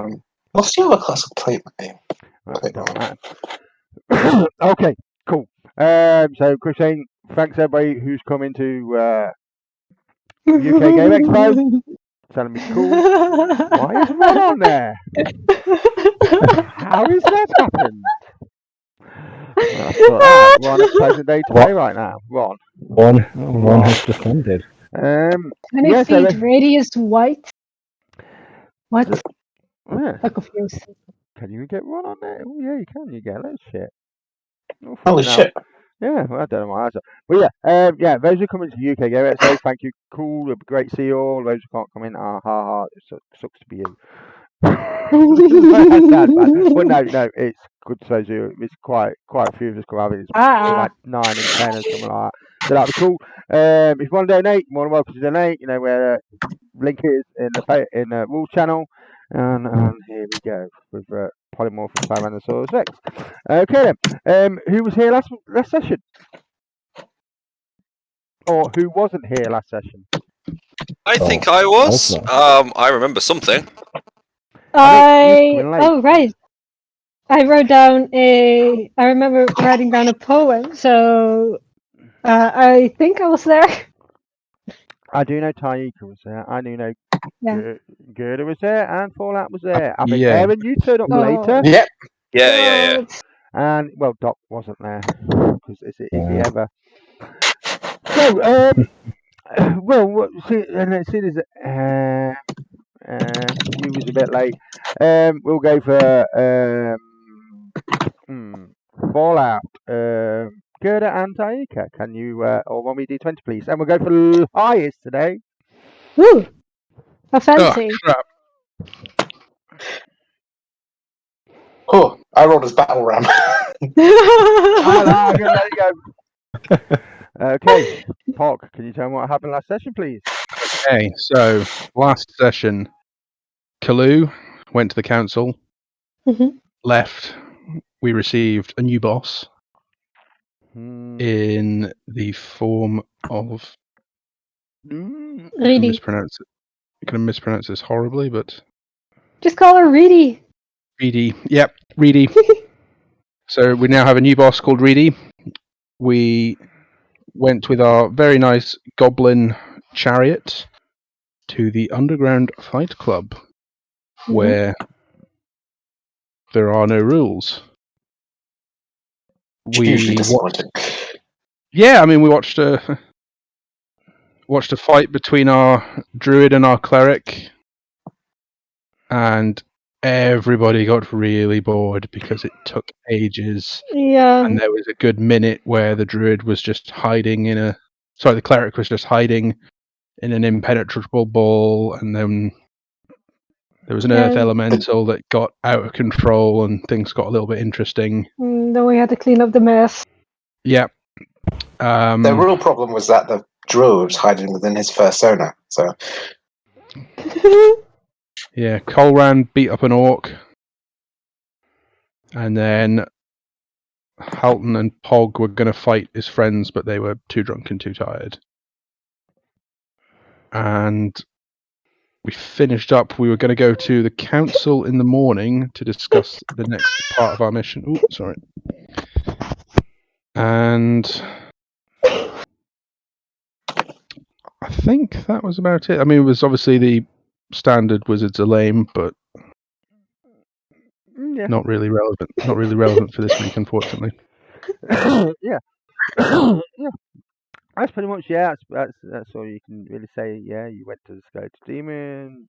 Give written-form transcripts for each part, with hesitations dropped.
on. What's the other class of plate name? Right, don't matter. Okay, cool. So, Christine, thanks everybody who's coming to UK Game Expo. Telling me cool. Why is Ron on there? How has that happened? Ron at present day to play right now. Ron. One has descended. 20 feet radius white. What? Yeah. I'm confused. Can you get Ron on there? Oh yeah, you can. You get that shit. Oh, Holy now. shit. Yeah, well, I don't know why that's. But yeah, those who come into the UK Game Expo, thank you. Cool, it'd be great to see you all. Those who can't come in, it sucks to be you. That's sad, man. But no, it's good to see you. It's quite a few of us come out. It's like 9 and 10 or something like that. So that'd be cool. If you want to donate, you're more than welcome to donate. You know where the link is in the rules channel. And here we go with Polymorph and Tyrannosaurus Rex. Okay then. Who was here last session? Or who wasn't here last session? I think I was. I remember something. Right. I wrote down I remember writing down a poem, so I think I was there. I do know Taika was there. I do know Gerda was there, and Fallout was there. I think Aaron, you turned up later. Yep. Yeah. And well, Doc wasn't there because is he ever? So well, see as you was a bit late. We'll go for Fallout. Gerda and Taika, can you or want me to do 20, please? And we'll go for the highest today. Woo! How fancy! Oh, I rolled as battle ram. There you go. Okay, Pog, can you tell me what happened last session, please? Okay, so last session, Kalu went to the council, left. We received a new boss in the form of. I'm going to mispronounce this horribly, but just call her Reedy. Reedy, yep, Reedy. So we now have a new boss called Reedy. We went with our very nice goblin chariot to the Underground Fight Club, where there are no rules. Hugely disappointing. Yeah, I mean, we watched a fight between our druid and our cleric, and everybody got really bored because it took ages. Yeah. And there was a good minute where the druid was just hiding the cleric was just hiding in an impenetrable ball, and then there was an earth elemental that got out of control, and things got a little bit interesting. Then we had to clean up the mess. Yeah. The real problem was that the druid was hiding within his persona. So. Yeah, Colran beat up an orc, and then Halton and Pog were going to fight his friends, but they were too drunk and too tired. And we finished up. We were going to go to the council in the morning to discuss the next part of our mission. Oh, sorry. And I think that was about it. I mean, it was obviously the standard Wizards are lame, but not really relevant. Not really relevant for this week, unfortunately. Yeah. Yeah. That's pretty much that's all you can really say. Yeah, you went to the Scourge Demon,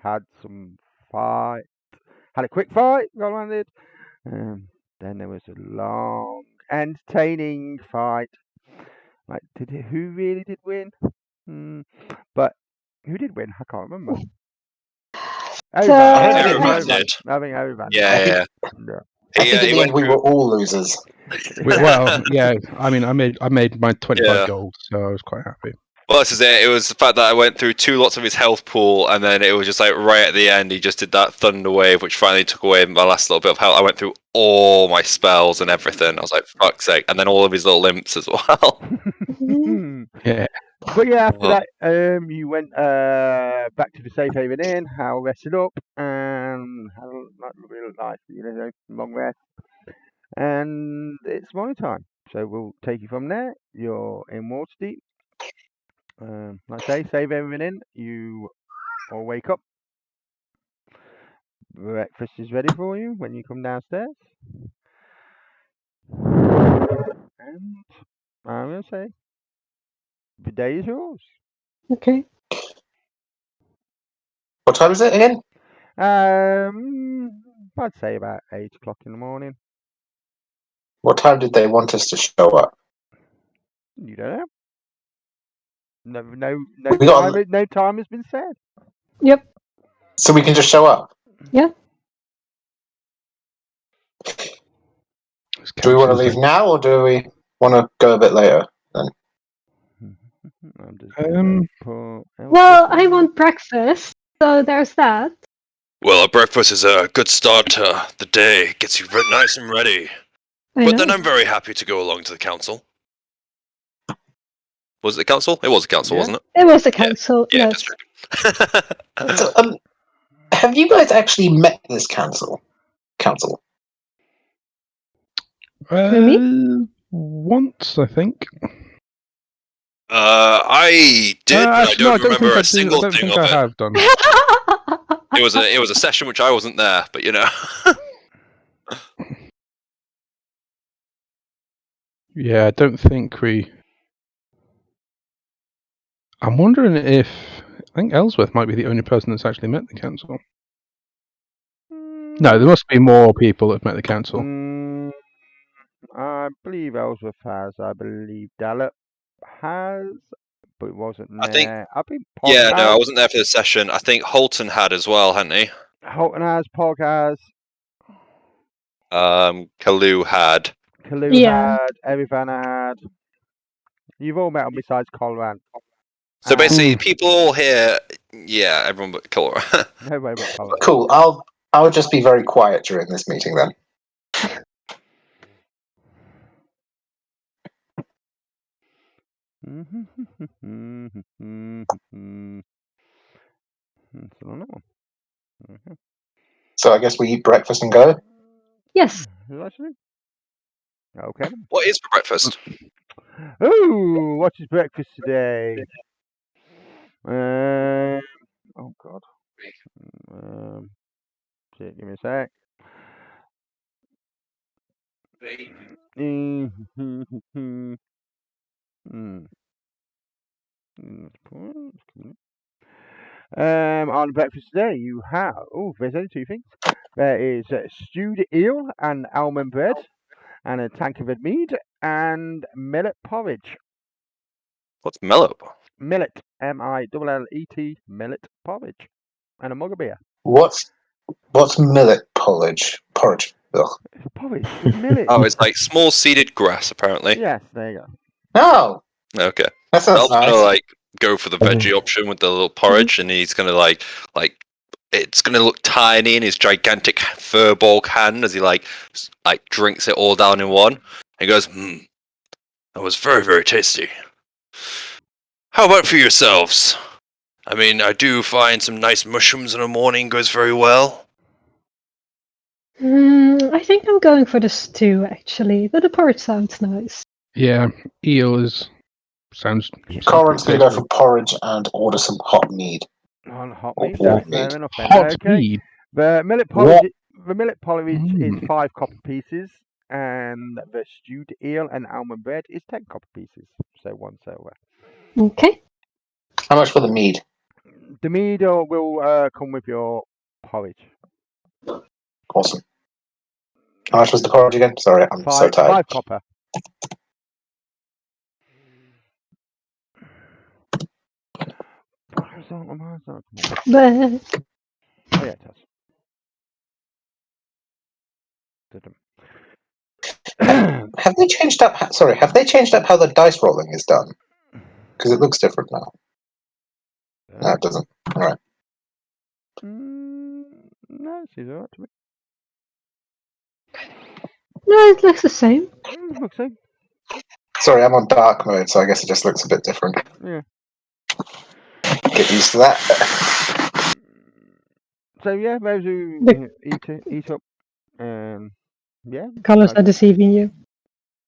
had some fight, had a quick fight, got landed. Then there was a long, entertaining fight. Like, who really did win? But who did win? I can't remember. Everyone did. I think everyone. Yeah. I think in the end we were all losers. Well, yeah. I mean, I made my 25 gold, so I was quite happy. Well, this is it. It was the fact that I went through 2 lots of his health pool, and then it was just like right at the end, he just did that Thunder Wave, which finally took away my last little bit of health. I went through all my spells and everything. I was like, fuck's sake. And then all of his little imps as well. Yeah. But yeah, after Uh-huh. that, you went back to the Safe Haven Inn, how rested up, and had a lovely life, long rest. And it's morning time, so we'll take you from there. You're in Waterdeep. Like I say, Save Haven Inn. You all wake up. Breakfast is ready for you when you come downstairs. And I'm going to say, the day is yours. Okay. What time is it again? I'd say about 8 o'clock in the morning. What time did they want us to show up? You don't know. No We got time. No time has been said. Yep. So we can just show up. Yeah. Do we want to leave now, or do we want to go a bit later? Then I'm just Well, I want breakfast, so there's that. Well, a breakfast is a good start to the day. Gets you nice and ready. But then I'm very happy to go along to the council. Was it the council? It was the council, Yeah. wasn't it? It was a council, Yeah, yes. so, have you guys actually met this council? Me? Once, I think. I did, but I Actually, no, don't remember think a single I don't thing think of I it. have done. It was a session which I wasn't there, but you know. Yeah, I don't think we. I'm wondering if I think Ellsworth might be the only person that's actually met the council. No, there must be more people that have met the council. I believe Ellsworth has. I believe Dallop has, but it wasn't I think- there. I think Pog Yeah, has. no, I wasn't there for the session. I think Holton had as well, hadn't he? Holton has. Pog has. Kalu had. Kalu Yeah. had. Evivana had. You've all met them besides Colran. So basically, Hmm. people all here, yeah, everyone but Color. Nobody but Colran. Cool. I'll just be very quiet during this meeting then. So I guess we eat breakfast and go. Yes. Okay. What is for breakfast? Ooh, what is breakfast today? Oh God. Give me a sec. On breakfast today, you have. Oh, there's only two things. There is stewed eel and almond bread, and a tank of mead, and millet porridge. What's mellow? Millet, M-I-L-L-E-T, millet porridge, and a mug of beer. What's millet porridge? Porridge. Ugh. It's porridge with millet. Oh, it's like small seeded grass, apparently. Yes, there you go. Oh, Okay. that sounds Mel's nice. gonna like go for the veggie option with the little porridge, and he's gonna like it's gonna look tiny in his gigantic furball hand as he like drinks it all down in one. He goes, that was very, very tasty. How about for yourselves? I mean, I do find some nice mushrooms in the morning goes very well. I think I'm going for the stew, actually. But the porridge sounds nice. Yeah, eel sounds. Corin's going to go tasty. for porridge and order some hot mead. On hot meat, Or that's fair mead. enough. Then. Hot Okay. mead. The millet porridge. The millet porridge is Mm. 5 copper pieces, and the stewed eel and almond bread is 10 copper pieces. So 1 silver. Okay. How much for the mead? The mead will come with your porridge. Awesome. How much was the porridge again? Sorry, I'm so tired. 5 copper. But Oh yeah, it does. Have they changed up? Sorry, have they changed up how the dice rolling is done? Because it looks different now. No, it doesn't. All right. No, it seems alright to me. no, it looks the same. Looks so. Sorry, I'm on dark mode, so I guess it just looks a bit different. Yeah. Get used to that. So yeah, those who The- eat up. Yeah. Colors like- are deceiving you.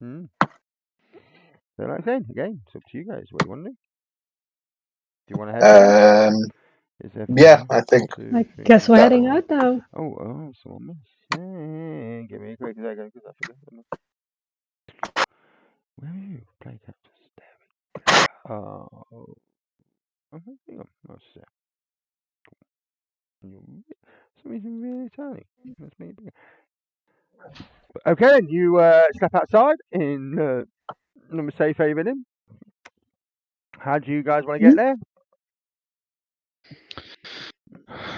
So like I said, again, it's up to you guys. What you want to do? Do you want to head out? Is everything Yeah, I think. I guess we're That- heading out now. Oh, someone missed. Give me a quick second because I forgot. Where are you? Play captures. There we go. Oh, hang on. That's it. Something really tiny. Let's make it bigger. Okay, then you step outside in number safe haven in. How do you guys want to get there?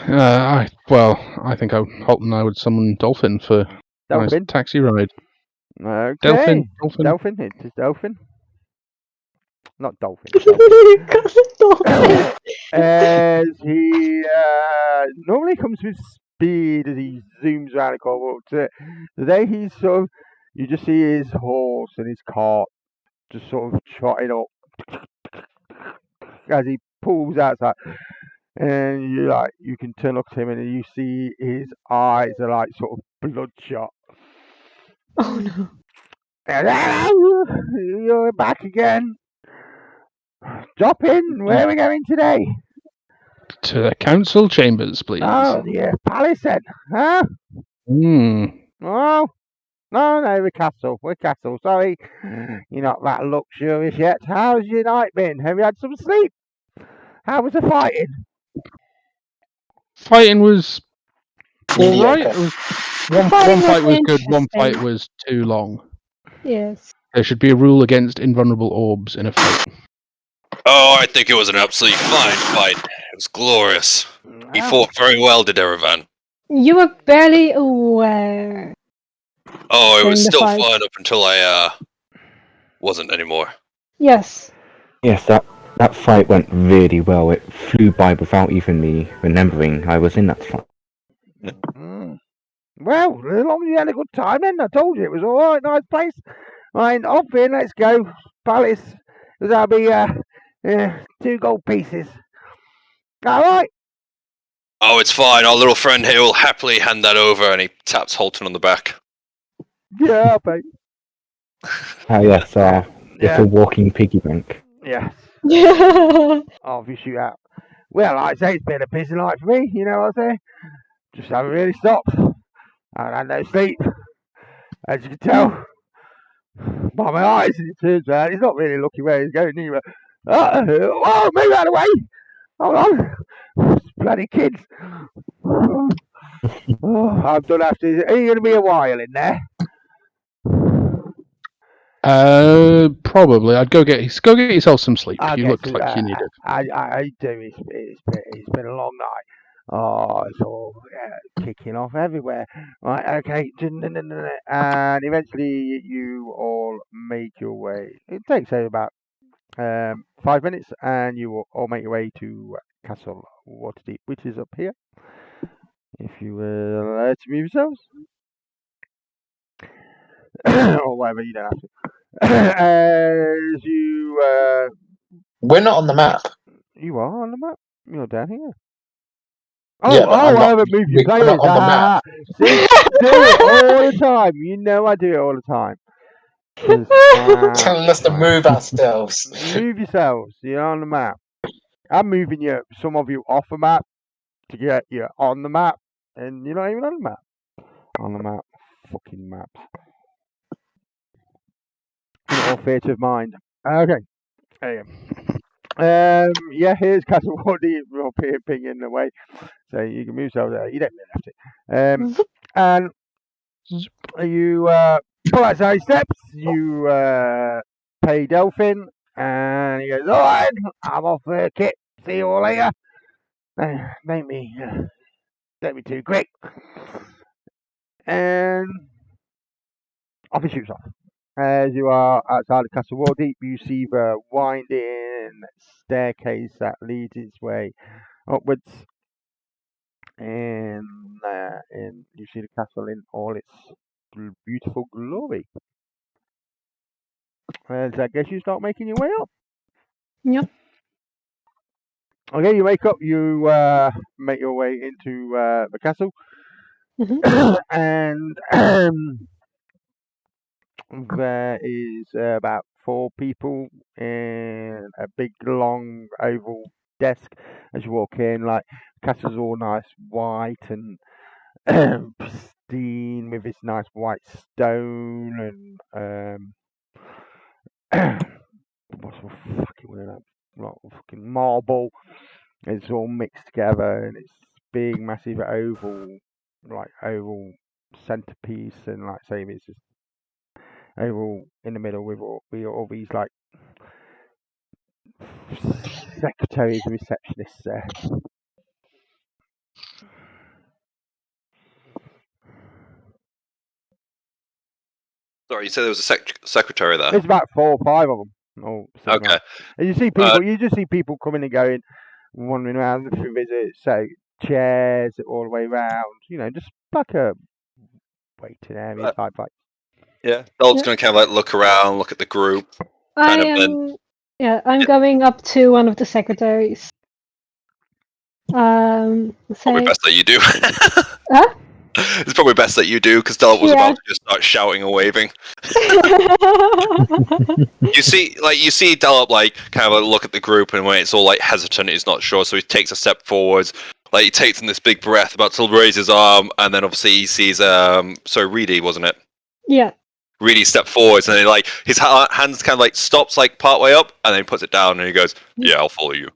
I think Holt and I would summon Dolphin for a nice Dolphin. taxi ride. Okay. Dolphin. Dolphin. It is Dolphin. Not Dolphin. As he normally comes with speed as he zooms around the corner. Today he's sort of, you just see his horse and his cart just sort of trotting up as he pulls outside, and you can turn up to him and you see his eyes are like sort of bloodshot. Oh no. Hello, you're back again. Drop in. Where are we going today? To the council chambers, please. Oh, the palace then, huh? Hmm. Oh, no, we're castle. We're castle. Sorry, you're not that luxurious yet. How's your night been? Have you had some sleep? How was the fighting? Fighting was all Mediocre. right. It was one Fighting fight was was good. One fight interesting. was too long. Yes. There should be a rule against invulnerable orbs in a fight. Oh, I think it was an absolutely fine fight. It was glorious. He fought very well, did Erevan. You were barely aware. Oh, it During was the still fight. fun up until I wasn't anymore. Yes. Yes, that fight went really well. It flew by without even me remembering I was in that fight. Well, as long as you had a good time, then I told you it was all right, nice place. Right, off in, let's go. Palace. That'll be 2 gold pieces. All right. Oh, it's fine. Our little friend here will happily hand that over, and he taps Holton on the back. Yeah, babe. Yes, it's Yeah. a walking piggy bank. Yes. Yeah. Off you shoot out. Well, like I say, it's been a busy night for me. You know what I say? Just haven't really stopped. I had no sleep, as you can tell by my eyes. It turns out he's not really looking where he's going either. Oh, move out of the way! Hold on, bloody kids. Oh, I'm done after. Are you going to be a while in there? Probably. I'd go get yourself some sleep. I You guess look like you need it. I do. It's been a long night. Oh, it's all kicking off everywhere. Right, okay. And eventually you all make your way. It takes say about 5 minutes, and you will all make your way to Castle Waterdeep, which is up here. If you will to move yourselves. Or whatever, you don't have to. As you We're not on the map. you are on the map. You're down here. Yeah, but I'm I not- haven't moved your we're players. not on the map. See, do it all the time. You know I do it all the time. 'Cause, Telling us to move ourselves. move yourselves. You're on the map. I'm moving you, some of you, off the map to get you on the map, and you're not even on the map. On the map, fucking maps. All theatre of mind. Okay. There you go. Yeah, here's Castle Waterdeep up here pinging away. So you can move yourself there. You don't really have to. And you pull outside steps, you pay Delphin, and he goes, alright, I'm off there, Kit. See you all later. Don't be too quick. And off he shoots off. As you are outside of Castle Waterdeep, you see the winding staircase that leads its way upwards. And you see the castle in all its beautiful glory. And I guess you start making your way up. Yep. Okay, you wake up. You make your way into the castle, and there is about 4 people in a big, long, oval desk. As you walk in, like castle's all nice, white and pristine, with this nice white stone and what's the fucking word? Like fucking marble. It's all mixed together, and it's big, massive oval centerpiece, and like say it's just oval in the middle with all these like secretaries and receptionists there. Sorry, you said there was a secretary there. There's about 4 or 5 of them. All sitting Okay. around. And you see people. You just see people coming and going, wandering around for visits. So chairs all the way around. You know, just like a waiting area type place. Yeah. Dolph's gonna kind of like look around, look at the group. I Kind of am. Yeah, I'm going up to one of the secretaries. Probably Say, best that you do. huh? It's probably best that you do because Dolph was about to just start shouting and waving. You see Delop like kind of like look at the group, and when it's all like hesitant, he's not sure, so he takes a step forwards. Like he takes in this big breath, about to raise his arm, and then obviously he sees Reedy, wasn't it? Yeah. Reedy step forwards, and then like his hands kind of like stops like part way up, and then he puts it down, and he goes, "Yeah, I'll follow you."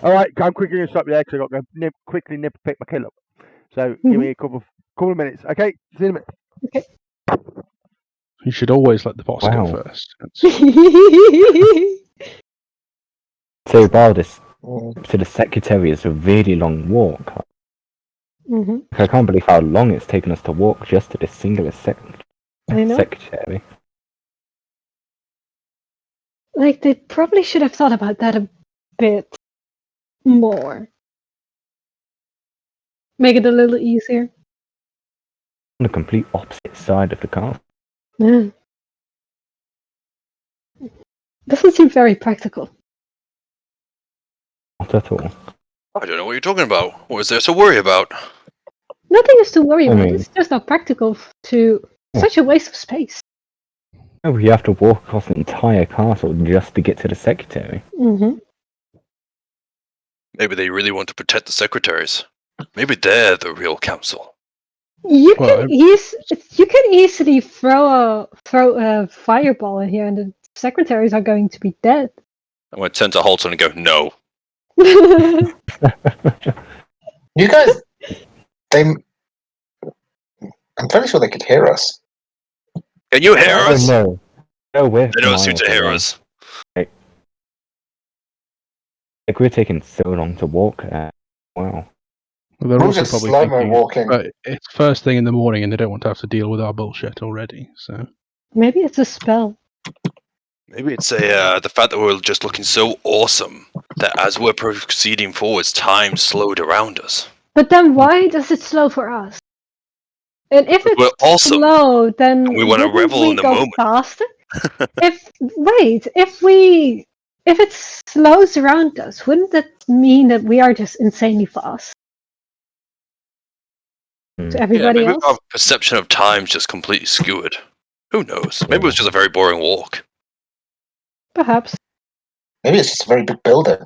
All right, I'm quickly going to stop you there because I've got to go quickly pick my kill up. So give me a couple of minutes. Okay, see you in a minute. Okay. You should always let the boss go Wow. first. So Baldus, to the secretary is a really long walk. I can't believe how long it's taken us to walk just to this singular I know. secretary. Like, they probably should have thought about that a bit more. Make it a little easier. On the complete opposite side of the castle. Yeah. Doesn't seem very practical. Not at all. I don't know what you're talking about. What is there to worry about? Nothing is to worry I about. mean- It's just not practical to such a waste of space. Oh, you have to walk across the entire castle just to get to the secretary. Maybe they really want to protect the secretaries. Maybe they're the real council. You Well, can easily throw a fireball in here, and the secretaries are going to be dead. I'm going to turn to Halton and go, "No." You guys, I'm fairly sure they could hear us. Can you hear Oh us? no. No, we're They don't seem to hear miles us. away. Like, we're taking so long to walk. Wow. Well, they're We're also just probably slow-mo thinking, walking. but it's first thing in the morning, and they don't want to have to deal with our bullshit already. So Maybe it's a spell. Maybe it's the fact that we're just looking so awesome that as we're proceeding forwards, time slowed around us. But then why does it slow for us? And if We're it's awesome. slow, then And we wanna wouldn't revel we in the go moment. faster? If it slows around us, wouldn't that mean that we are just insanely fast to everybody maybe else? our perception of time's just completely skewered. Who knows? Maybe it was just a very boring walk. Perhaps. Maybe it's just a very big building.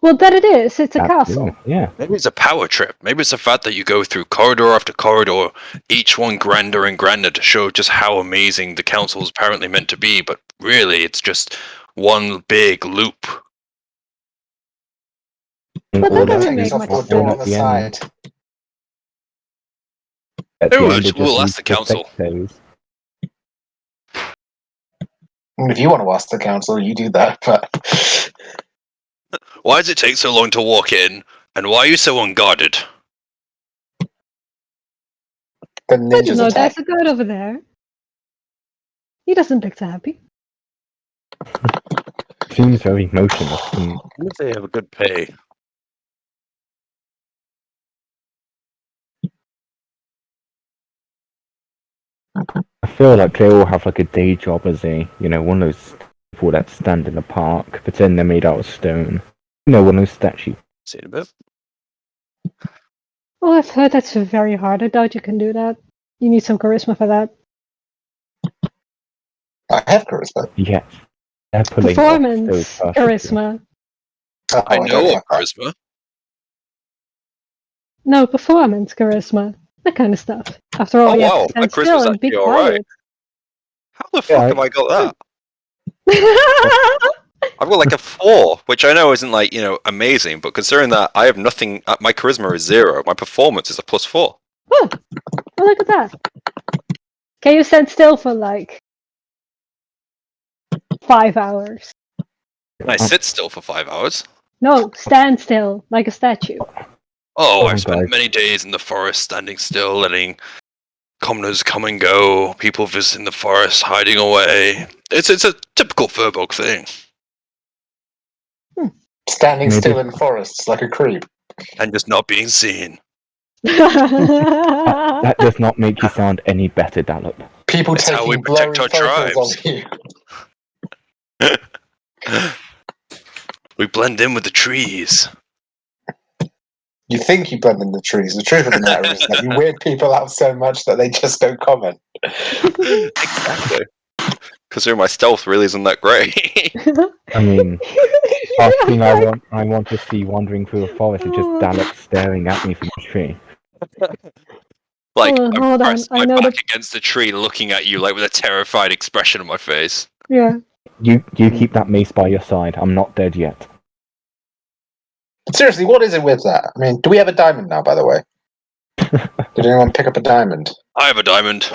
Well, that it is. It's a castle. Yeah. Maybe it's a power trip. Maybe it's the fact that you go through corridor after corridor, each one grander and grander to show just how amazing the council is apparently meant to be, but really it's just one big loop. In But that order doesn't to make Off much to a fulfill door on at the the end- side. at the Maybe end, it we'll just ask leads the to council. secretaries. And if you want to ask the council, you do that, but Why does it take so long to walk in, and why are you so unguarded? the I don't ninjas know. attack. There's a guard over there. He doesn't look so happy. Seems very motionless. And If they have a good pay. I feel like they all have like a day job as one of those people that stand in a park, pretend they're made out of stone. You know, one of those statues. See it a bit. Oh, I've heard that's very hard. I doubt you can do that. You need some charisma for that. I have charisma. Yes. They're pulling Performance off so perfectly. charisma. Oh, I don't know have that. charisma. No, performance charisma. That kind of stuff. After all, Oh you have wow, to my stand still charisma's and be actually alright. quiet. How the fuck Yeah, have I got that? I've got like a 4, which I know isn't like, amazing, but considering that I have nothing, my charisma is 0, my performance is a +4. Oh, look at that. Can you stand still for like 5 hours? And I sit still for 5 hours. No, stand still, like a statue. Oh, Oh, I've spent God. many days in the forest standing still, letting commoners come and go, people visiting the forest, hiding away. It's a typical Furbolg thing. Standing Maybe. still in forests like a creep. And just not being seen. That does not make you sound any better, Dallop. People It's how we taking protect blurry our photos tribes. of you. We blend in with the trees. You think you blend in the trees. The truth of the matter is that you weird people out so much that they just don't comment. Exactly. Considering my stealth really isn't that great. I mean, last thing I want to see wandering through a forest is just Dallop staring at me from a tree. Like, Hold I'm on, pressed I my know back the- against the tree looking at you like with a terrified expression on my face. Yeah. You keep that mace by your side. I'm not dead yet. But seriously, what is it with that? I mean, do we have a diamond now, by the way? Did anyone pick up a diamond? I have a diamond.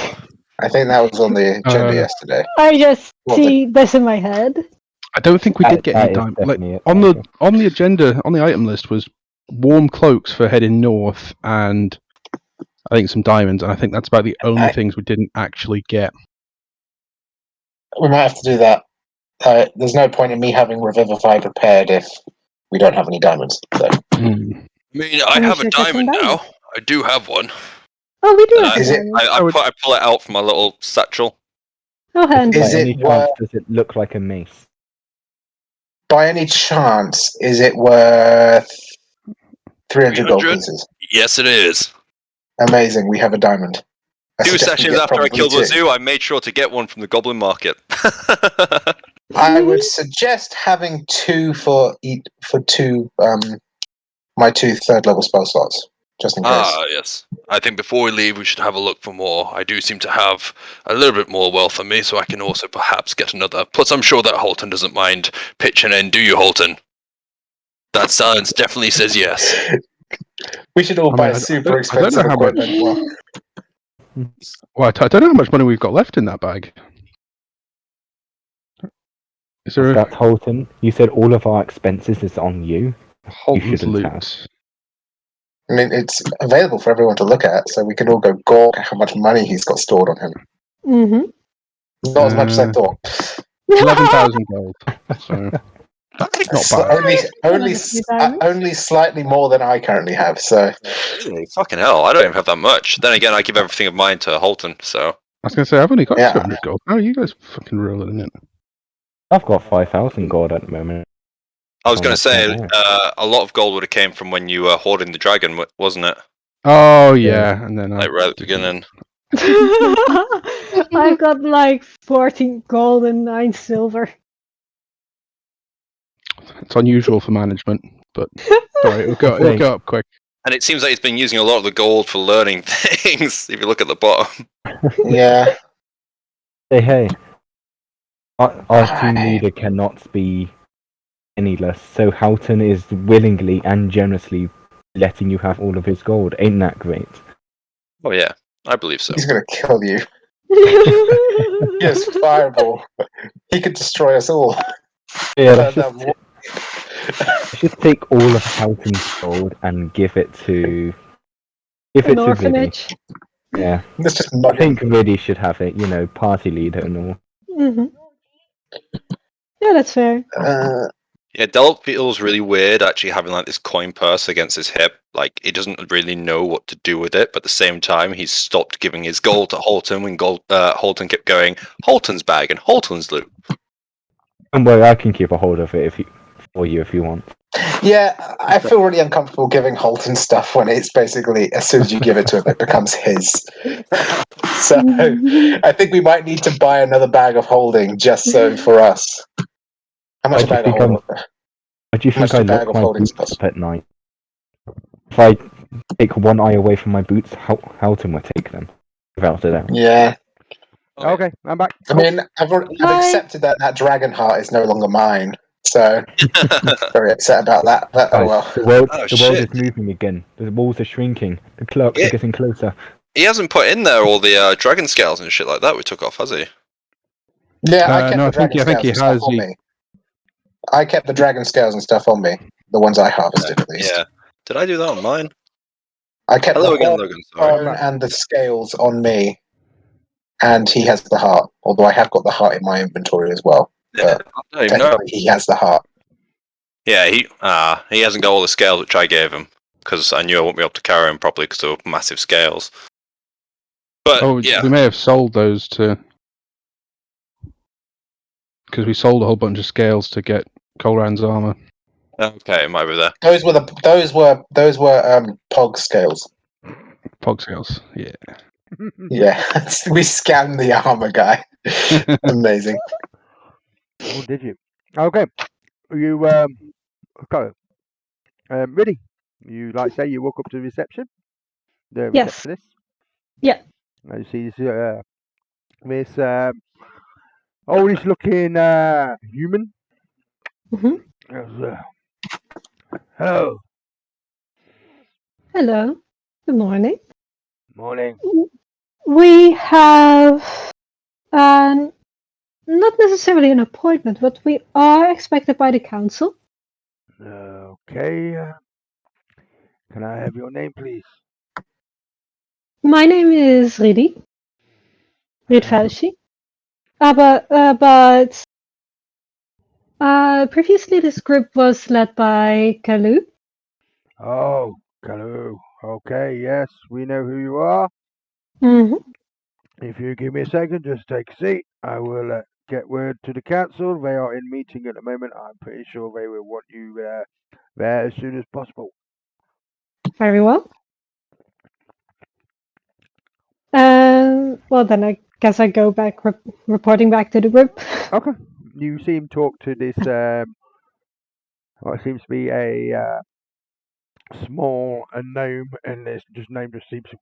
I think that was on the agenda yesterday. I just Well, see this in my head. I don't think we did get That any is diamond. Like, definitely it, on Michael. the agenda, on the item list was warm cloaks for heading north, and I think some diamonds. And I think that's about the only things we didn't actually get. We might have to do that. There's no point in me having Revivify prepared if we don't have any diamonds. So. Hmm. I mean, I Then we have a should get some diamond now. diamonds. I do have one. Oh, we do And have Is a it- diamond. I pull it out from my little satchel. Oh, handy. Is By it any chance, worth- does it look like a mace? By any chance, is it worth 300 gold 300? pieces? Yes, it is. Amazing, we have a diamond. I 2 suggest we sessions get after I probably killed 2. Wazoo, I made sure to get one from the goblin market. I would suggest having 2 for my 2 third level spell slots, just in case. Yes. I think before we leave, we should have a look for more. I do seem to have a little bit more wealth on me, so I can also perhaps get another. Plus, I'm sure that Holton doesn't mind pitching in, do you, Holton? That silence definitely says yes. We should all I buy mean, I super don't expensive know how much- equipment. Well, Well, I don't know how much money we've got left in that bag. Is there a That's Holton. You said all of our expenses is on you. Holton's shouldn't loot? have. I mean, it's available for everyone to look at, so we can all go gawk at how much money he's got stored on him. Mm-hmm. Not as much as I thought. 11,000 gold. So not bad. Only slightly more than I currently have. So Really? Fucking hell, I don't even have that much. Then again, I give everything of mine to Holton, so. I was going to say, I've only got Yeah. 200 gold. How are you guys fucking rolling in it? I've got 5,000 gold at the moment. I was going to say, Yeah. a lot of gold would have came from when you were hoarding the dragon, wasn't it? Oh, yeah. And then Like right at the beginning. I've got like 14 gold and 9 silver. It's unusual for management, but sorry, it'll go up quick. And it seems like he's been using a lot of the gold for learning things, if you look at the bottom. yeah, Hey. Our team leader cannot be any less, so Houghton is willingly and generously letting you have all of his gold. Ain't that great? Oh yeah, I believe so. he's gonna kill you. Yes, fireball. He could destroy us all. Yeah, Burn let's just take all of Houghton's gold and give it to An Viddy. orphanage. Yeah, Let's just I mug him. think Viddy should have it. You know, party leader and all. Mm-hmm. Yeah, that's fair. Yeah, Delp feels really weird actually having like this coin purse against his hip. Like he doesn't really know what to do with it, but at the same time he's stopped giving his gold to Holton when Holton kept going, Holton's bag and Holton's loot. Don't worry, I can keep a hold of it for you if you want. Yeah, I feel really uncomfortable giving Holton stuff when it's basically as soon as you give it to him, it becomes his. So I think we might need to buy another bag of holding just so for us. How much Why a do you bag of think holding? Why do you How much think I a bag lock of my holdings boots cost? up at night? If I take one eye away from my boots, Houghton would take them, without a doubt. Yeah, Okay, I'm back. I mean, I've accepted that dragon heart is no longer mine, so very upset about that. But oh Guys, well. the world Oh, the world shit. is moving again. The walls are shrinking. The clocks Yeah. are getting closer. He hasn't put in there all the dragon scales and shit like that we took off, has he? Yeah, I kept No, the I think dragon scales he and stuff has. on me. I kept the dragon scales and stuff on me. The ones I harvested, at least. Yeah. Did I do that on mine? I kept Hello the again, horn, Logan. Sorry. bone and the scales on me, and he has the heart. Although I have got the heart in my inventory as well. Yeah, But I don't even know. technically, he has the heart. Yeah, he hasn't got all the scales which I gave him because I knew I wouldn't be able to carry him properly because they were massive scales. But Oh, yeah, we may have sold those to because we sold a whole bunch of scales to get Colran's armor. okay, it might be there. Those were Pog scales. Pog scales. Yeah. Yeah, we scammed the armor guy. Amazing. Oh, did you? Okay. You okay. Ready? You like say you walk up to the reception? The Yes. receptionist? Yeah. And you see this oldish looking human. Mhm. Hello. Hello. Good morning. Morning. We have not necessarily an appointment, but we are expected by the council. Okay. Can I have your name, please? My name is Ridi. Ridfelshi. But previously this group was led by Kalu. Oh, hello. Okay, yes, we know who you are. Mm-hmm. If you give me a second, just take a seat. I will get word to the council. They are in meeting at the moment. I'm pretty sure they will want you there as soon as possible. Very well. Well, then I guess I go back reporting back to the group. Okay. You see him talk to this, what seems to be a small gnome, and this gnome just seems to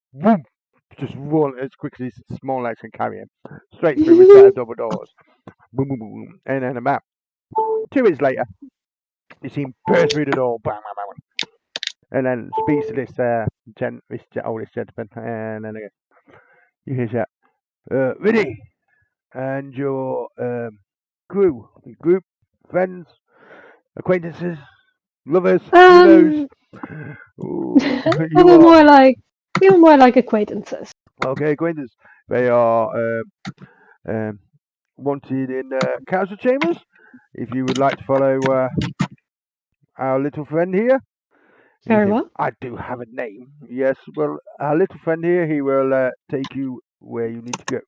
just run as quickly as small legs can carry him, straight through a set of double doors. Boom, boom, boom. And then about 2 minutes later, you see him burst through the door, bam, bam, bam, and then speaks to this oldest gentleman, and then you hear shout, Vinny, and your crew, group, friends, acquaintances, lovers, who knows? Ooh, we were more like acquaintances. Okay, acquaintance. They are wanted in council chambers. If you would like to follow our little friend here. Very well. I do have a name. Yes, well, our little friend here, he will take you where you need to go.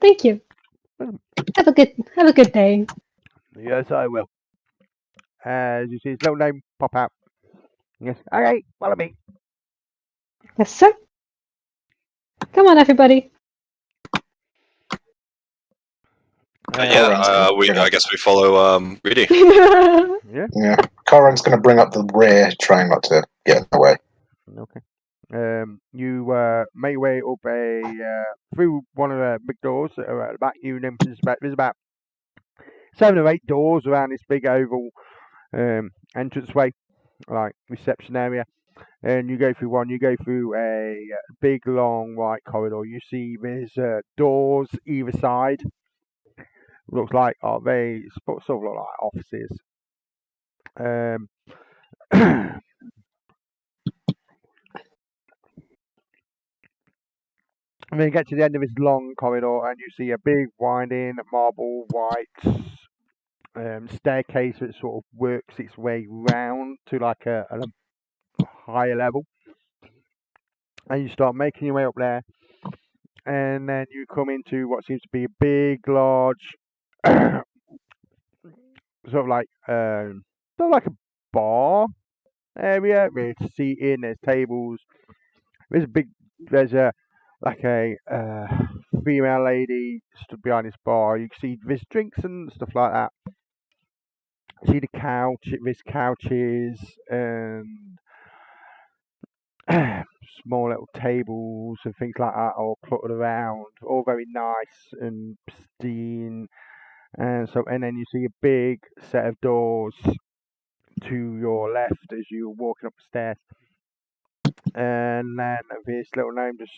Thank you. Have a good day. Yes, I will. As you see his little name pop out. Yes. Okay, follow me. Yes, sir. Come on, everybody. I guess we follow Rudy. Yeah. Yeah, Coran's going to bring up the rear, trying not to get in the way. Okay. You make your way up through one of the big doors that are at the back. There's about 7 or 8 doors around this big oval entranceway, like reception area. And you go through one. You go through a big, long, white corridor. You see there's doors either side. Looks like they sort of look like offices. And then you get to the end of this long corridor, and you see a big, winding, marble white staircase that sort of works its way round to like a higher level. And you start making your way up there, and then you come into what seems to be a big, large sort of like a bar area with seating. There's tables. There's a female lady stood behind this bar. You can see there's drinks and stuff like that. See the couch. There's couches and small little tables and things like that, all cluttered around, all very nice and pristine. And then you see a big set of doors to your left as you're walking up the stairs. And then this little gnome just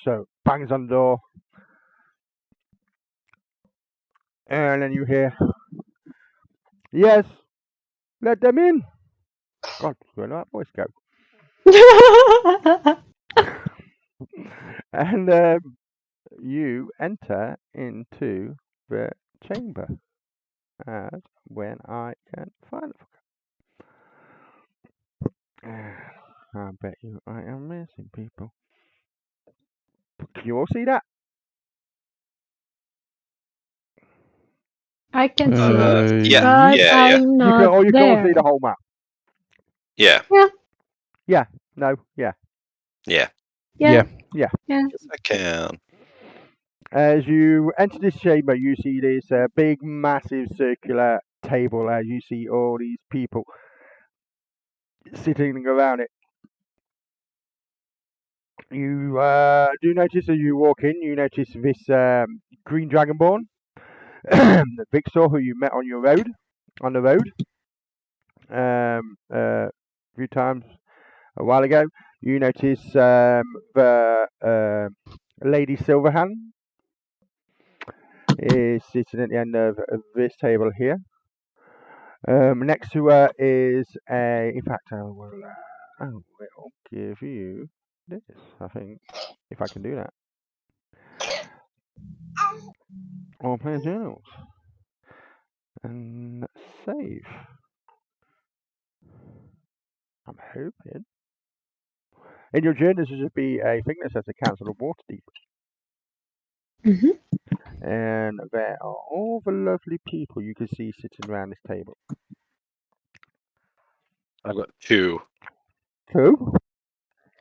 bangs on the door. And then you hear, "Yes, let them in." God, where did that voice go? And you enter into the chamber. And when I can find it. I bet you I am missing people. Can you all see that? I can see it, Yeah, but yeah. I'm not You can all there. see the whole map. Yeah. No, yeah. Yeah. Yeah. Yes, I can. As you enter this chamber, you see this big, massive circular table. As you see all these people sitting around it. You do notice as you walk in, you notice this green dragonborn, Vixor, who you met on the road, a few times a while ago. You notice the Lady Silverhand is sitting at the end of this table here. Next to her is in fact, I will give you this, I think, if I can do that. Or play journals. And save. I'm hoping. In your journals, there should be a thing that says the Council of Waterdeep. And there are all the lovely people you can see sitting around this table. I've got two. Who?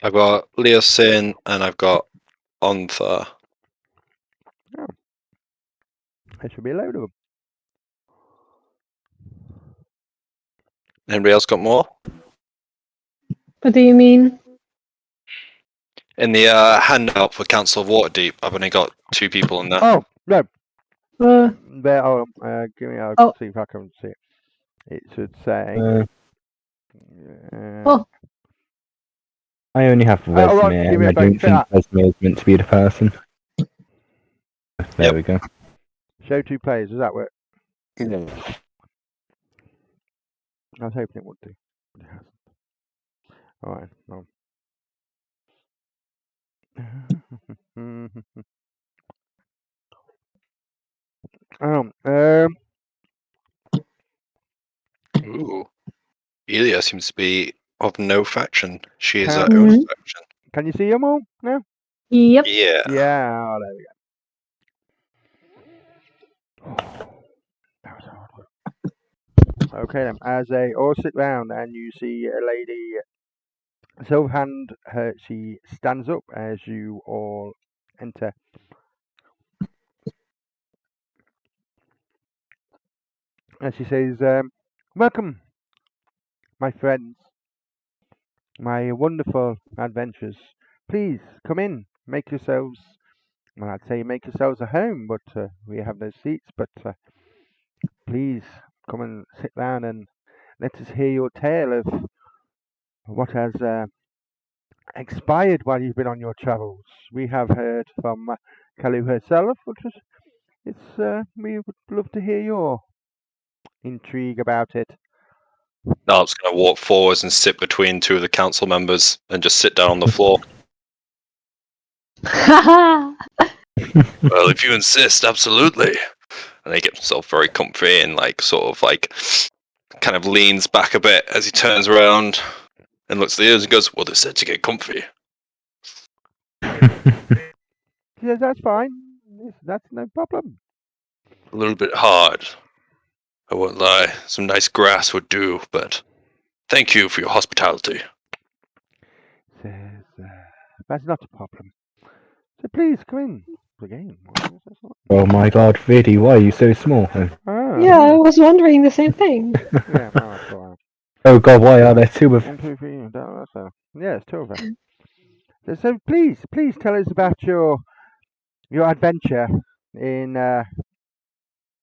I've got Leosin and I've got Ontha. There should be a load of them. Anybody else got more? What do you mean? In the handout for Council of Waterdeep, I've only got 2 people in there. Oh, no. Uh, Give me, I'll Oh. see if I can see it. It should say. Oh. I only have right, Vesemir, give me and a I break don't for think Vesemir is meant to be the person. There Yep. we go. Show 2 players, does that work? Yeah. I was hoping it would do. But it hasn't. Alright, well. Ooh. Elia seems to be of no faction. She is her Can- own faction. Can you see them all now? Yep. Yeah. Yeah, oh, there we go. That was hard work. Okay then, as they all sit round and you see a lady, Silverhand, she stands up as you all enter. And she says, "Welcome, my friends, my wonderful adventures. Please come in, make yourselves, well, I'd say make yourselves at home, but we have no seats, but please come and sit down and let us hear your tale of what has expired while you've been on your travels. We have heard from Kalu herself, but we would love to hear your intrigue about it." Now I'm just going to walk forwards and sit between 2 of the council members and just sit down on the floor. Well, if you insist, absolutely. And he gets himself very comfy and kind of leans back a bit as he turns around and looks at the others and goes, "Well, they said to get comfy." She says, "That's fine. That's no problem." A little bit hard. I won't lie. Some nice grass would do, but thank you for your hospitality. Says, that's not a problem. So please come in. Again. Oh my god, Viddy, why are you so small? Yeah, I was wondering the same thing. Yeah, no, that's all right. Oh god, why are there two of 1, 2, 3. Yeah, it's 2 of them. So please tell us about your adventure in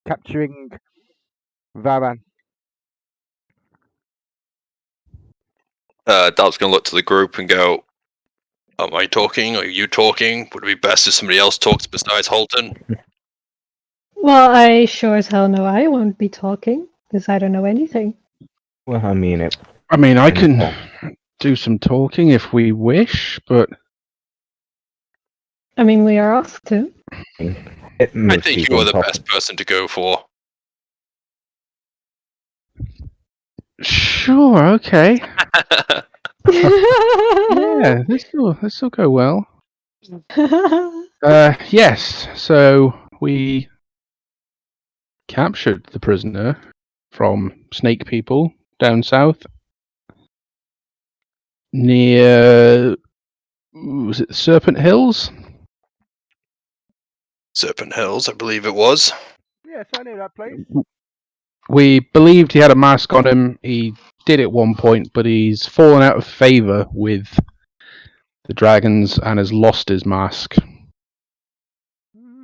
capturing Varan. Dalp's going to look to the group and go, am I talking? Are you talking? Would it be best if somebody else talks besides Halton? Well, I sure as hell know I won't be talking, because I don't know anything. Well, I mean it. I mean, I And can Tom. do some talking if we wish, but I mean, we are asked to. It I think mostly you are the on top. best person to go for. sure, okay. Yeah, this will go well. Yes. So we captured the prisoner from Snake People down south, near was it Serpent Hills? Serpent Hills, I believe it was. Yes, I know that place. We believed he had a mask on him. He did at one point, but he's fallen out of favor with the dragons and has lost his mask,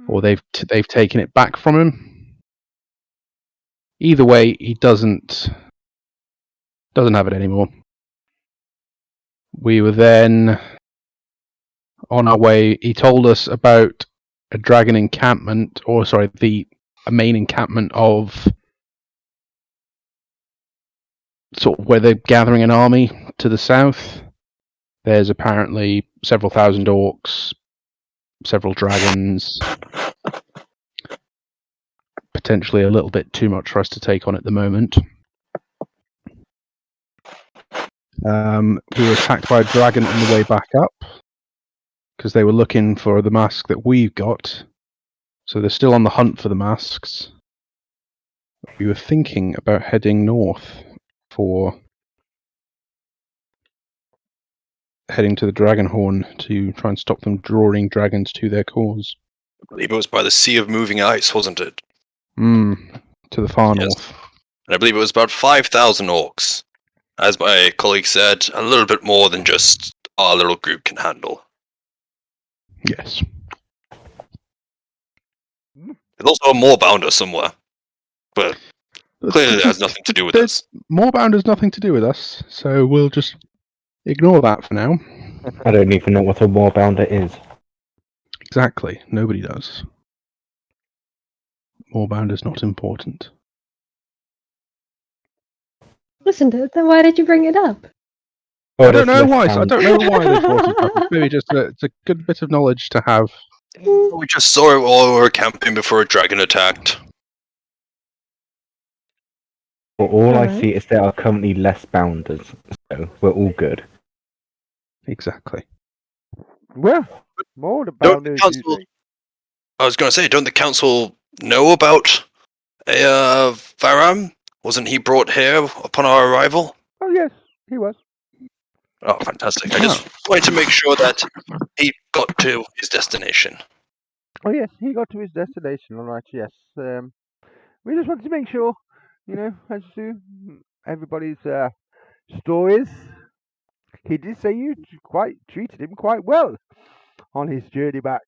or they've taken it back from him. Either way, he doesn't have it anymore. We were then on our way. He told us about a dragon encampment, or sorry, a main encampment of sort of where they're gathering an army to the south. There's apparently several thousand orcs, several dragons, potentially a little bit too much for us to take on at the moment. We were attacked by a dragon on the way back up because they were looking for the mask that we've got. So they're still on the hunt for the masks. We were thinking about heading north heading to the Dragonhorn to try and stop them drawing dragons to their cause. I believe it was by the Sea of Moving Ice, wasn't it? To the far Yes. north. And I believe it was about 5,000 orcs. As my colleague said, a little bit more than just our little group can handle. Yes. There's also a Moorbounder somewhere. But clearly it has nothing to do with us. Moorbound has nothing to do with us, so we'll just ignore that for now. I don't even know what a warbounder is. Exactly. Nobody does. Moorbound is not important. Listen, then why did you bring it up? Oh, I don't know there's why. less I don't know why they brought it up. It's maybe just it's a good bit of knowledge to have. We just saw it while we were camping before a dragon attacked. Well, all I Alright. see is there are currently less bounders, so we're all good. Exactly. Well, more the Don't the bounders council- usually. I was going to say, don't the council know about Varam? Wasn't he brought here upon our arrival? Oh yes, he was. Oh, fantastic. I just wanted to make sure that he got to his destination. Oh yes, he got to his destination. All right. Yes. We just wanted to make sure, as to everybody's stories. He did say you treated him quite well on his journey back.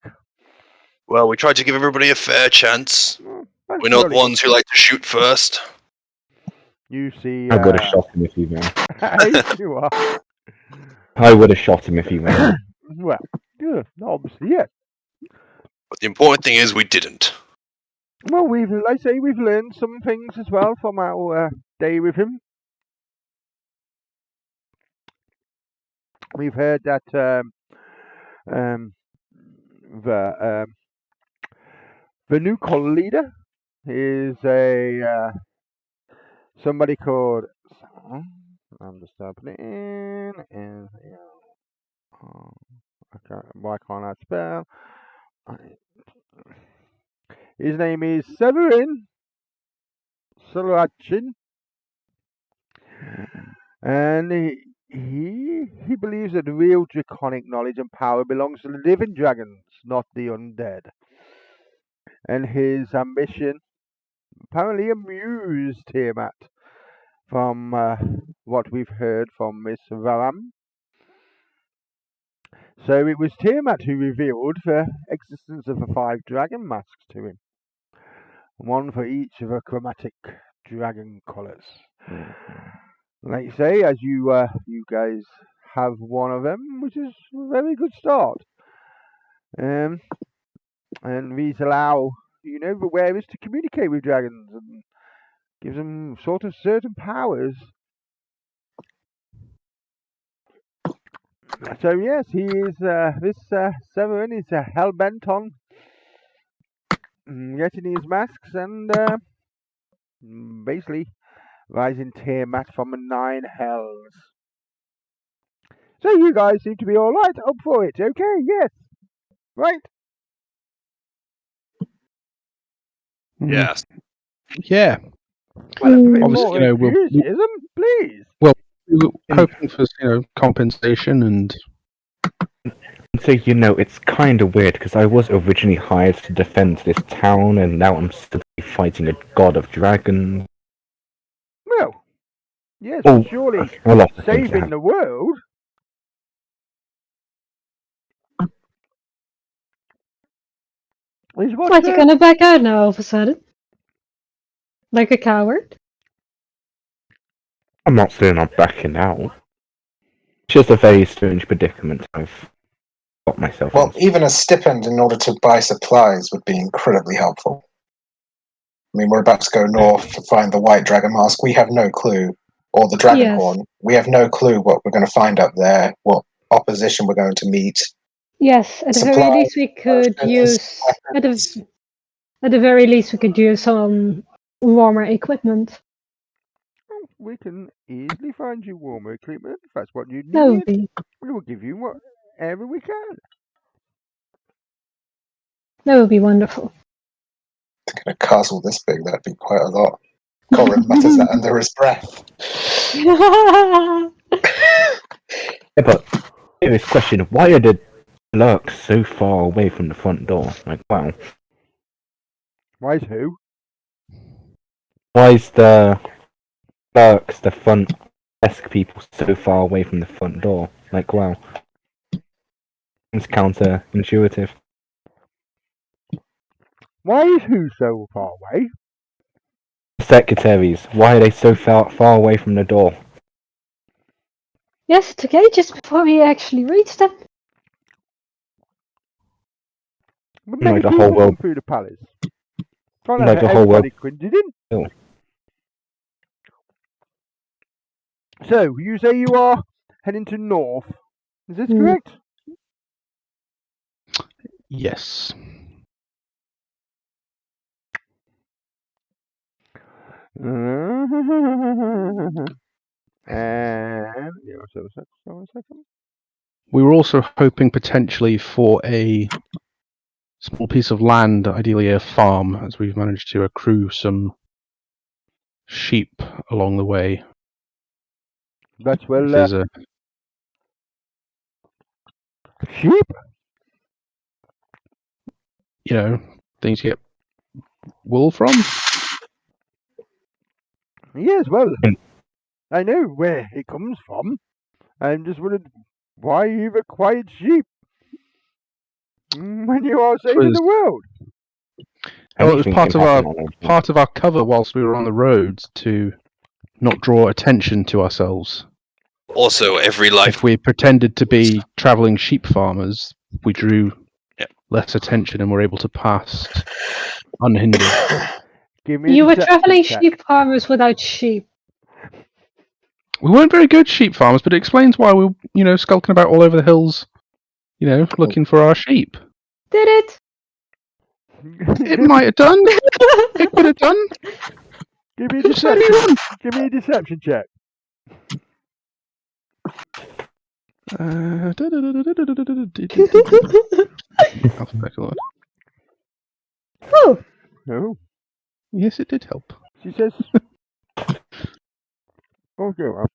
Well, we tried to give everybody a fair chance. That's We're not jolly the ones who like to shoot first. good. You see, I would have shot him if he ran. you are. I would have shot him if he ran. Well, yeah, obviously, yes. But the important thing is we didn't. Well, we've learned some things as well from our day with him. We've heard that the new call leader is a somebody called. I'm just opening and why can't I spell? His name is Severin Salachin. And he believes that real draconic knowledge and power belongs to the living dragons, not the undead. And his ambition apparently amused Tiamat, from what we've heard from Miss Varam. So it was Tiamat who revealed the existence of the 5 dragon masks to him, one for each of the chromatic dragon colours. Like you say, as you guys have one of them, which is a very good start. And these allow the wearers to communicate with dragons and gives them sort of certain powers. So yes, he is this Severin is hell bent on getting his masks and basically rising Tiamat from the 9 hells. So you guys seem to be all right, up for it, okay? Yes, right? Yes. Yeah. Well, a bit Obviously, more we'll- enthusiasm, please. We were hoping for compensation and So it's kind of weird because I was originally hired to defend this town, and now I'm simply fighting a god of dragons. Well, yes, Oh, but surely a lot of things saving happen. the world. Is what What, you're gonna back out now all of a sudden? Like a coward? I'm not saying I'm backing out. It's just a very strange predicament I've got myself Well, in. even a stipend in order to buy supplies would be incredibly helpful. I mean, we're about to go north to find the white dragon mask. We have no clue, or the dragon Yes. horn. We have no clue what we're going to find up there, what opposition we're going to meet. Yes, at the very Supplies, least we could potions, use at the very least we could use some warmer equipment. We can easily find you warmer equipment if that's what you That would need. be We will give you whatever we can. Wonderful. To get a castle this big, that'd be quite a lot. Corin mutters that under his breath. Yeah, but serious question: why are the lurks so far away from the front door? Like, wow. Why is who? Why is the lurks, the front desk people, so far away from the front door? Like, wow. It's counterintuitive. Why is who so far away? Secretaries, why are they so far away from the door? Yes, it's okay, just before we actually reach them. But Like many the people whole world- come through the palace. Can't Like have the whole world- everybody quinted in. Oh. So, you say you are heading to north. Is this correct? yes. And so a second. We were also hoping potentially for a small piece of land, ideally a farm, as we've managed to accrue some sheep along the way. That's If well, there's a sheep. things you get wool from. Yes, well, Hmm. I know where it comes from. I'm just wondering why you've acquired sheep when you are saving the world. Oh, it was Anything part can of our happen on a- part of our cover whilst we were on the roads to not draw attention to ourselves. Also, every life. If we pretended to be travelling sheep farmers, we drew less attention and were able to pass unhindered. Give me a You were deception traveling check. sheep farmers without sheep. We weren't very good sheep farmers, but it explains why we were, skulking about all over the hills, looking for our sheep. Did it? It might have done. It could have done. Give me a Could have certainly deception. done. Give me a deception check. Alphabetical order. Oh, Oh, Yes, it did help. She says, okay, well.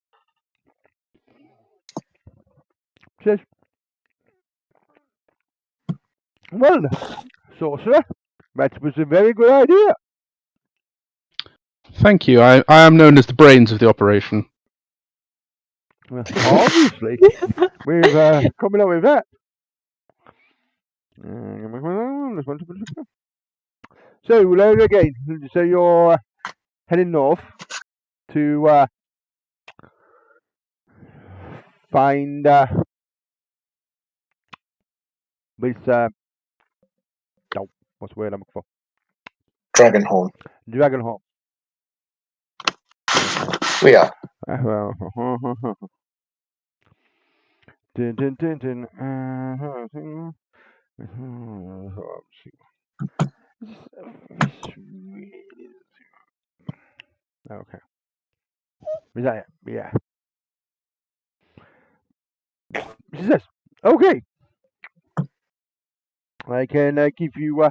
She says, well, sorcerer, that was a very good idea. Thank you. I am known as the brains of the operation. Well, obviously, we've coming up with that. So, load again. So you're heading north to find this what's the word I'm looking for? Dragonhorn. Dragonhorn. We are. Dun, dun, dun, dun. Okay. Is that it? Yeah. She says, okay. I can give you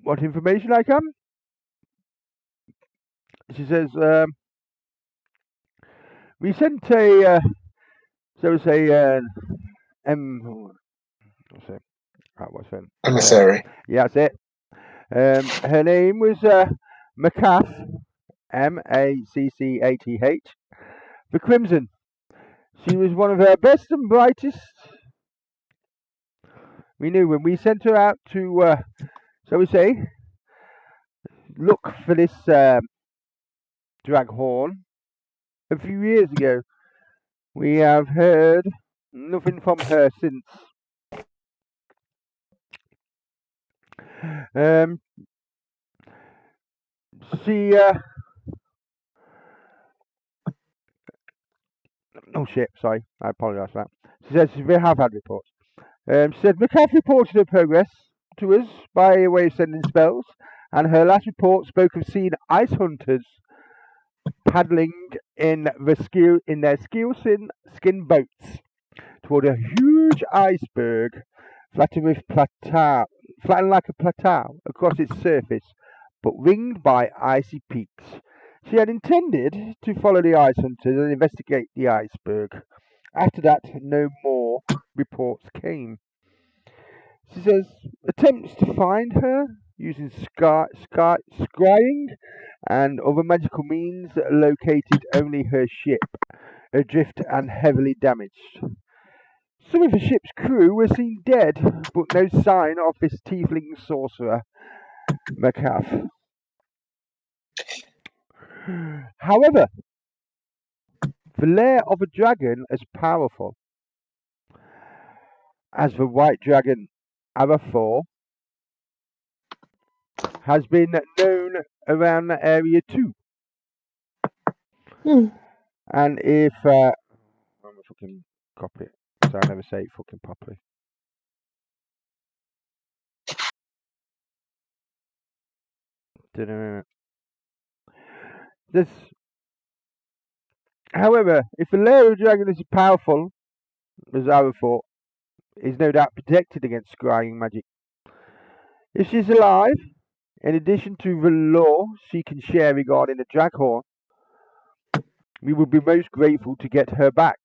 what information I can. She says, we sent a, what's it? What's her name? Emissary. Yeah, that's it. Her name was Macath, Maccath, the Crimson. She was one of our best and brightest. We knew when we sent her out to, shall we say, look for this Draghorn a few years ago. We have heard nothing from her since. She oh shit, sorry, I apologise for that. She says we have had reports. She said Macath reported her progress to us by way of sending spells, and her last report spoke of seeing ice hunters paddling in their skin boats toward a huge iceberg flattened like a plateau across its surface, but ringed by icy peaks. She had intended to follow the ice hunters and investigate the iceberg. After that, no more reports came. She says attempts to find her using scrying and other magical means located only her ship, adrift and heavily damaged. Some of the ship's crew were seen dead, but no sign of this tiefling sorcerer, Macath. However, the lair of a dragon as powerful as the white dragon Arathor has been known around the area too. And if I'm gonna fucking copy it, so I never say it fucking properly. This, however, if the lair of a dragon is as powerful as Arathor, is no doubt protected against scrying magic. If she's alive, in addition to the lore she can share regarding the Draghorn, we would be most grateful to get her back.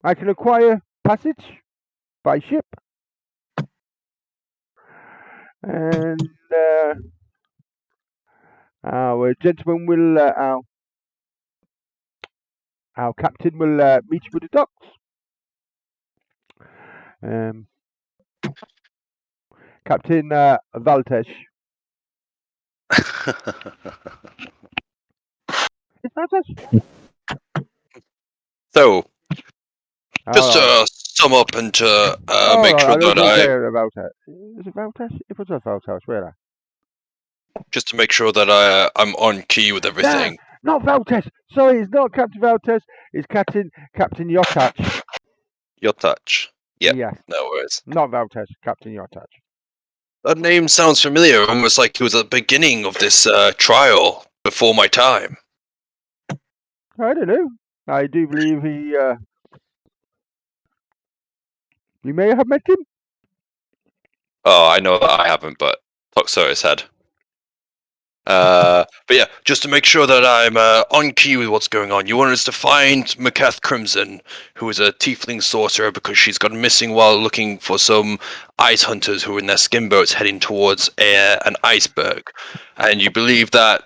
I can acquire passage by ship, and our gentleman will, our captain will meet you at the docks. Captain Valtesh. Is Valtesh? So, just to sum up and to make sure that Is it Valtesh? It was not Valtesh, where? Just to make sure that I'm on key with everything. Not Valtesh. Sorry, it's not Captain Valtesh. It's Captain Yotach. Yotach. Yep. Yes. No worries. Not Valtesh. Captain Yotach. That name sounds familiar, almost like he was at the beginning of this trial before my time. I don't know. I do believe he You may have met him. Oh, I know that I haven't, but Toxotis had. But yeah, just to make sure that I'm on key with what's going on, you want us to find Maketh Crimson, who is a tiefling sorcerer, because she's gone missing while looking for some ice hunters who are in their skin boats heading towards an iceberg. And you believe that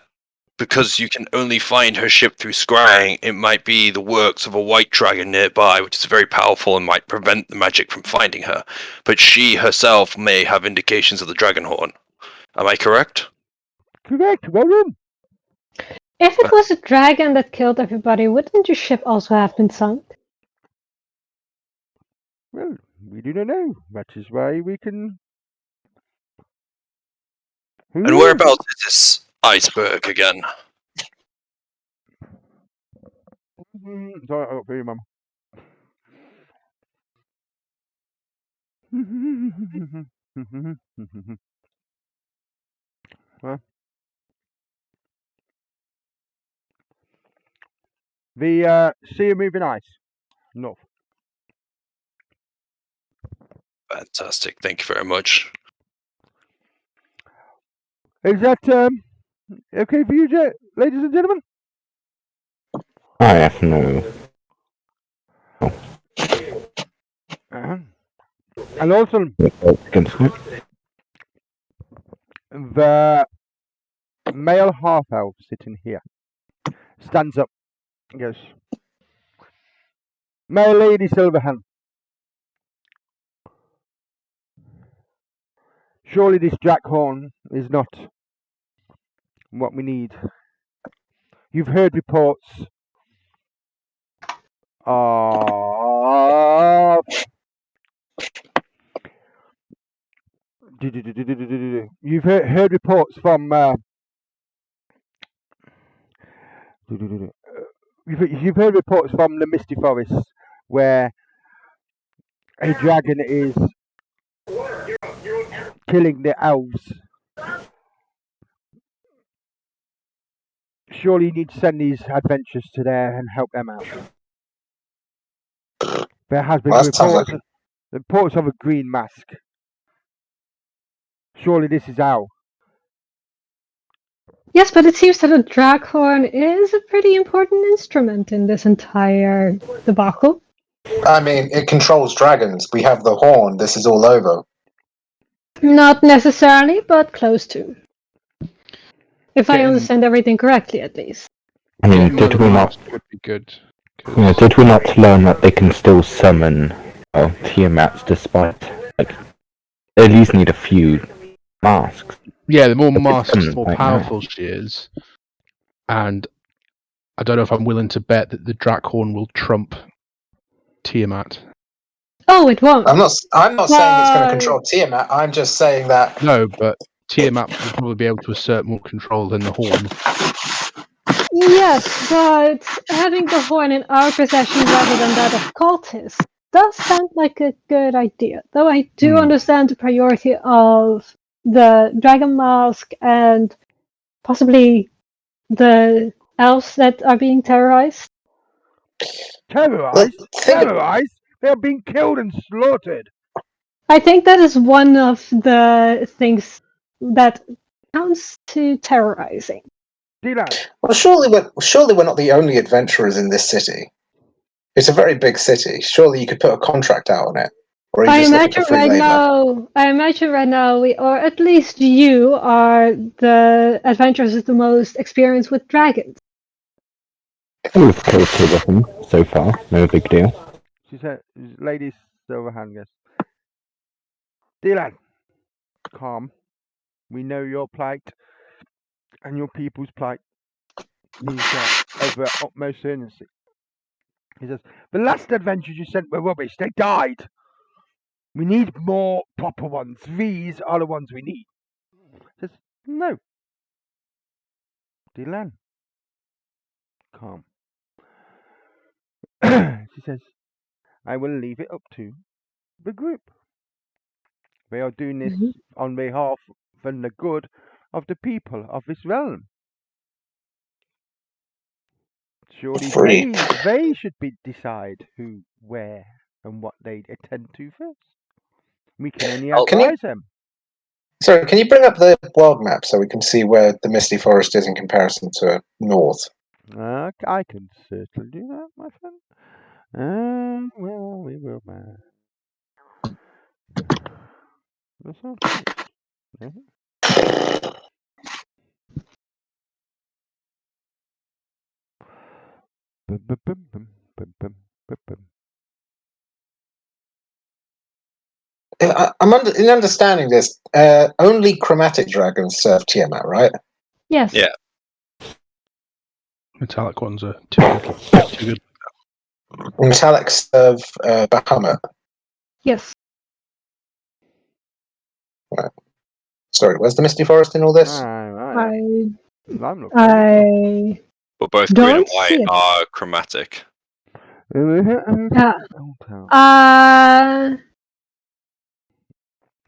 because you can only find her ship through scrying, it might be the works of a white dragon nearby, which is very powerful and might prevent the magic from finding her. But she herself may have indications of the Dragonhorn. Am I correct? Correct. Well done. If it was a dragon that killed everybody, wouldn't your ship also have been sunk? Well, we do not know. That is why we can. Who And knows? whereabouts is this iceberg again? Sorry, I got for you, Mum. Huh? The Sea of Moving Ice. North. Fantastic. Thank you very much. Is that okay for you, ladies and gentlemen? I have no. And also, Against it. the male half elf sitting here stands up and goes, "My Lady Silverhand, surely this Draghorn is not what we need. You've heard reports of you've heard reports from you've heard reports from the Misty Forest where a dragon is killing the elves. Surely you need to send these adventurers to there and help them out. There has been Well, that sounds reports of a green mask. Surely this is how. Yes, but it seems that a draghorn is a pretty important instrument in this entire debacle. I mean, it controls dragons. We have the horn. This is all over. Not necessarily, but close to. If I Getting- understand everything correctly, at least. I mean, Getting did another we not? mask would be good. 'cause- Yeah, did we not learn that they can still summon Tiamats despite like they at least need a few masks? Yeah, the more But it's masks, the coming more right now. powerful she is. And I don't know if I'm willing to bet that the Draghorn will trump Tiamat. Oh, it won't. I'm not saying it's going to Why? control Tiamat. I'm just saying that No, but Tiamat will probably be able to assert more control than the Horn. Yes, but having the horn in our possession rather than that of cultists does sound like a good idea. Though I do understand the priority of the dragon mask and possibly the elves that are being terrorized. Terrorized? think of- Terrorized? They're being killed and slaughtered. I think that is one of the things that counts to terrorizing. Dylan, well, surely we're not the only adventurers in this city. It's a very big city. Surely you could put a contract out on it, or are you I just looking imagine for free right labor? now we, or at least you, are the adventurers with the most experience with dragons. We've killed two of them so far. No big deal. she said, Lady Silverhand goes, Dylan, calm. We know your plight and your people's plight is of the utmost urgency. He says, the last adventures you sent were rubbish. They died. We need more proper ones. These are the ones we need. He says, no. Dylan, calm. She says, I will leave it up to the group. They are doing this on behalf and the good of the people of this realm. Surely Free. they should decide who, where, and what they attend to first. We can only Oh, can you- advise them. Sorry, can you bring up the world map so we can see where the Misty Forest is in comparison to north? I can certainly do that, my friend. Well, we will, man. That's all right. Bum, bum, bum, bum, bum, bum, bum, bum. In understanding this, only chromatic dragons serve Tiamat, right? Yes. Yeah. Metallic ones are too good. Too good. Metallic serve Bahamut. Yes. Sorry, where's the Misty Forest in all this? I'm looking. I But both green and Don't white see it. are chromatic.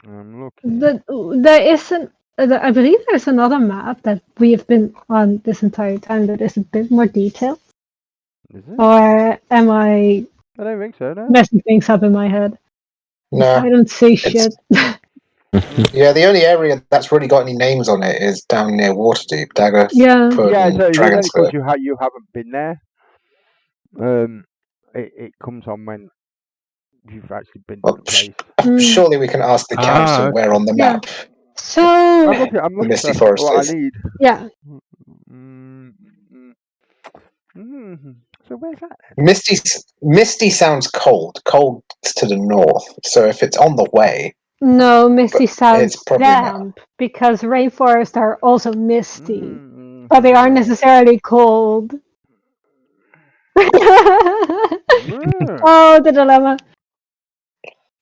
I'm looking. There isn't. I believe there's another map that we have been on this entire time that is a bit more detailed. Is it? Or am I I don't think so, no. messing things up in my head? I No. don't see shit. Yeah, the only area that's really got any names on it is down near Waterdeep, Dagger. Yeah. Yeah, so it's only Dragon's because Cliff. you haven't been there. It comes on when you've actually been to Well, the place. Mm. Surely we can ask the council okay. where on the Yeah. map. So I'm looking Misty for Forest what I is. need. yeah. So where's that then? Misty sounds cold. Cold to the north. So if it's on the way, No, misty But sounds it's probably not. damp because rainforests are also misty, Mm, but they aren't necessarily cold. Oh, the dilemma.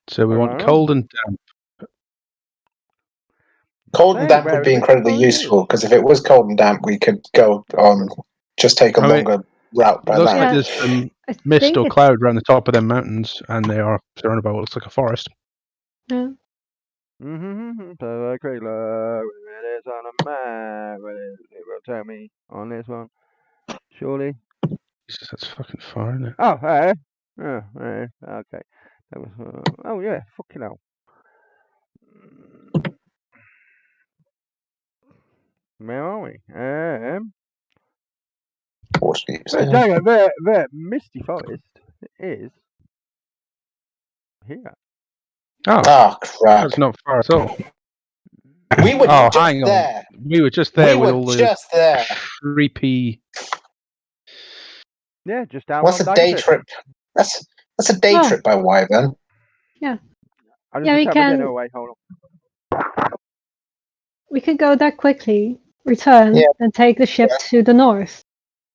So we want Alright. cold and damp. cold and Say damp where would be the incredibly Misty Forest useful because if it was cold and damp, we could go on just take a I mean, longer route by Looks land. like Yeah. there's some I mist think or it's- cloud around the top of them mountains, and they are surrounded by what looks like a forest. yeah. So a great look. It is on a map. It will tell me on this one. Surely. Jesus, that's fucking far, isn't it? Oh, hey. Oh, hey. Okay. That was. Oh yeah. Fucking hell. Where are we? Waterdeep. So, the Misty Forest is here. Oh, Oh crap! that's not far at all. We were Oh, just hang on. there. We were just there We with were all those just there. creepy. Yeah, just down What's on a day Daggerford. trip? That's a day Oh. trip by Wyvern. I just Yeah, we have my dinner can- away. Hold on. We could go there quickly, return, Yeah. and take the ship Yeah. to the north.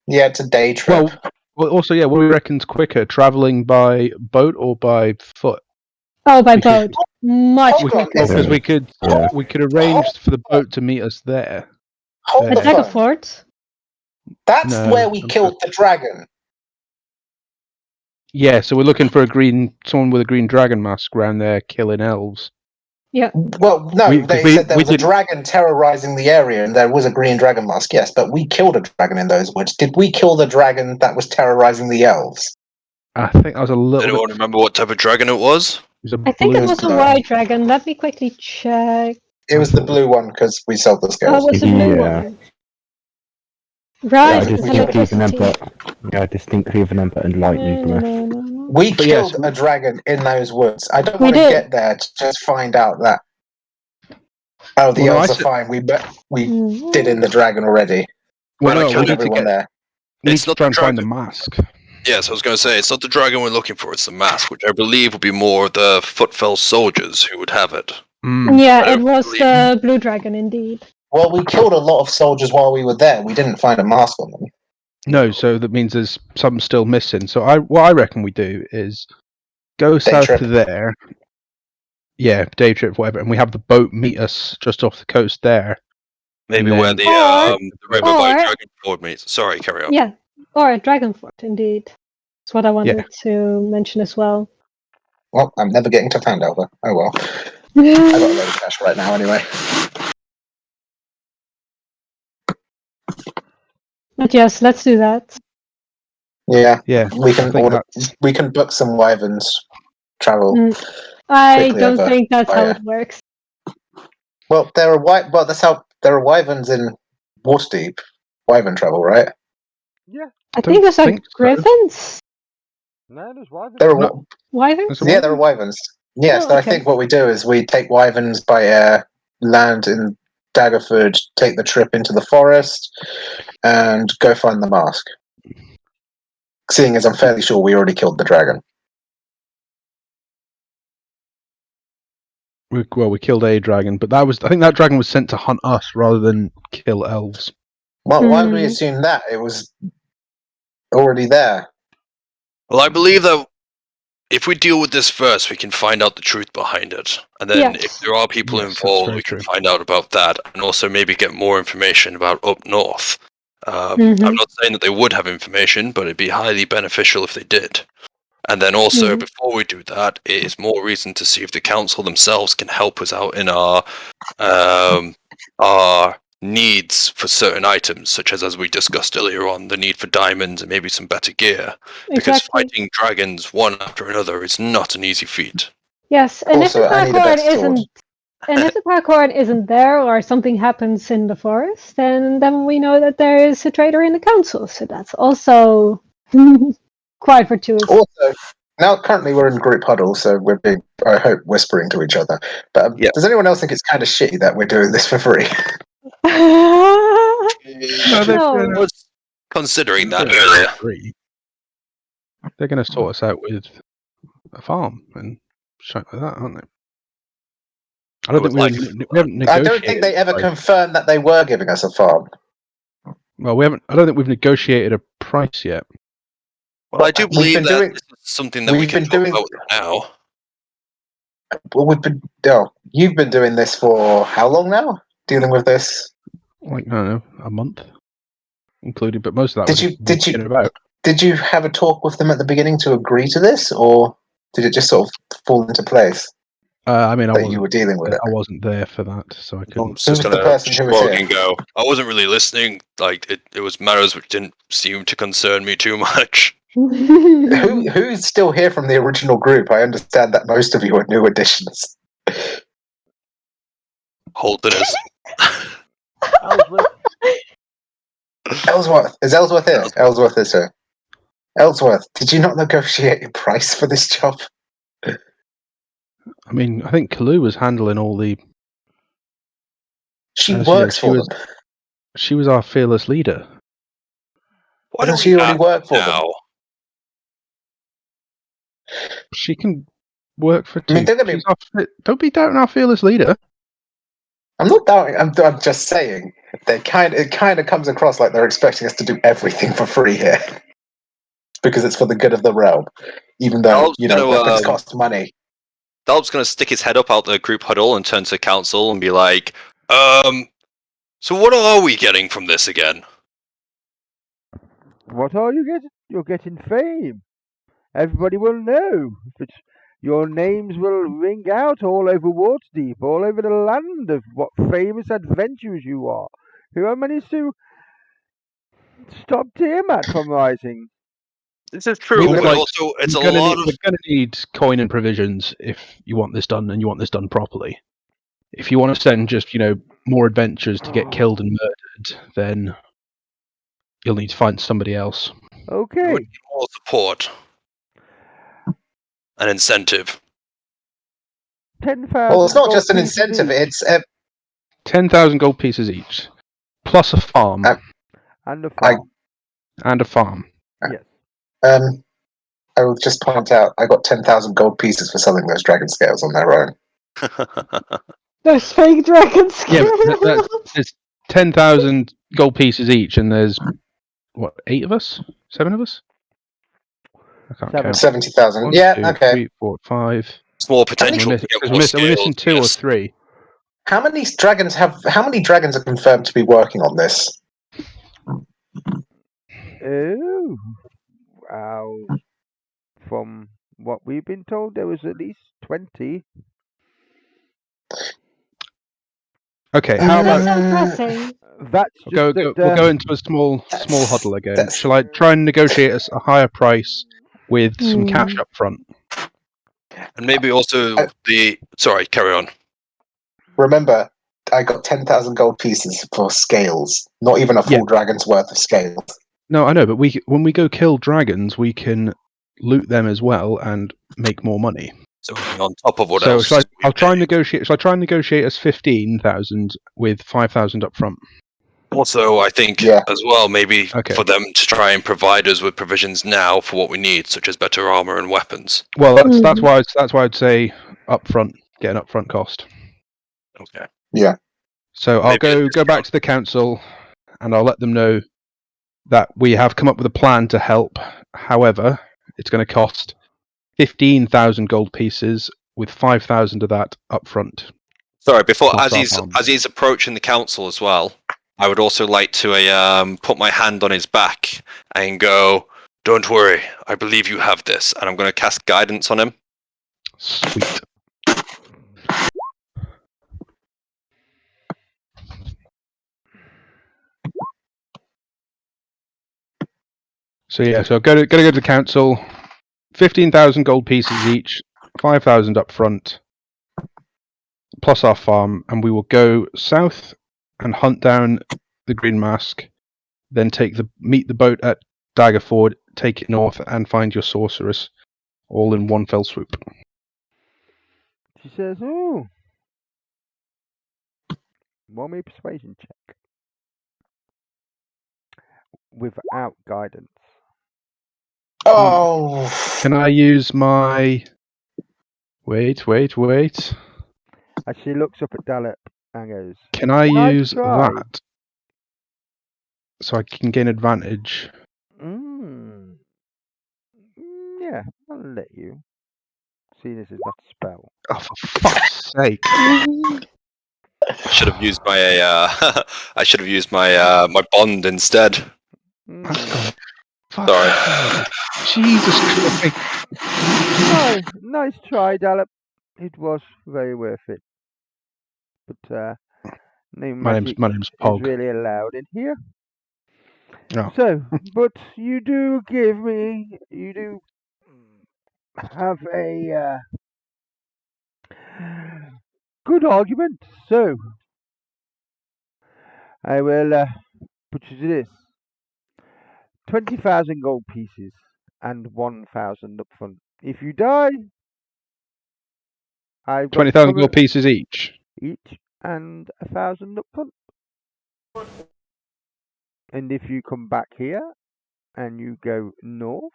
Yeah, it's a day trip. Well, also, yeah, what do we reckon's quicker, traveling by boat or by foot? Oh, by Because- boat. Much Hold on, quicker. Because we could Yeah. we could arrange for the boat to meet us there. Hold At the Okay. phone. Daggerford? That's No, where we I'm killed the dragon. Yeah, so we're looking for someone with a green dragon mask around there killing elves. Well, no, We- they we- said there we was a didn't- dragon terrorizing the area, and there was a green dragon mask. Yes, but we killed a dragon in those woods. Did we kill the dragon that was terrorizing the elves? I think I was a little Anyone bit. remember what type of dragon it was? It was a I think it blue- was a blue. white dragon. Let me quickly check. It was the blue one because we sold the Oh, scales. it was a blue Yeah. one. Right, Yeah, with distinctly electricity. remember and lightning No, breath. no, no, no. We But killed yes. a dragon in those woods. I don't We want to did. get there to just find out that. Oh, the Well, no, elves I are said- fine. We Mm. did in the dragon already. Well, Well, no, I we killed need to everyone get. there. We need It's to not try the and find the dragon. mask. Yes, I was going to say, it's not the dragon we're looking for, it's the mask, which I believe would be more of the Footfell soldiers who would have it. Mm. Yeah, I it don't was believe- the blue dragon indeed. Well, we killed a lot of soldiers while we were there. We didn't find a mask on them. No, so that means there's some still missing. So what I reckon we do is go south trip. to there. Yeah, day trip, whatever, and we have the boat meet us just off the coast there. Maybe And where then- the river by or- Dragonford meets. Sorry, carry on. Yeah, or at Dragonfort indeed. That's what I wanted to mention as well. Well, I'm never getting to Fandelver. Oh well. I got a load of cash right now anyway. But yes, let's do that. Yeah, Yeah, we I can think order. that's We can book some wyverns travel. I Quickly don't over think that's how via- it works. Well, that's how there are wyverns in Waterdeep. Wyvern travel, right? I Don't think those are think so. griffins. No, there's wyverns. There are No. Wyverns? There's a yeah, there are wyverns. Yeah, Oh, so I okay. think what we do is we take wyverns by air, land in Daggerford, take the trip into the forest, and go find the mask. Seeing as I'm fairly sure we already killed the dragon. We killed a dragon, but I think that dragon was sent to hunt us rather than kill elves. Well, why would we Mhm. assume that? It was already there. Well, I believe that if we deal with this first, we can find out the truth behind it. And then Yes. if there are people Yes, that's involved, very we can true. find out about that and also maybe get more information about up north. I'm Mhm. not saying that they would have information, but it'd be highly beneficial if they did. And then also, Mhm. before we do that, it is more reason to see if the council themselves can help us out in our needs for certain items, such as we discussed earlier on, the need for diamonds and maybe some better gear. Because Exactly. fighting dragons one after another is not an easy feat. Yes, and Also, if the I need a parkour best sword. isn't there, or something happens in the forest, then we know that there is a traitor in the council. So that's also quite fortuitous. Also, now currently we're in group huddle, so we're being, I hope, whispering to each other. But Yeah. does anyone else think it's kind of shitty that we're doing this for free? No. I was considering that They're earlier. free. They're going to sort us out with a farm and shit like that, aren't they? I don't would think we haven't I negotiated. don't think they ever price. confirmed that they were giving us a farm. Well, we haven't. I don't think we've negotiated a price yet. Well, I do We've believe been that doing- this is something that we we've can been talk doing- about now. Well, you've been doing this for how long now? Dealing with this? Like I don't know, a month, including. But most of that Did was you- just did you- walking about. Did you have a talk with them at the beginning to agree to this, or did it just sort of fall into place I mean, that you were dealing with it? I wasn't there for that, so I I couldn't. was just Who was the gonna person who was shrug here? and go. I wasn't really listening. Like it was matters which didn't seem to concern me too much. Who's still here from the original group? I understand that most of you are new additions. Holden is. Ellsworth. Ellsworth. Is Ellsworth here? Ellsworth is here. Ellsworth, did you not negotiate a price for this job? I mean, I think Kalu was handling all the. She As you know, works for them. She was our fearless leader. Why Doesn't don't she we already ask work for them? now? She can work for two. I mean, don't get me- Don't be doubting our fearless leader. I'm not doubting. I'm just saying. It kind of comes across like they're expecting us to do everything for free here, because it's for the good of the realm, even though Dalb's weapons cost money. Dalb's gonna stick his head up out the group huddle and turn to council and be like, so what are we getting from this again? What are you getting? You're getting fame. Everybody will know. Your names will ring out all over Waterdeep, all over the land of what famous adventurers you are, who have managed to stop Tiamat from rising. This is true, We're but like- also it's a We're lot going of. to need coin and provisions if you want this done, and you want this done properly. If you want to send just more adventurers to get killed and murdered, then you'll need to find somebody else. Okay. More support. An incentive. 10,000. Well, it's not gold just an pieces incentive. each. It's 10,000 gold pieces each, plus a farm And a farm. and a farm. Yes. I will just point out, I got 10,000 gold pieces for selling those dragon scales on their own. Those fake dragon Yeah, scales. but it's 10,000 gold pieces each, and there's what, 8 of us, 7 of us? I can't Seven. count. 70,000. 1, Yeah, 2, okay. 3, 4, 5. It's more We're potential to get more missing scales. 2 or yes. 3. How many dragons are confirmed to be working on this? Oh. Wow. From what we've been told, there was at least 20. Okay, how That's about impressing. That's we'll just go into a small huddle again. Shall I try and negotiate a higher price with some cash up front? And maybe also sorry, carry on. Remember, I got 10,000 gold pieces for scales. Not even a full dragon's worth of scales. No, I know, but when we go kill dragons, we can loot them as well and make more money. So on top of what So else? I'll try and negotiate. Shall I try and negotiate as 15,000 with 5,000 up front? Also, I think as well, maybe for them to try and provide us with provisions now for what we need, such as better armor and weapons. Well, that's why I'd say up front, get an upfront cost. Okay. Yeah. So I'll go back to the council, and I'll let them know that we have come up with a plan to help. However, it's going to cost 15,000 gold pieces, with 5,000 of that up front. Sorry, as he's approaching the council as well, I would also like to put my hand on his back and go, "Don't worry, I believe you have this," and I'm going to cast guidance on him. Sweet. So gotta go to the council. 15,000 gold pieces each, 5,000 up front, plus our farm, and we will go south and hunt down the Green Mask. Then meet the boat at Daggerford, take it north, and find your sorceress, all in one fell swoop. She says, "Oh, roll me a persuasion check without guidance." Oh. Can I use my? Wait. As she looks up at Dalip and goes, Can I "Nice use try." that so I can gain advantage? Yeah, I'll let you. See, this is not a spell. Oh, for fuck's sake! I should have used my my bond instead. Sorry. Jesus Christ! Nice try, Dalip. It was very worth it. But no magic name's is Pog. really allowed in here. Oh. So, but you do have a good argument. So, I will put you to this: 20,000 gold pieces and 1,000 up front. If you die, I've got 20,000 gold pieces each, and 1,000 up front. And if you come back here and you go north,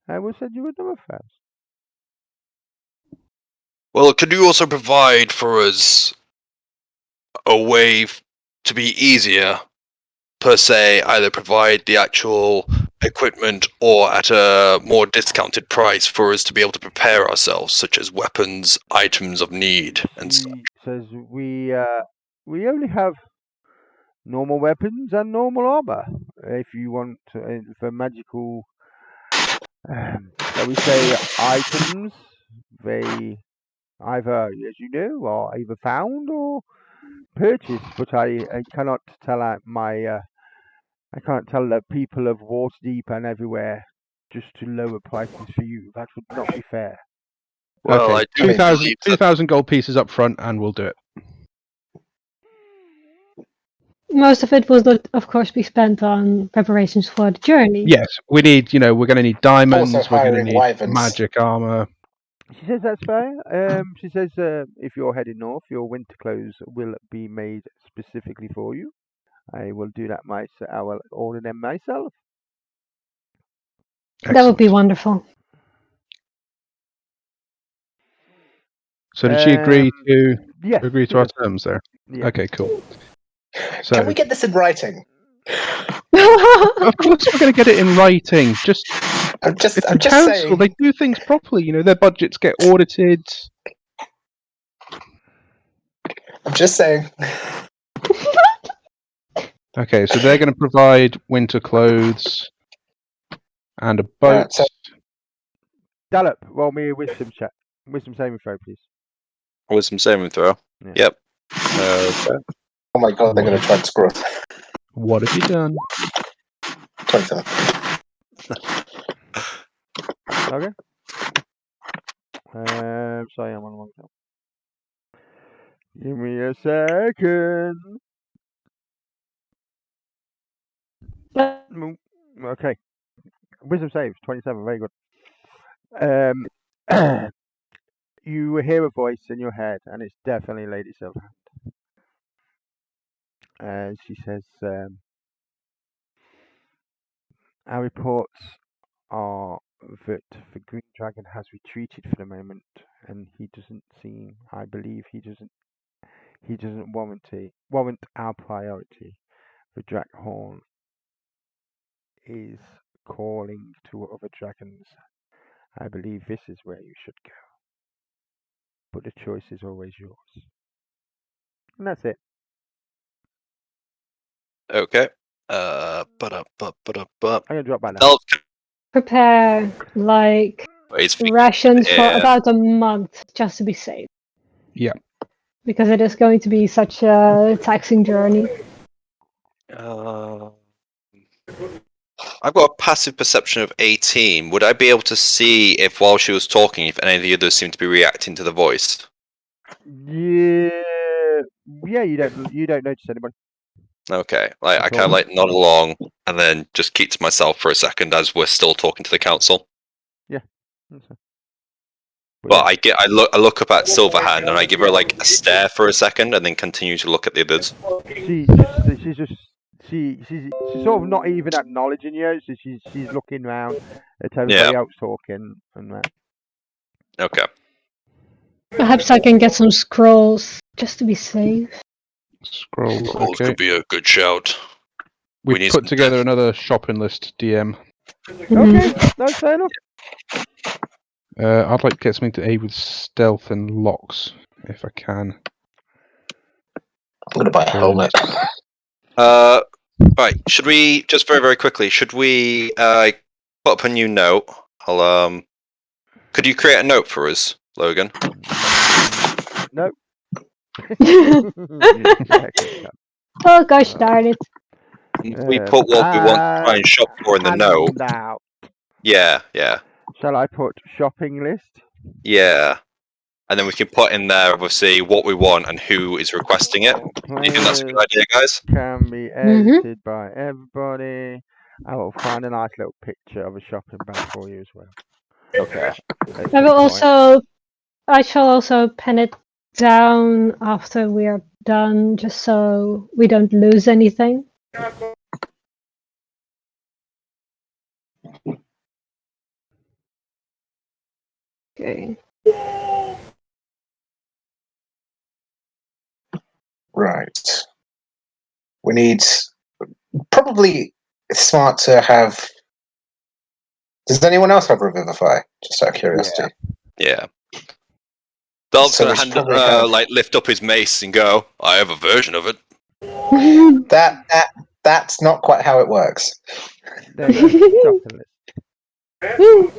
I will send you another 1,000. Well, could you also provide for us a way to be easier, per se, either provide the actual equipment or at a more discounted price for us to be able to prepare ourselves, such as weapons, items of need, and such? Says we only have normal weapons and normal armor. If you want for magical, shall we say, items, they either, as you know, are either found or purchased. But I cannot tell I can't tell the people of Waterdeep and everywhere just to lower prices for you. That would not be fair. Well, okay, I do 2,000 gold pieces up front, and we'll do it. Most of it will, of course, be spent on preparations for the journey. Yes, we need. We're going to need diamonds. Also We're going to hiring need wyverns. magic armor. She says that's fair. She says if you're heading north, your winter clothes will be made specifically for you. I will do that myself. I will order them myself. Excellent. That would be wonderful. So did she agree to yes, agree to our terms there? Yeah. Okay, cool. So Can we get this in writing? of course we're going to get it in writing. I'm just council, saying. they do things properly. Their budgets get audited. I'm just saying. Okay, so they're going to provide winter clothes and a boat. Dalip, roll me a wisdom check. Wisdom saving throw, please. Wisdom saving throw. Yeah. Yep. Okay. Oh my god, they're going to try and screw us. What have you done? 27. Okay. Sorry, I'm on the wrong tab. Give me a second. Okay. Wisdom saves 27. Very good. You hear a voice in your head, and it's definitely Lady Silverhand. And she says, "Our reports are that the Green Dragon has retreated for the moment, and he doesn't seem. I believe he doesn't warrant our priority. The Drakhorn is calling to other dragons. I believe this is where you should go. But the choice is always yours." And that's it. Okay. I'm gonna drop that now. Elf Prepare like is rations for yeah. about a month just to be safe. Yeah. Because it is going to be such a taxing journey. I've got a passive perception of 18. Would I be able to see if, while she was talking, if any of the others seem to be reacting to the voice? Yeah, you don't notice anybody. Okay, like I That's kind of all. like nod along and then just keep to myself for a second as we're still talking to the council. But I look up at Silverhand and I give her like a stare for a second and then continue to look at the others. She's sort of not even acknowledging you. So she's looking around at everybody else talking and that. Okay. Perhaps I can get some scrolls just to be safe. Scrolls. Rolls Okay. could be a good shout. We We've need put some together death. another shopping list, DM. Okay, that's fair enough. I'd like to get something to aid with stealth and locks, if I can. I'm going to buy a helmet. Right. Should we just very quickly? Should we put up a new note? I'll Could you create a note for us, Logan? No. Oh gosh darn it. We put what we want to try and shop for in the note. Handout. Yeah. Shall I put shopping list? Yeah. And then we can put in there, obviously, what we want and who is requesting it. Do you think that's a good idea, guys? Can be edited by everybody. I will find a nice little picture of a shopping bag for you as well. Okay. I shall also pen it down after we are done, just so we don't lose anything. Okay. Right. We need probably smart to have. Does anyone else have Revivify? Just out of curiosity. Yeah. Dal's So gonna we should probably have- lift up his mace and go, I have a version of it. That's not quite how it works. There you go. Shopping list.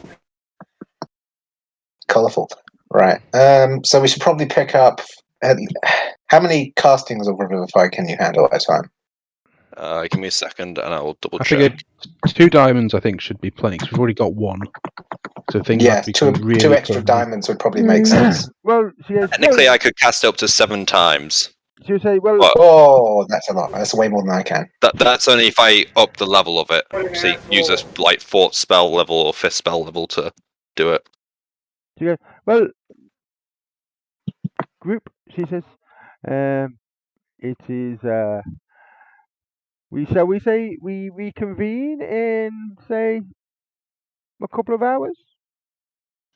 Colourful. Right. So we should probably pick up. How many castings of Revivify can you handle at a time? Give me a second and I will double I check. figured 2 diamonds, I think, should be plenty, because we've already got 1. So things Yeah, have to become really two extra close. diamonds would probably make sense. Well, Technically, I could cast it up to 7 times. she would say, well, But Oh, that's a lot. That's way more than I can. that's only if I up the level of it. So you use a 4th spell level or 5th spell level to do it. she goes, well, group, she says, it is, we reconvene in, say, a couple of hours?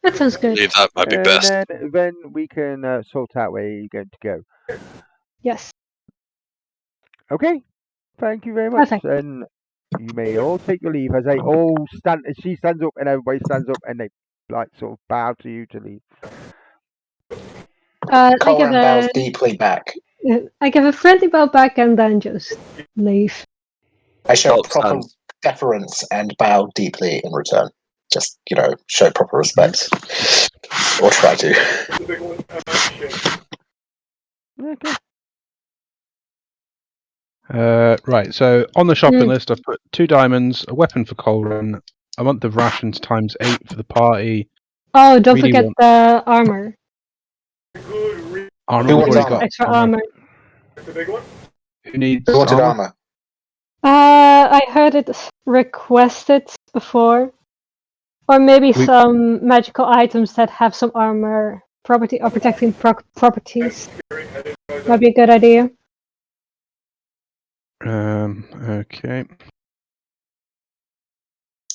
That sounds I good. believe that might be best. Then we can sort out where you're going to go. Yes. Okay. Thank you very much. Perfect. And you may all take your leave as they all stand. She stands up and everybody stands up and they like sort of bow to you to leave. Colin bows deeply back. I give a friendly bow back and then just leave. I show Philip proper stands. deference and bow deeply in return. Just, show proper respect. Or try to. Okay. Right, so on the shopping list, I've put 2 diamonds, a weapon for Colren, a month of rations times 8 for the party, Oh, don't Really forget want- the armor. Armor. Who We've wants already armor? got Extra armor. Who needs Who wanted armor? armor? I heard it requested before. Or maybe We- some magical items that have some armor property or protecting properties. Might be a good idea. Okay.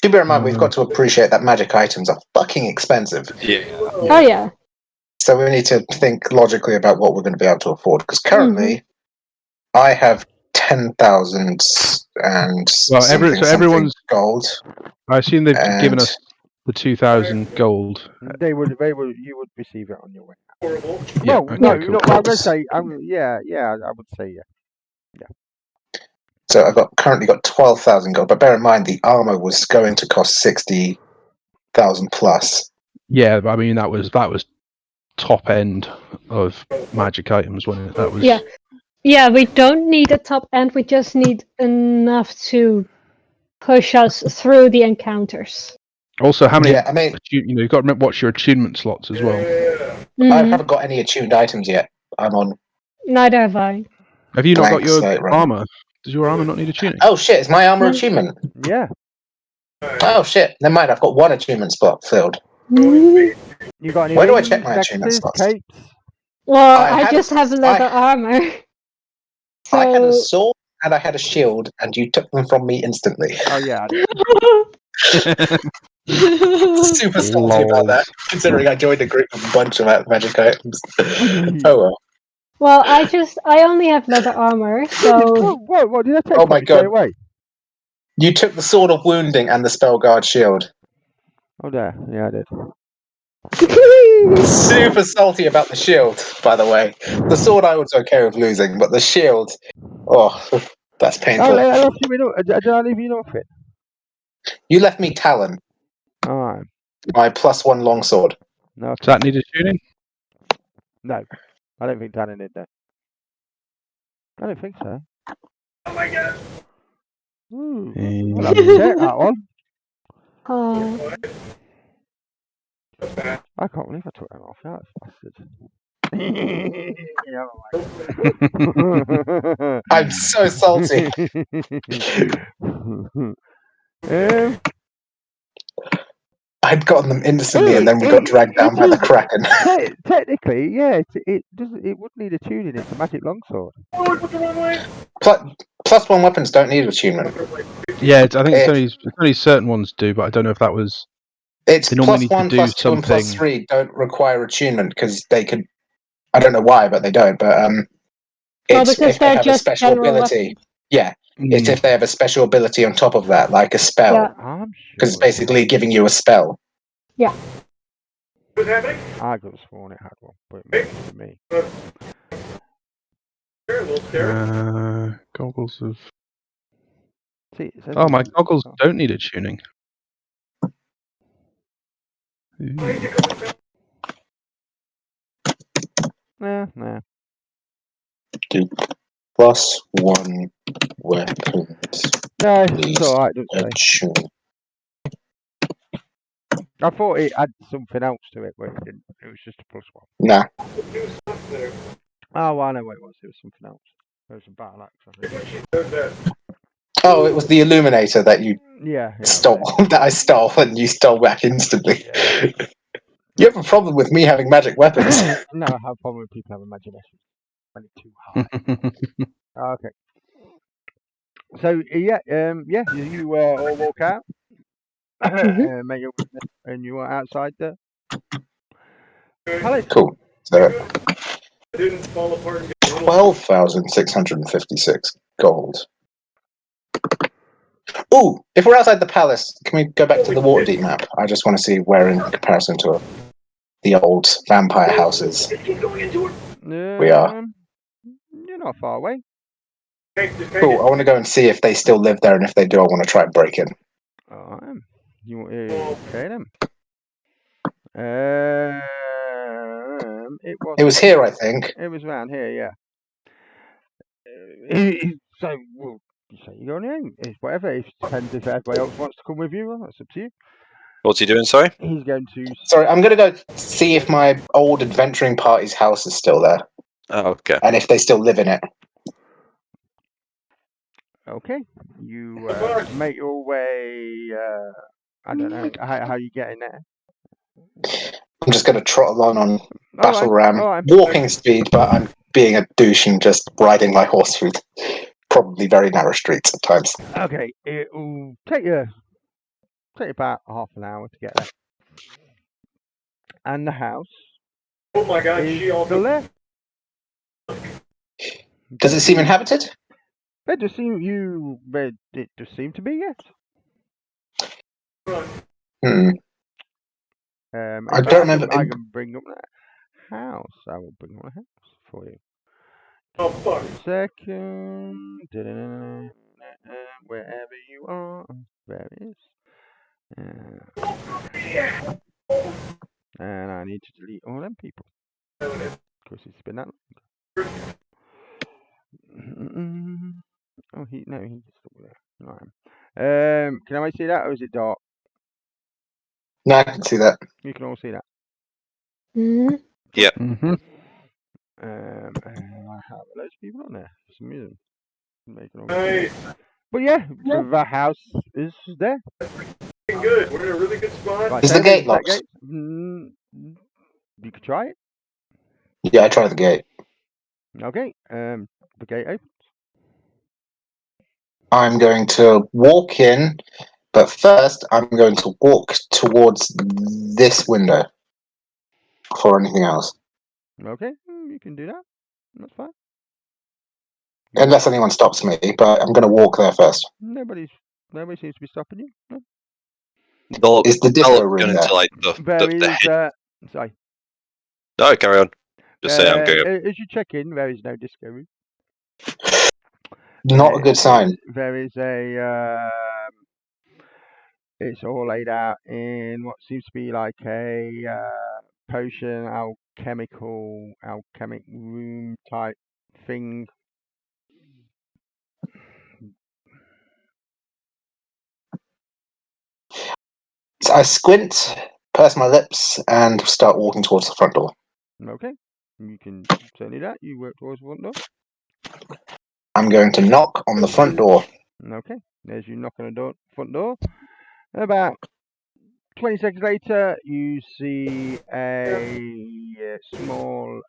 Do bear in mind, we've got to appreciate that magic items are fucking expensive. Yeah. Oh yeah. So we need to think logically about what we're going to be able to afford. Because currently, I have 10,000 and Well, something everyone's. gold. I assume they've given And- us the 2,000 gold. You would receive it on your way. Yeah. Well, okay, no, cool. look, I'm gonna say, yeah, I would say yeah. So I've currently got 12,000 gold. But bear in mind, the armor was going to cost 60,000 plus. Yeah, but I mean that was top end of magic items, wasn't it? That was. Yeah. Yeah, we don't need a top end, we just need enough to push us through the encounters. Also, how many? Yeah, I mean, You've got to remember what's your attunement slots as well. I Mhm. haven't got any attuned items yet. I'm on. Neither have I. Have you not got Blank your slate right armor? Does your armor not need attuning? Oh shit! Is my armor Mm. achievement? Yeah, Oh shit! Never mind. I've got one achievement spot filled. you got any? Where do I rings, check my achievement necklaces, slots? capes? Well, I I had just a- have leather armor. I had a So sword and I had a shield, and you took them from me instantly. Oh yeah, I did. Super salty about that, considering I joined a group of a bunch of magic items. Oh well. well, I only have leather armor, so What did I take? Oh from my you straight God. away? You took the sword of wounding and the spell guard shield. Oh there, yeah, I did. Super salty about the shield, by the way. The sword I was okay with losing, but the shield, oh, that's Oh, painful. I left you in. Did I leave you nothing? You left me Talon, All right. my +1 longsword. No, Does that need attuning? no, I don't think Danny did that. I don't think so. Oh my god! Ooh, I'll have to check that one. uh, I can't believe I took that off. That's bastard. I'm so salty. um, I'd gotten them instantly, and then we got dragged down by the Kraken. technically, yeah, it doesn't. It would need a tuning. It's a magic longsword. +1 weapons don't need attunement. Yeah, I think it's only certain ones do, but I don't know if that was. It's They normally need to +1, do +2, and something. +3 don't require attunement because they could. I don't know why, but they don't. But well, it's because if they they're have a just special general ability. weapons. Yeah, it's Mm. if they have a special ability on top of that, like a spell, Yeah. I'm because it's sure. basically giving you a spell. I could have sworn it had one, but it may be me. Goggles of. See, it says Oh, my on- goggles don't need attuning. Ooh. Nah. +1 weapons. No, Please it's alright, don't say. attune. I thought it had something else to it, but it didn't. It was just a +1. Nah. Oh, well, I know what it was. It was something else. It was a battle axe, I think. Oh, it was the Illuminator that you Yeah. stole. That I stole, and you stole back instantly. You have a problem with me having magic weapons. No, I have a problem with people having imagination. When it's too high. Okay. So yeah, you all walk out, make your business, and you are outside the palace. Cool. So 12,656 gold. Ooh, if we're outside the palace, can we go back to the Waterdeep map? I just want to see where in comparison to the old vampire houses. We are. You're not far away. Cool, I want to go and see if they still live there, and if they do, I want to try and break in. Alright. You okay then? It was here, I think. It was around here, yeah. So, well, you say you're going in. It's whatever. It depends if everybody else wants to come with you. Well, that's up to you. What's he doing? Sorry. He's going to. Sorry, I'm going to go see if my old adventuring party's house is still there, Oh, okay. and if they still live in it. Okay, you make your way. I don't know how you get in there. I'm just going to trot along on battle ram, all right. walking speed, but I'm being a douche and just riding my horse through probably very narrow streets at times. Okay, it will take you about half an hour to get there. And the house. Oh my God! is She all still there. Does it seem inhabited? It just seem to be, yes. Hmm. I don't remember. I can bring up that house. I will bring up the house for you. Oh fuck! Second. Wherever you are. There it is. And I need to delete all them people. Because it's been that long. Oh, he's still there. Right. Can I see that, or is it dark? No, I can see that. You can all see that. Mm. Yep. Mm-hmm. And I have loads of people on there for some reason. Making all Nice. But yeah, the house is there. Good. We're in a really good spot. Right, Is the gate locked? You could try it. Yeah, I tried the gate. Okay. The gate opens. I'm going to walk in, but first I'm going to walk towards this window before anything else. Okay, you can do that. That's fine. Unless anyone stops me, but I'm going to walk there first. Nobody seems to be stopping you. No. Is the disco room going there? into like There the is. head. Sorry. No, carry on. Just say I'm going. As you check in, there is no disco room. Not a good sign. There is a. It's all laid out in what seems to be like a potion, alchemic room type thing. So I squint, purse my lips, and start walking towards the front door. Okay, you can certainly that. You work towards the front door. I'm going to knock on the front door. Okay, there's you knock on the front door. About 20 seconds later, you see a small,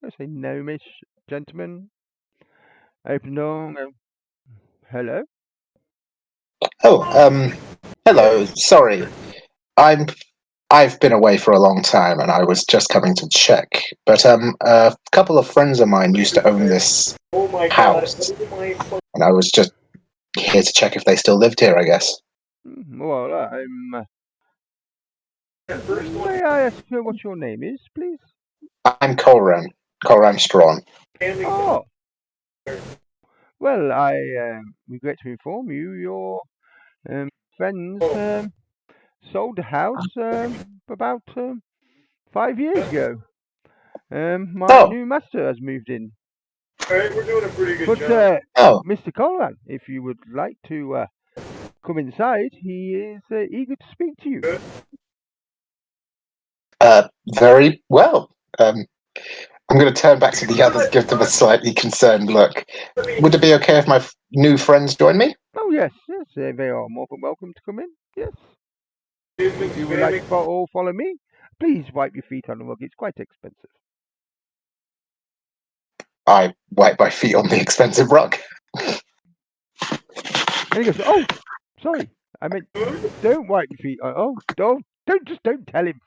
let's say gnomish gentleman. Open the door and go, hello? Oh, hello. Sorry. I've been away for a long time, and I was just coming to check. But a couple of friends of mine used to own this Oh my house, God! Oh my fuck. and I was just here to check if they still lived here. I guess. Well, may I ask what your name is, please? I'm Colran Strawn. Oh. Well, I regret to inform you, your friends sold the house about 5 years ago. My new master has moved in. Alright, we're doing a pretty good But job. Mr. Colran, if you would like to come inside, he is eager to speak to you. Very well. I'm going to turn back to the others, give them a slightly concerned look. Would it be okay if my new friends join me? Oh yes, they are more than welcome to come in. Yes. If you would like to all follow me, please wipe your feet on the rug. It's quite expensive. I wipe my feet on the expensive rug. And he goes, "Oh, sorry. I meant don't wipe your feet. Oh, don't tell him.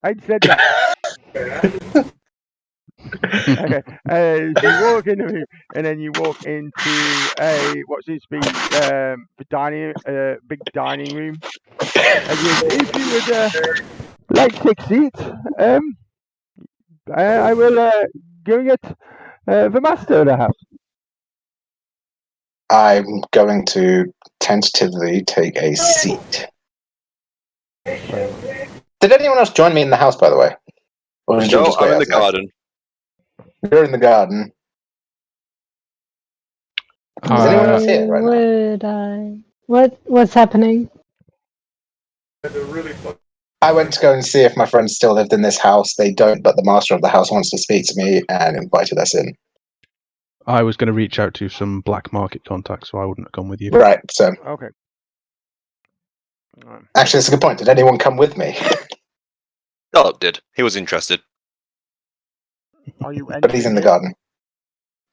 I said that." Okay. You walk in the room, and then you walk into what seems to be the big dining room. And if you would like 6 seats, I will go get the master of the house. I'm going to tentatively take a seat. Did anyone else join me in the house, by the way? Or did you No, just go I'm in the outside? garden. You're in the garden. Is anyone else here right now? Would I? What's happening? They're really fun. I went to go and see if my friends still lived in this house. They don't, but the master of the house wants to speak to me and invited us in. I was going to reach out to some black market contacts, so I wouldn't have gone with you. Right, so Okay. Right. actually, that's a good point. Did anyone come with me? Philip did. He was interested. Are you But he's in the here? garden.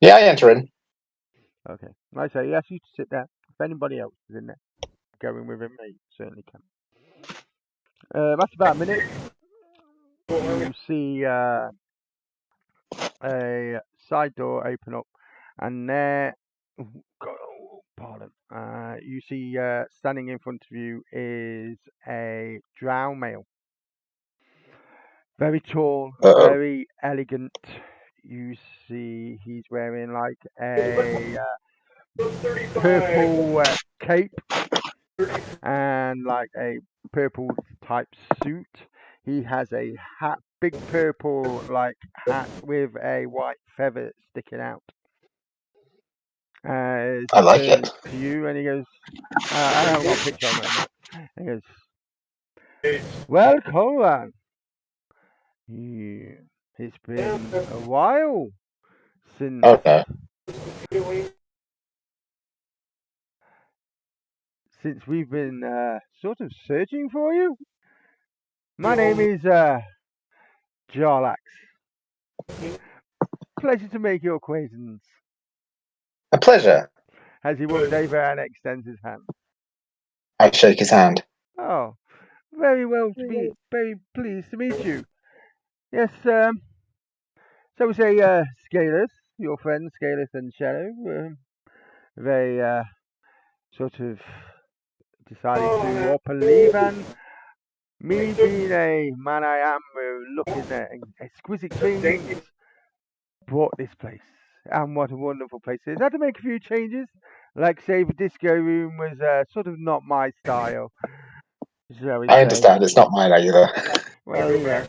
Yeah, I enter in. Okay. Like I say, he asked you to sit there. If anybody else is in there, going with him, they certainly can. That's about a minute. You see a side door open up, and there, pardon. You see standing in front of you is a drow male. Very tall, Uh-oh. very elegant. You see he's wearing like a purple cape and like a purple type suit. He has a hat, big purple like hat with a white feather sticking out. I like Turns it. to you and he goes, I haven't got a picture of him. He goes, well, Colin, it's been a while since Okay. we've been sort of searching for you. My name is Jarlax. Pleasure to make your acquaintance. A pleasure. As he walks over and extends his hand. I shake his hand. Oh, very well to be very pleased to meet you. Yes, so we say Scalus, your friends Scalus and Shadow, they sort of decided to up and leave, and me being a man I am, looking at exquisite things, bought this place. And what a wonderful place it is. I had to make a few changes. Like, say, the disco room was sort of not my style. Shall we I say. understand. It's not mine either. Well, yes.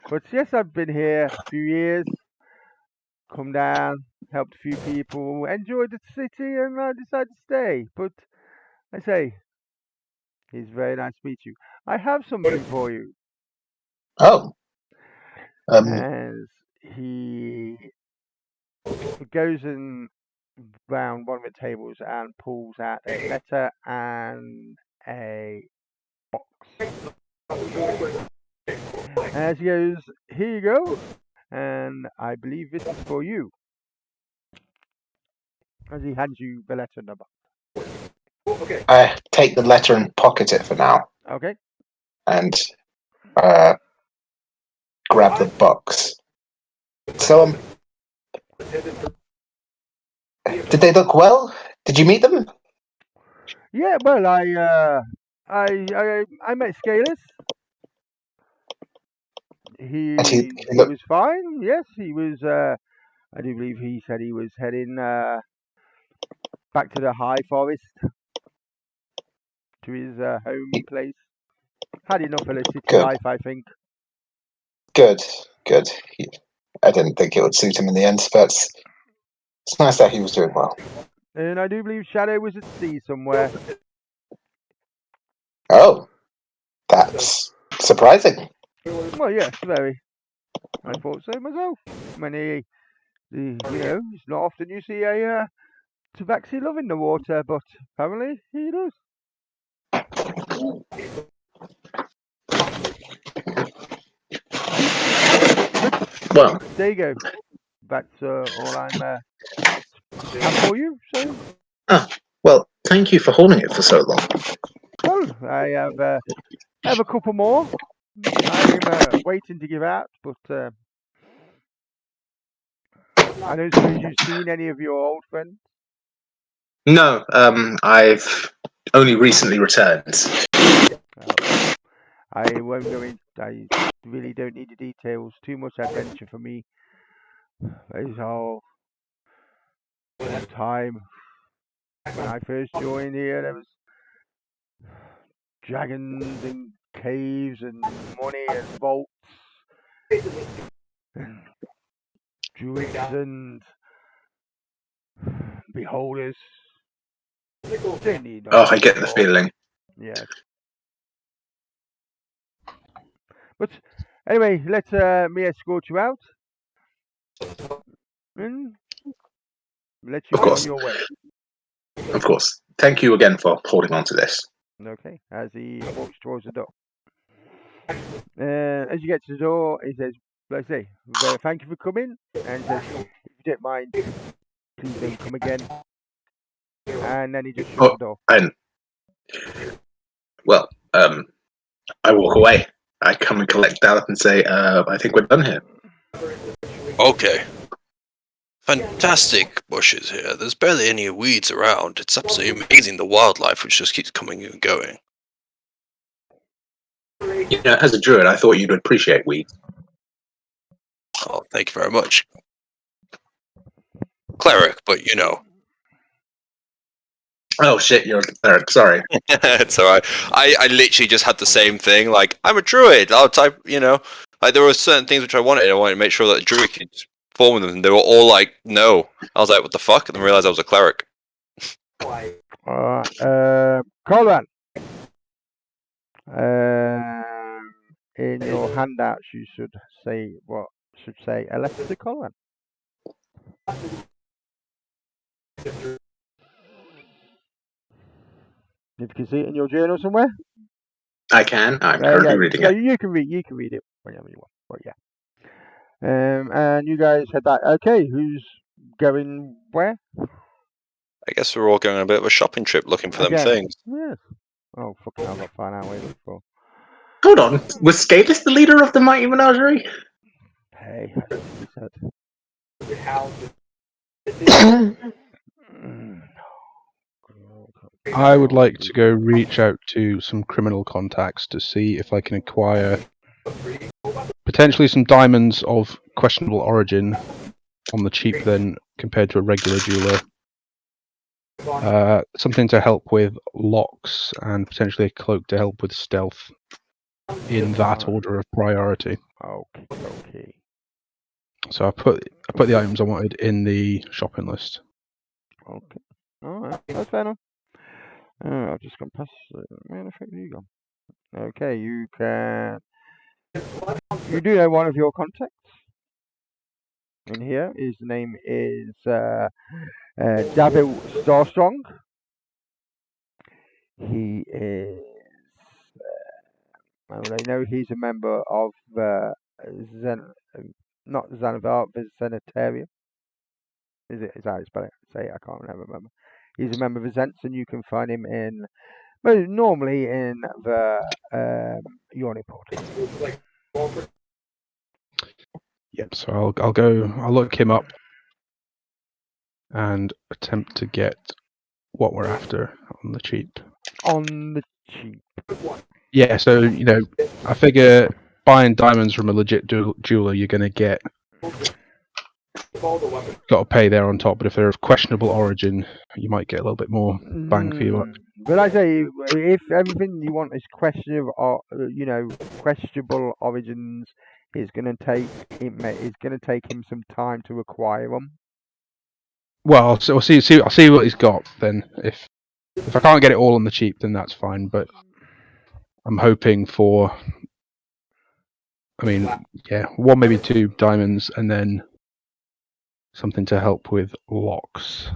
But yes, I've been here a few years. Come down, helped a few people, enjoyed the city, and I decided to stay. But I say, it's very nice to meet you. I have something for you. Oh. As he goes and round one of the tables and pulls out a letter and a box. As he goes, here you go, and I believe this is for you. As he hands you the letter and the box. I take the letter and pocket it for now. Okay. And grab the box. So, did they look well? Did you meet them? Yeah, well, I met Scalus. He was fine. Yes, he was. I do believe he said he was heading back to the High Forest, to his home place. Had enough of the city life, I think. Good. I didn't think it would suit him in the end, but it's nice that he was doing well. And I do believe Shadow was at sea somewhere. Oh, that's surprising. Well, yes, very. I thought so myself. When it's not often you see a tabaxi love in the water, but apparently he does. Well, there you go. That's all I'm have for you. So. Well, thank you for holding it for so long. Well, I have a couple more. I'm waiting to give out, but I don't suppose you've seen any of your old friends. No, I've only recently returned. I won't go in. I really don't need the details. Too much adventure for me. It's all one time. When I first joined here, there was dragons and caves and money and vaults and druids and beholders. Don't need I get the feeling. Yes. But anyway, let me escort you out. And let you Of be on course. your way. Of course. Thank you again for holding on to this. Okay, as he walks towards the door. As you get to the door, he says, like I say, thank you for coming. And he says, if you don't mind, please don't come again. And then he just shuts the door. And well, I walk away. I come and collect Dalip and say, I think we're done here. Okay. Fantastic bushes here. There's barely any weeds around. It's absolutely amazing, the wildlife which just keeps coming and going. You know, as a druid, I thought you'd appreciate weeds. Oh, thank you very much. Cleric, but you know. Oh shit, you're a cleric. Sorry. It's alright. I literally just had the same thing. Like, I'm a druid. I'll type, you know. Like, there were certain things which I wanted. I wanted to make sure that a druid could form with them. And they were all like, no. I was like, what the fuck? And then realized I was a cleric. Colin. In your handouts, you should say a letter to Colin. If you can see it in your journal somewhere. I can. I'm currently reading it. You can read it whenever you want. But yeah. And you guys head back. Okay, who's going where? I guess we're all going on a bit of a shopping trip looking for them things. Yes. Oh, fucking hell, I've got to find out what you're looking for. Hold on. Was Scalus the leader of the Mighty Menagerie? Hey, he said. I would like to go reach out to some criminal contacts to see if I can acquire potentially some diamonds of questionable origin on the cheap then compared to a regular jeweler. Something to help with locks and potentially a cloak to help with stealth in that order of priority. Okay. So I put the items I wanted in the shopping list. Okay. Alright, that's fair enough. I've just gone past. Where the fuck have you gone? Okay, you can. You do know one of your contacts in here. His name is Davil Starstrong. He is. I know he's a member of not Xanavar, but Zenitarium. Is that how you spell it? Say it, I can't remember. He's a member of the Zents, and you can find him in. Well, normally in the Yawning Portal. Yep. So I'll look him up and attempt to get what we're after on the cheap. On the cheap. Yeah. So I figure buying diamonds from a legit jeweler, you're gonna get. Got to pay there on top, but if they're of questionable origin, you might get a little bit more bang for your buck. But I say, if everything you want is questionable origins, it's going to take him some time to acquire them. Well, so I'll see what he's got then. If I can't get it all on the cheap, then that's fine. But I'm hoping for. I mean, yeah, 1 maybe 2 diamonds, and then something to help with locks.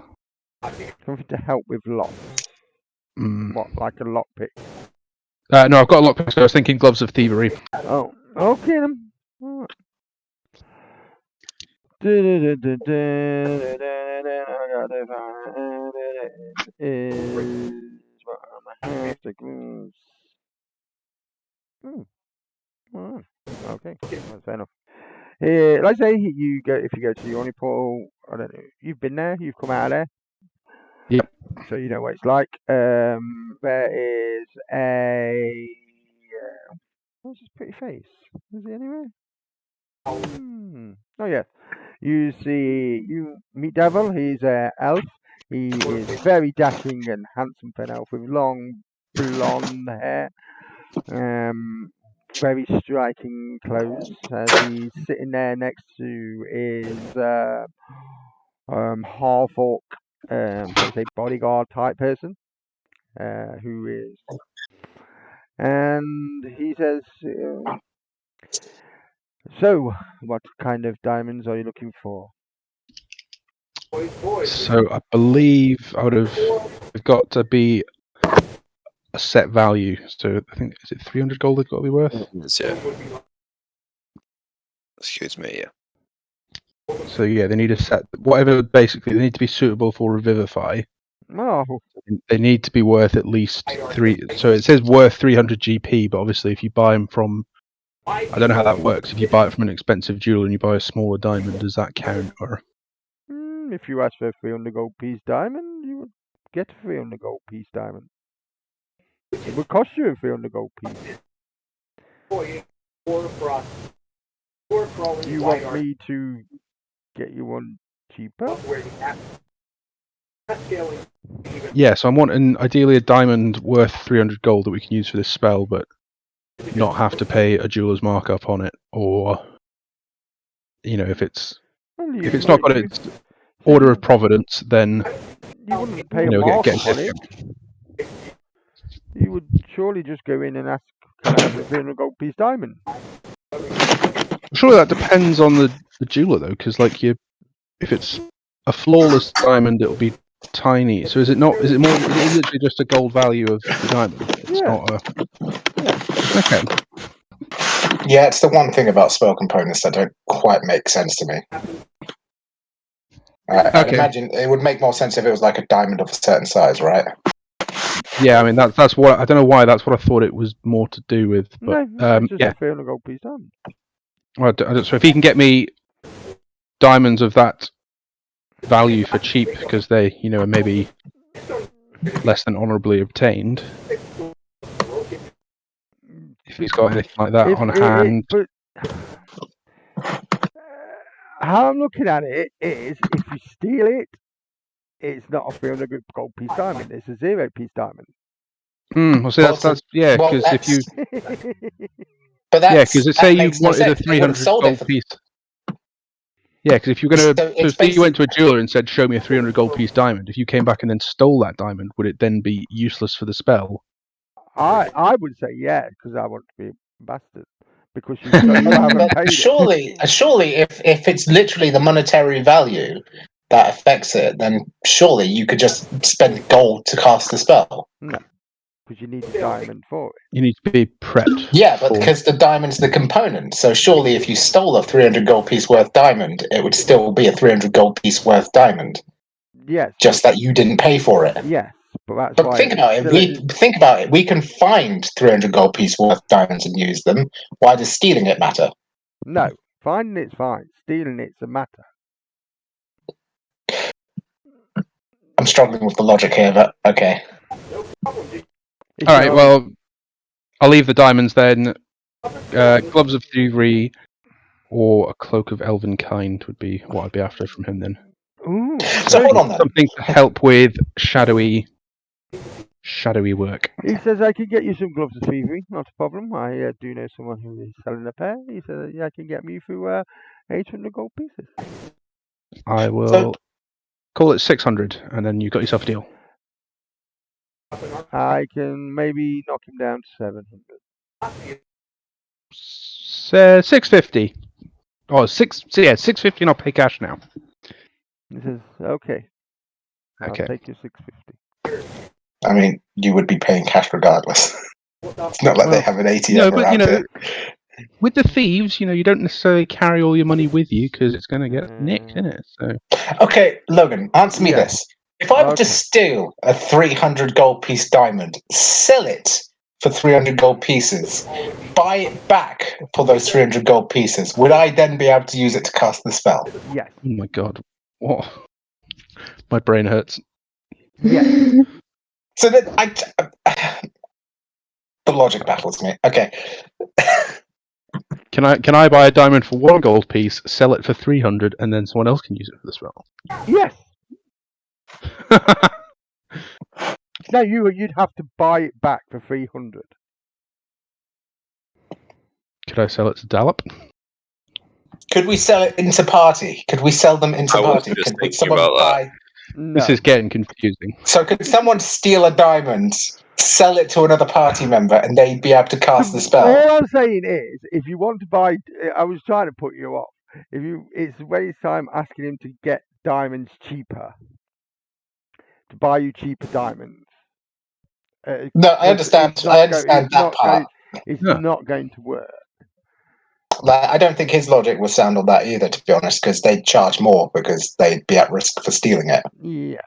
Something to help with locks. What, like a lockpick? No, I've got a lockpick, so I was thinking gloves of thievery. Oh, okay then. Right. Okay, that's fair enough. Like I say, if you go to the Yawning Portal, I don't know. You've been there. You've come out of there. Yep. So you know what it's like. There is a. What's his pretty face? Is he anywhere? Oh yeah. You meet Devil. He's an elf. He is very dashing and handsome for an elf with long blonde hair. Very striking clothes. As he's sitting there next to his half orc, say bodyguard type person, who is, and he says, So, what kind of diamonds are you looking for? So I believe we've got to be a set value. So I think is it 300 gold they've got to be worth. Yeah. Excuse me. Yeah. So yeah, they need a set whatever. Basically, they need to be suitable for Revivify. Oh, They need to be worth at least 3. So it says worth 300 GP, but obviously if you buy them from, I don't know how that works. If you buy it from an expensive jeweler and you buy a smaller diamond, does that count? Or if you ask for a 300 gold piece diamond, you would get a 300 gold piece diamond. It would cost you a 300 gold piece. You want me to get you one cheaper? yeah, so I'm wanting ideally a diamond worth 300 gold that we can use for this spell, but not have to pay a jeweler's markup on it, or if it's Well, if it's not got its order of providence, then you wouldn't pay a get markup a on it. You would surely just go in and ask, can I have a 300 gold piece diamond? Surely that depends on the jeweler though, because if it's a flawless diamond, it'll be tiny. So is it not? Is it more? Is it literally just a gold value of the diamond? It's not a. Okay. Yeah, it's the one thing about spell components that don't quite make sense to me. I'd imagine it would make more sense if it was like a diamond of a certain size, right? Yeah, I mean that's what I don't know why that's what I thought it was more to do with. But No, it's just a 300 gold piece diamond. Well, so if he can get me diamonds of that value for cheap because they, are maybe less than honourably obtained. If he's got anything like that on hand. But how I'm looking at it is, if you steal it, it's not a 300 gold piece diamond. It's a 0 piece diamond. Well, see, that's yeah, because if you. But that's, because say you wanted a 300 gold piece. Yeah, because if you're going to, say you went to a jeweler and said, "Show me a 300 gold piece diamond," if you came back and then stole that diamond, would it then be useless for the spell? I would say yeah, because I want to be a bastard. Because you haven't paid surely, if it's literally the monetary value that affects it, then surely you could just spend gold to cast the spell. No, because you need a diamond for it. You need to be prepped. Yeah, but because the diamond's the component, so surely if you stole a 300 gold piece worth diamond, it would still be a 300 gold piece worth diamond. Yes. Just that you didn't pay for it. Yes, but that's But why. think about it. We can find 300 gold piece worth diamonds and use them. Why does stealing it matter? No, finding it's fine. Stealing it's a matter. I'm struggling with the logic here, but okay. Alright, well, I'll leave the diamonds then. Gloves of Thievery or a Cloak of Elven Kind would be what I'd be after from him then. Ooh, so hold on then. Something to help with shadowy work. He says I can get you some gloves of thievery, not a problem. I do know someone who is selling a pair. He says I can get me for 800 gold pieces. I will call it 600, and then you've got yourself a deal. I can maybe knock him down to 700. 650. Oh, 650, and I'll pay cash now. He says, okay. I'll take your 650. I mean, you would be paying cash regardless. It's not like they have an ATM. No, but with the thieves, you don't necessarily carry all your money with you because it's going to get nicked, isn't it? So. Okay, Logan, answer me this. If I were to steal a 300 gold piece diamond, sell it for 300 gold pieces, buy it back for those 300 gold pieces, would I then be able to use it to cast the spell? Yes. Oh my god. What? My brain hurts. Yes. So that the logic baffles me. Okay. Can I buy a diamond for 1 gold piece, sell it for 300, and then someone else can use it for the spell? Yes. No, you'd have to buy it back for 300. Could I sell it to Dallop? Could we sell it into party? Could we sell them into party? Could someone buy? No. This is getting confusing. So could someone steal a diamond sell it to another party member, and they'd be able to cast the spell. All I'm saying is, if you want to buy, I was trying to put you off. It's waste time asking him to get diamonds cheaper, to buy you cheaper diamonds. No, I understand. I understand that part. It's Yeah. not going to work. Like, I don't think his logic was sound on that either, to be honest, because they'd charge more because they'd be at risk for stealing it. Yeah.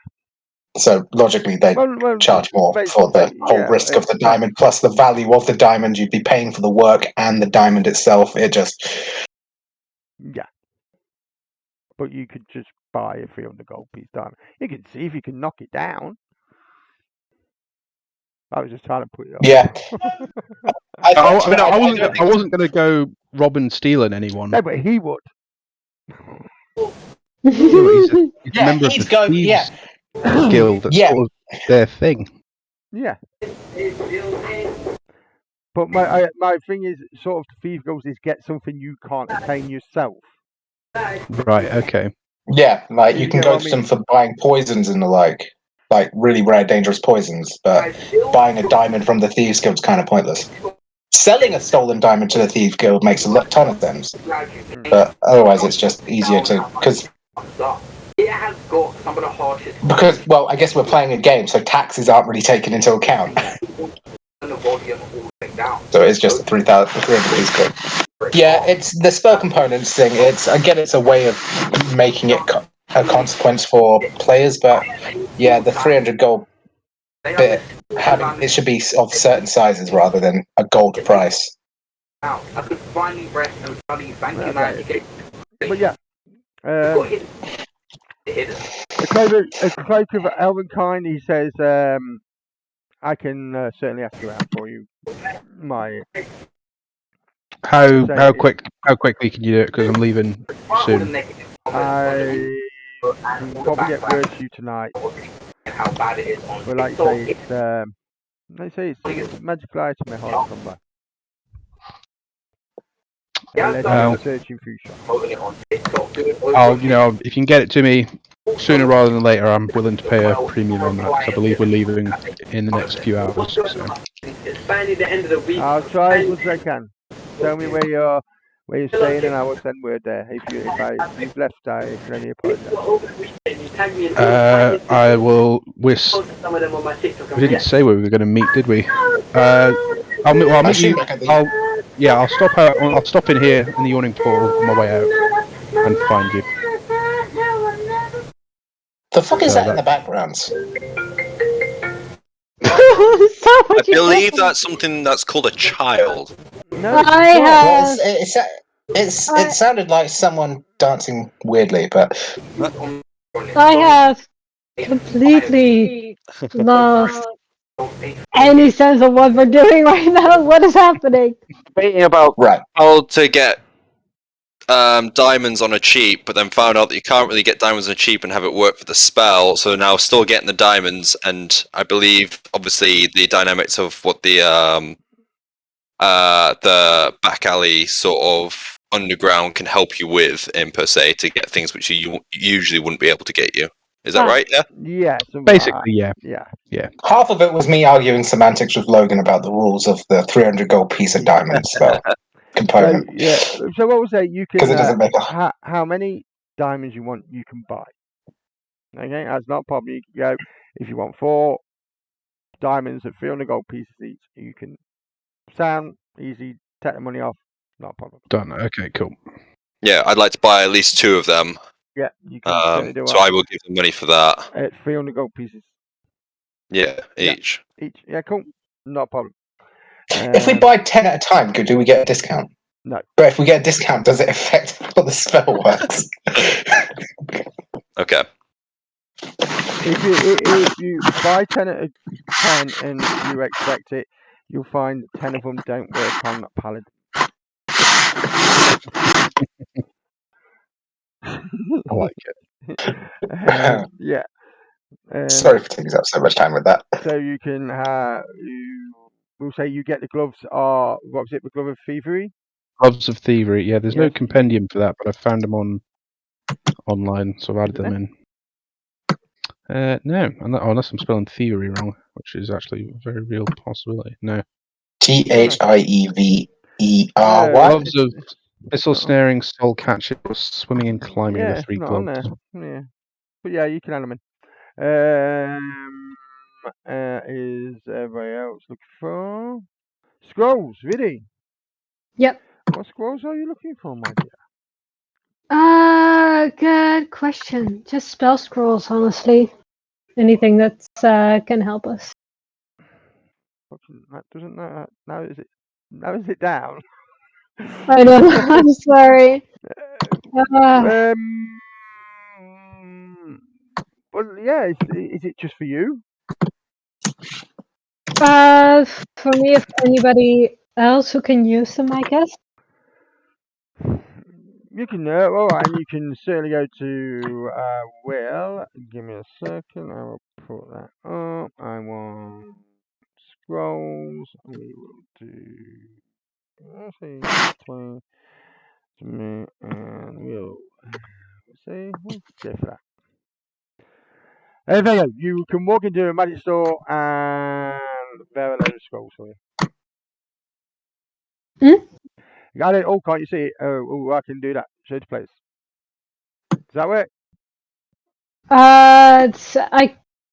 So logically, they'd charge more for the whole risk of the diamond plus the value of the diamond. You'd be paying for the work and the diamond itself. It just Yeah. But you could just buy a 300 gold piece diamond. You can see if you can knock it down. I was just trying to put you off. yeah. I wasn't going to go robbing, stealing anyone. No, but he would. He's a member of the Thieves Guild. That's sort of their thing. Yeah. But my thing is, sort of, the Thief Guild is get something you can't attain yourself. Right, okay. Yeah, like you can get go what I to them for buying poisons and the like really rare, dangerous poisons, but buying a diamond from the Thieves Guild is kind of pointless. Selling a stolen diamond to the Thieves Guild makes a ton of sense, but otherwise it's just easier to because well, I guess we're playing a game, so taxes aren't really taken into account. So it's just a 300 piece good. Yeah, it's the spell components thing. I get it's a way of making it a consequence for players, but yeah, the 300 gold bit it should be of certain sizes rather than a gold price. But yeah, a cloak of Elvenkind. He says, I can certainly ask around for you. How quickly can you do it? Because I'm leaving soon. I can probably get word to you tonight. But like I say, it's a magical item. Hard to come by. Searching through shop. If you can get it to me sooner rather than later, I'm willing to pay a premium on that. 'Cause I believe we're leaving in the next few hours. So. I'll try as much as I can. Tell me where you're staying, and I will send word there. If you've left, I can only apologise. I will. We didn't say where we were going to meet, did we? I'll meet you. I'll stop out. I'll stop in here in the yawning portal on my way out and find you. The fuck is that in the background? I believe that's something that's called a child. No, It sounded like someone dancing weirdly, but I have completely lost any sense of what we're doing right now. What is happening? Thinking about right. how to get diamonds on a cheap, but then found out that you can't really get diamonds on a cheap and have it work for the spell. So now still getting the diamonds, and I believe obviously the dynamics of what the back alley sort of underground can help you with per se to get things which you usually wouldn't be able to get you. Is that right? Yeah. Yeah. Basically, yeah. Yeah. Half of it was me arguing semantics with Logan about the rules of the 300 gold piece of diamond spell component. So what was that? You can because it doesn't make how many diamonds you want, you can buy. Okay, that's not a problem. You can go if you want 4 diamonds at 300 gold pieces each. You can sound easy, take the money off. Not a problem. Done. Okay, cool. Yeah, I'd like to buy at least 2 of them. Yeah, you can certainly do so I will give them money for that. At 300 gold pieces. Yeah, each. Yeah, cool. Not a problem. If we buy 10 at a time, do we get a discount? No. But if we get a discount, does it affect how the spell works? Okay. If you buy 10 at a time and you expect it, you'll find 10 of them don't work on that paladin. I like it. Yeah. Sorry for taking up so much time with that. So you can we'll say you get the gloves what was it, the glove of thievery? Gloves of Thievery, yeah, there's no compendium for that, but I found them online, so I've added them in. No, unless I'm spelling thievery wrong. which is actually a very real possibility. No. THIEVERY. Gloves of it's missile not- snaring, soul catching, or swimming and climbing are Yeah, the it's 3 not on gloves. there. Yeah, but yeah, you can add them in. Is everybody else looking for scrolls? Really? Yep. What scrolls are you looking for, my dear? Good question. Just spell scrolls, honestly. Anything that can help us. That doesn't now is it down? I don't know. I'm sorry. Well, yeah. Is it just for you? For me, if anybody else who can use them, I guess. You can, all right, you can certainly go to, Will, give me a second, I will put that up, I want scrolls, we will do, let's see, 20 to me, and we'll, see, we'll go for that. There you go, you can walk into a magic store and there are a load of scrolls for you. Got it? Oh, can't you see it? Oh, I can do that, show to place. Does that work? I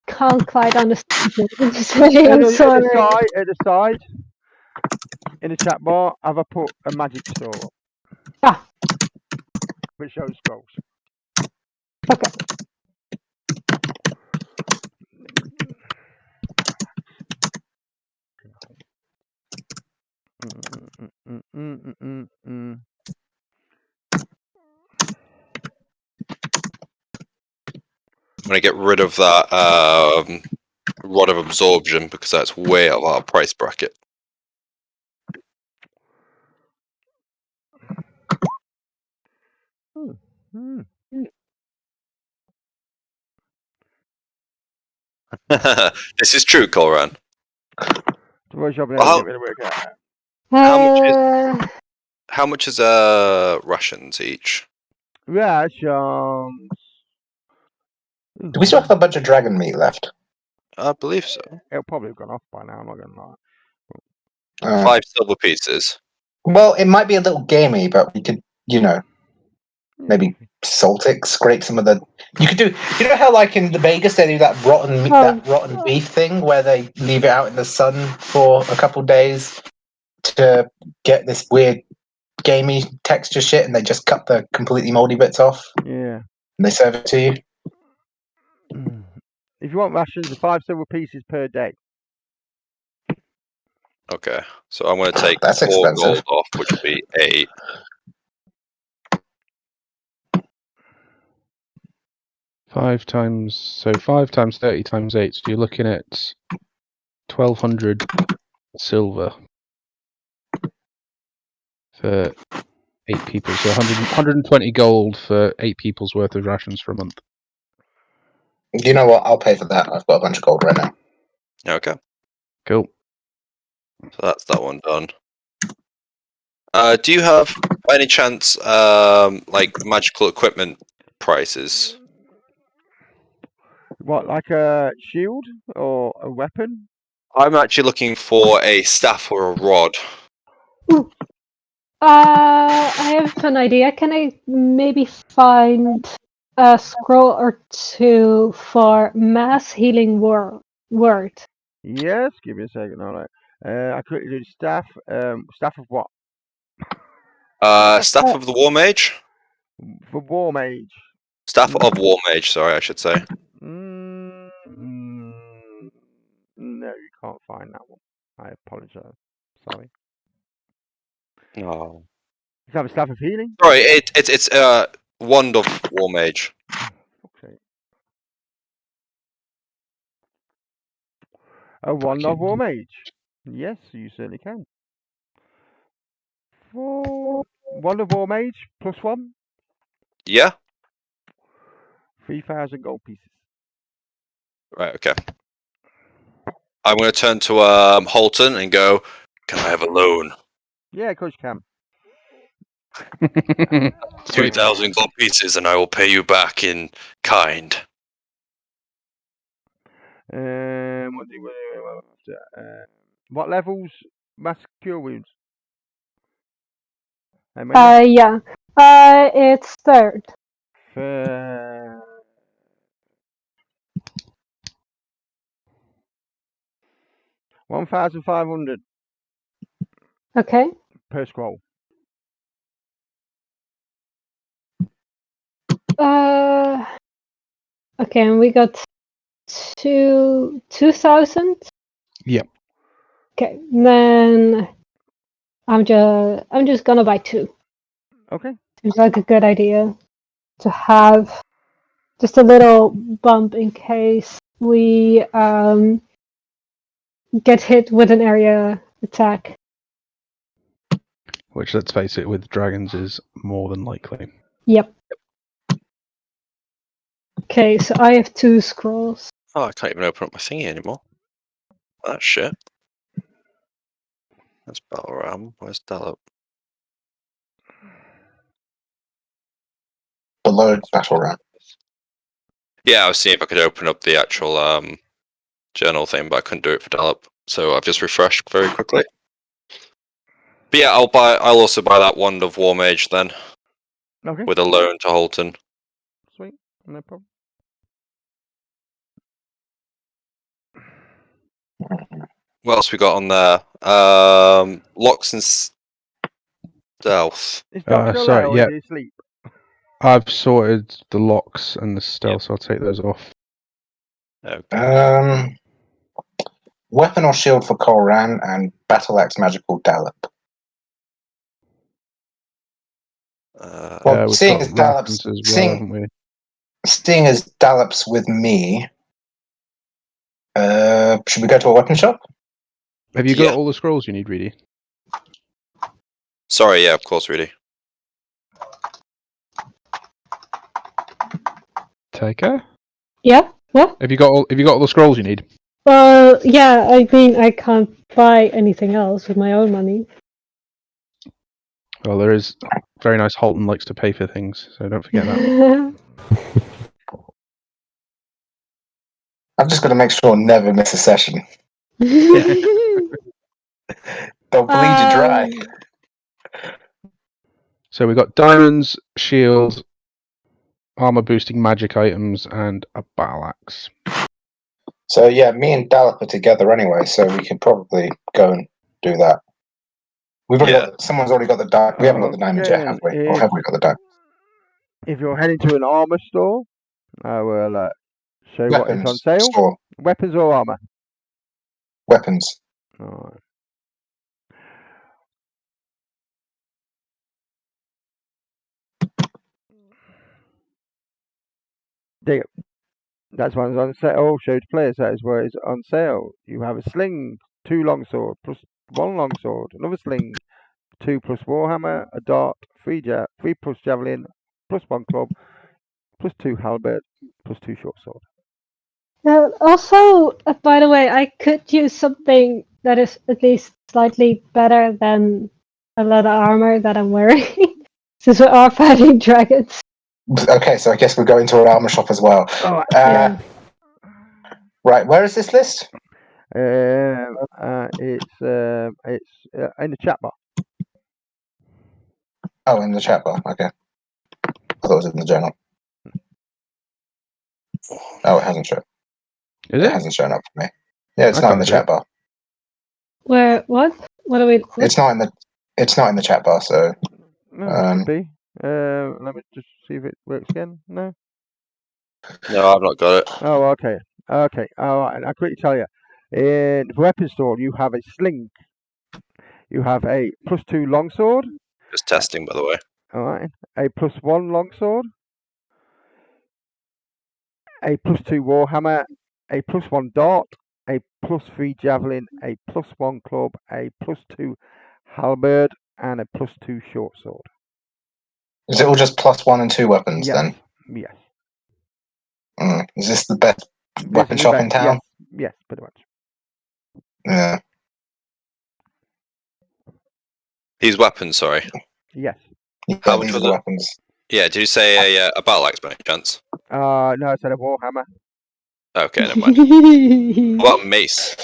can't quite understand what you're saying. I'm sorry. At the side, in the chat bar, have I put a magic store? Ah. Which shows scrolls. Okay. I'm gonna get rid of that Rod of Absorption because that's way out of our price bracket. This is true, Colran. How much is Russians each? Rations. Do we still have a bunch of dragon meat left? I believe so. It'll probably have gone off by now, I'm not gonna lie. 5 silver pieces. Well, it might be a little gamey, but we could, maybe salt it, scrape some of the. You could do. You know how, like in the Vegas, they do that rotten beef thing where they leave it out in the sun for a couple days to get this weird gamey texture shit, and they just cut the completely moldy bits off. Yeah. And they serve it to you. If you want rations, 5 silver pieces per day. Okay, so I'm going to take That's 4 expensive. gold off, which will be 8. Five times 30 times 8, so you're looking at 1,200 silver for 8 people, so 120 gold for 8 people's worth of rations for a month. You know what? I'll pay for that. I've got a bunch of gold right now. Okay. Cool. So that's that one done. Do you have, by any chance, like magical equipment prices? What, like a shield or a weapon? I'm actually looking for a staff or a rod. I have an idea. Can I maybe find a scroll or two for mass healing word? Yes, give me a second. All right. I quickly do staff. Staff of what? Staff of the War Mage? For War Mage. Staff of War Mage, sorry, I should say. No, you can't find that one. I apologize. Sorry. Oh. You have a staff of healing? Sorry, it's Wand of War Mage. Okay. A Wand of War Mage. Yes, you certainly can. For Wand of War Mage +1. Yeah? 3,000 gold pieces. Right, okay. I'm going to turn to Holton and go, can I have a loan? Yeah, of course you can. 2,000 gold pieces and I will pay you back in kind. What do you after. What levels mass cure wounds? Amelia? Yeah. It's third. 1,500 Okay. per scroll. Okay, and we got 2,000. Yep. Okay, then I'm just gonna buy 2. Okay. Seems like a good idea to have just a little bump in case we get hit with an area attack. Which, let's face it, with dragons is more than likely. Yep. Okay, so I have 2 scrolls. Oh, I can't even open up my thingy anymore. That shit. That's Battle Ram. Where's Dallop? Below battle ram. Yeah, I was seeing if I could open up the actual journal thing, but I couldn't do it for Dallop. So I've just refreshed very quickly. But yeah, I'll also buy that Wand of War Mage then, Okay. with a loan to Holton. Sweet. No problem. What else we got on there? Locks and Stealth. Is Doc still sorry, there or yeah. is he asleep? I've sorted the locks and the stealth, so I'll take those off. Okay. Weapon or shield for Koran and battle axe magical Dallop. Well, We've seeing got as Dallop's weapons as well, seeing, haven't we? seeing as Dallop's with me, should we go to a weapon shop? Have you Yeah. got all the scrolls you need, Reedy? Sorry, yeah, of course, really. Taker? Yeah? What? Have you got all the scrolls you need? Well, yeah, I mean, I can't buy anything else with my own money. Well, there is very nice. Holton likes to pay for things, so don't forget that. I've just got to make sure never miss a session. They'll bleed you dry. So we've got diamonds, shields, armor boosting magic items, and a battle axe. So yeah, me and Dallop are together anyway, so we can probably go and do that. We've already got. Someone's already got the diamond. We haven't got the diamond yet, have we? Or have we got the diamond? If you're heading to an armor store, I will show you what is on Weapons sale. store. Weapons or armor? Weapons. Alright. There you go. That's one's on sale. Show to players that is where it's on sale. You have a sling, 2 longsword, plus 1 longsword, another sling, 2 plus warhammer, a dart, 3 plus javelin, plus 1 club, plus 2 halberd, plus 2 short sword. Also, by the way, I could use something that is at least slightly better than a lot of armor that I'm wearing, since we are fighting dragons. Okay, so I guess we're going to an armor shop as well. Oh, Yeah. Right, where is this list? it's in the chat bar. Oh, in the chat bar. Okay. I thought it was in the journal. Oh, it hasn't shown. Is It it? hasn't shown up for me. Yeah, it's I not in can't the see chat it. bar. Where? What? What are we? What? It's not in the. It's not in the chat bar. So No, it should be. Let me just see if it works again. No. No, I've not got it. Oh, okay. Okay. All right. And I'll quickly tell you. In the weapon store, you have a sling. You have a plus 2 longsword. Just testing, by the way. All right. A plus 1 longsword. A plus 2 warhammer. A plus 1 dart. A plus 3 javelin. A plus 1 club. A plus 2 halberd. And a plus 2 short sword. is it all just +1 and 2 weapons Yes. then? Yes. Is this the best This weapon is the shop best. in town? Yes, pretty much. Yeah. These weapons, sorry. Yes. Yeah, How much these was are the it? weapons. Yeah, did you say a battle axe by any chance? No, I said a warhammer. Okay, never mind. What about mace?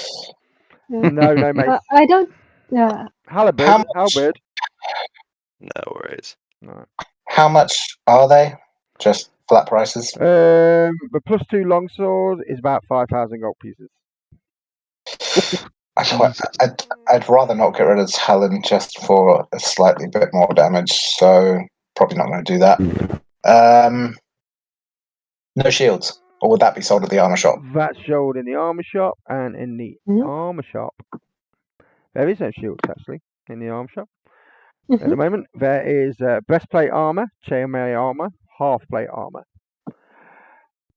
No, no, mate. I don't. Yeah. Halberd. How much? Halberd. No worries. No. How much are they? Just flat prices. The +2 longsword is about 5,000 gold pieces. I'd rather not get rid of Talon just for a slightly bit more damage, so probably not going to do that. No shields, or would that be sold at the armor shop? That's sold in the armor shop, and in the Mhm. armor shop, there is no shields actually in the armor shop. At the Mhm. moment, there is breastplate armor, chainmail armor, half plate armor,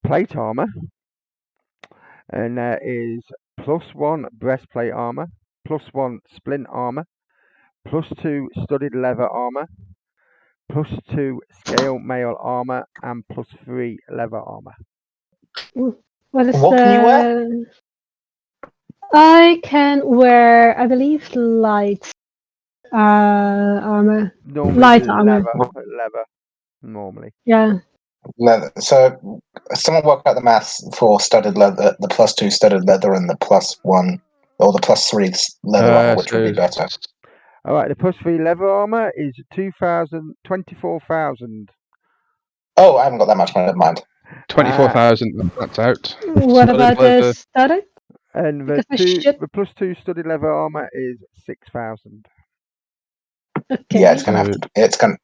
plate armor, and there is +1 breastplate armor, +1 splint armor, +2 studded leather armor, +2 scale mail armor, and +3 leather armor. What is What can you wear? I can wear, I believe, light armor. Normally Light it's armor. leather, normally. Yeah. Leather. So, someone work out the maths for studded leather, the +2 studded leather, and the +1 or the +3 leather armor, which would be better. All right, the +3 leather armor is 24,000. Oh, I haven't got that much money. Never mind. 24,000. That's out. What about the leather. studded? And the Because I should- the +2 studded leather armor is 6,000. Okay. Yeah, it's gonna have to. It's gonna.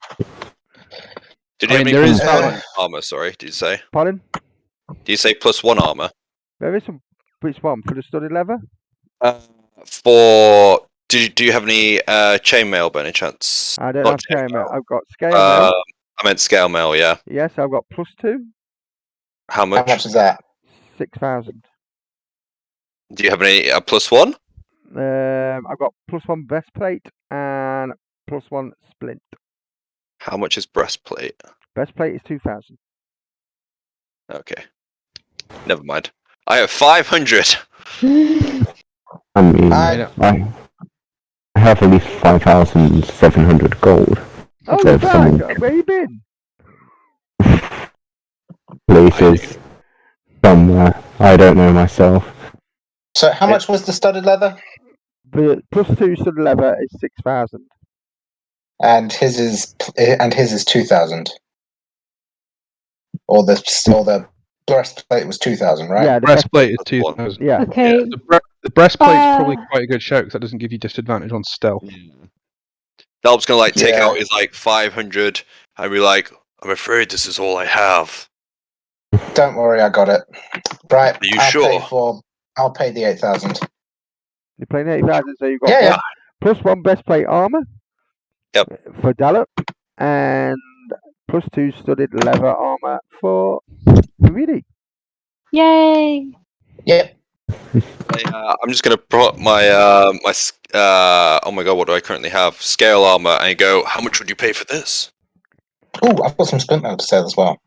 Did I you mean, have there any is- +1 armor? Sorry, did you say? Pardon? Did you say +1 armor? There is some. Which one? For the studded leather? For do you have any chainmail by any chance? I don't Not have scale mail. chainmail. I've got scale mail. I meant scale mail. Yeah. Yes, I've got +2, How How much? much is that? 6,000. Do you have any +1? I've got +1 breastplate and +1 splint. How much is breastplate? Breastplate is 2,000. Okay. Never mind. I have 500. I mean, I- I have at least 5,700 gold. Oh, So Frank, someone- where you been? Places somewhere. I don't know myself. So, how much was the studded leather? The +2 studded leather is 6,000. And his is 2,000. Or the breastplate was 2,000, right? Yeah, the Breastplate is One. 2,000. Yeah. Okay. The breastplate's probably Uh, quite a good shout because that doesn't give you disadvantage on stealth. Dalb's gonna like take Yeah. out his like 500 and be like, "I'm afraid this is all I have." Don't worry, I got it. Right. Are you sure? I'll pay the 8,000. You're playing 80,000, so you've got Yeah, yeah. +1 breastplate armor. Yep. For Dallop, and +2 studded leather armor for Reedy. Yay! Yep. I'm just gonna put my oh my god, what do I currently have? Scale armor, and go. How much would you pay for this? Ooh, I've got some splint mail to sell as well.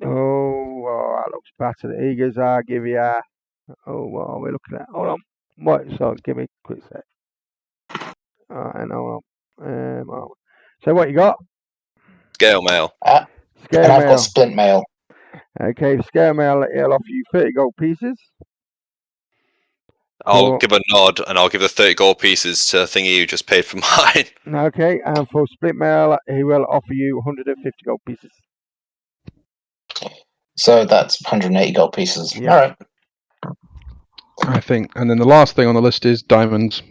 Oh, that looks better. The Eagles are give you. Oh, what are we looking at? Hold on. What? So give me a quick sec. And hold on. So what you got? Scale mail. Scale And I've mail. got splint mail. Okay, scale mail. It'll offer you 30 gold pieces. I'll For- give a nod, and I'll give the 30 gold pieces to Thingy who just paid for mine. Okay, and for split mail, he will offer you 150 gold pieces. So that's 180 gold pieces. Yeah. All right. I think. And then the last thing on the list is diamonds.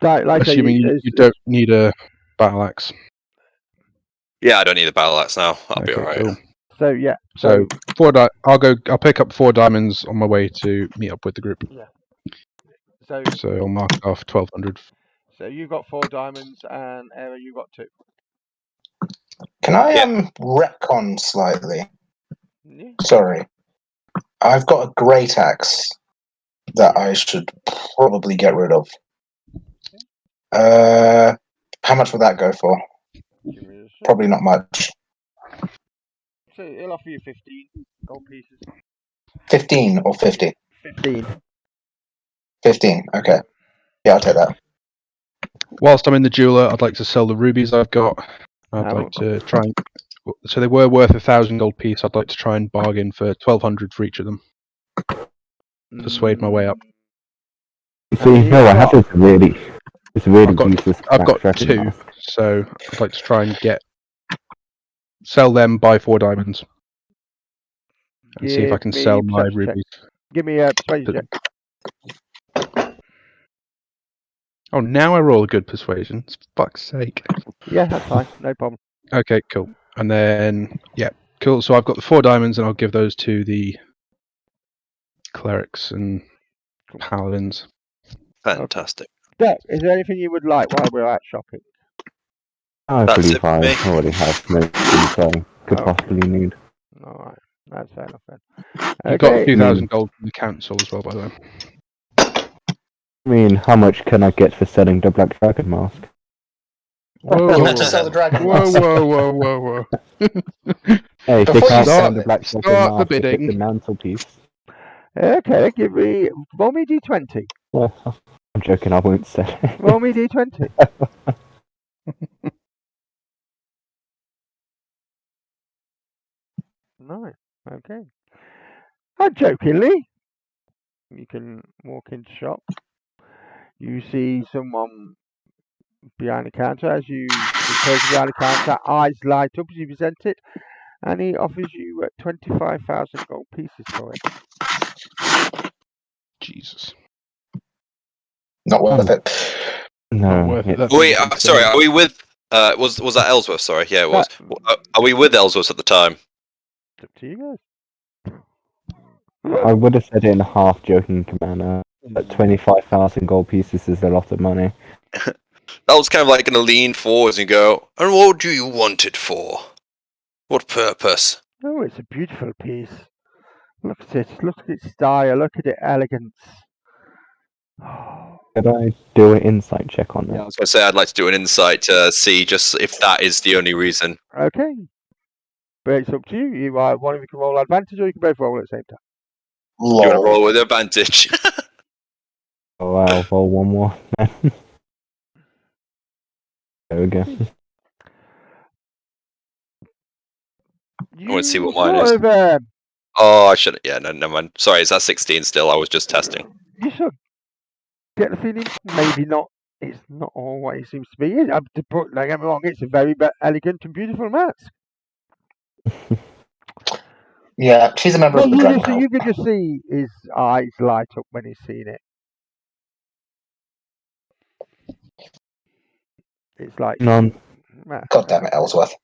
Like I say, Assuming you don't need a battle axe. Yeah, I don't need a battle axe now. I'll be Okay, alright. cool. So yeah. So I'll pick up 4 diamonds on my way to meet up with the group. So So I'll mark off 1,200. so you've got 4 diamonds, and Era, you've got 2. Can I Yeah. retcon slightly? Yeah. Sorry. I've got a great axe that I should probably get rid of. How much would that go for? Give me a sec. Probably not much. So he'll offer you 15 gold pieces. 15 or 50? 15. 15, okay. Yeah, I'll take that. Whilst I'm in the jeweler, I'd like to sell the rubies I've got. I'd like to try and. So they were worth 1,000 gold piece. I'd like to try and bargain for 1,200 for each of them. Persuade my way up. See, no, I have this really, I've got- useless. I've got backtracking 2, mask. so I'd like to try and sell them, buy 4 diamonds, and see if I can Give me sell a my perception check. rubies. Give me a persuasion check. Oh, now I roll a good persuasion. For fuck's sake. Yeah, that's fine. No problem. Okay, cool. And then, yeah, cool. So I've got the 4 diamonds, and I'll give those to the clerics and paladins. Fantastic. Doc, is there anything you would like while we're out shopping? I That's believe it for I me. already have most things I could Oh. possibly need. All right, that's fair enough then. You got a few Hmm. thousand gold from the council as well, by the way. I mean, how much can I get for selling the Black Dragon mask? Whoa, You have to sell the dragon whoa, mask. whoa. Hey, if they Before you can't start- sell the Black Dragon start the mask, if bidding. it's a mantelpiece. Okay, roll me d20. Well, I'm joking, I won't sell it. Roll me d20. Nice. Okay. Jokingly, you can walk into shop. You see someone behind the counter. As you the person behind the counter, eyes light up as you present it, and he offers you 25,000 gold pieces for it. Jesus. Not worth it. No, Not worth it. it's- That's Wait, insane. sorry, are we with? Was that Ellsworth? Sorry, yeah, it was. Are we with Ellsworth at the time? It's up to you guys. I would have said it in a half joking manner, but 25,000 gold pieces is a lot of money. I was kind of like going to lean forwards and go, and what do you want it for? What purpose? Oh, it's a beautiful piece. Look at it. Look at its style. Look at its elegance. Could I do an insight check on I that? was going to say I'd like to do an insight to see just if that is the only reason. Okay. But it's up to you. You one of you can roll advantage, or you can both roll at the same time. You want to Lol. roll with advantage? Oh, I'll roll one more. There we go. wanna see what You mine sort is. of, Oh, I should. Yeah, no, never mind. Sorry, is that 16 still? I was just testing. you sort of get the feeling maybe not. It's not all what it seems to be. Don't get me wrong. It's a very elegant and beautiful mask. Yeah, she's a member But of the Dragon you Cult. could just see his eyes light up when he's seen it. It's like On God damn it, Ellsworth.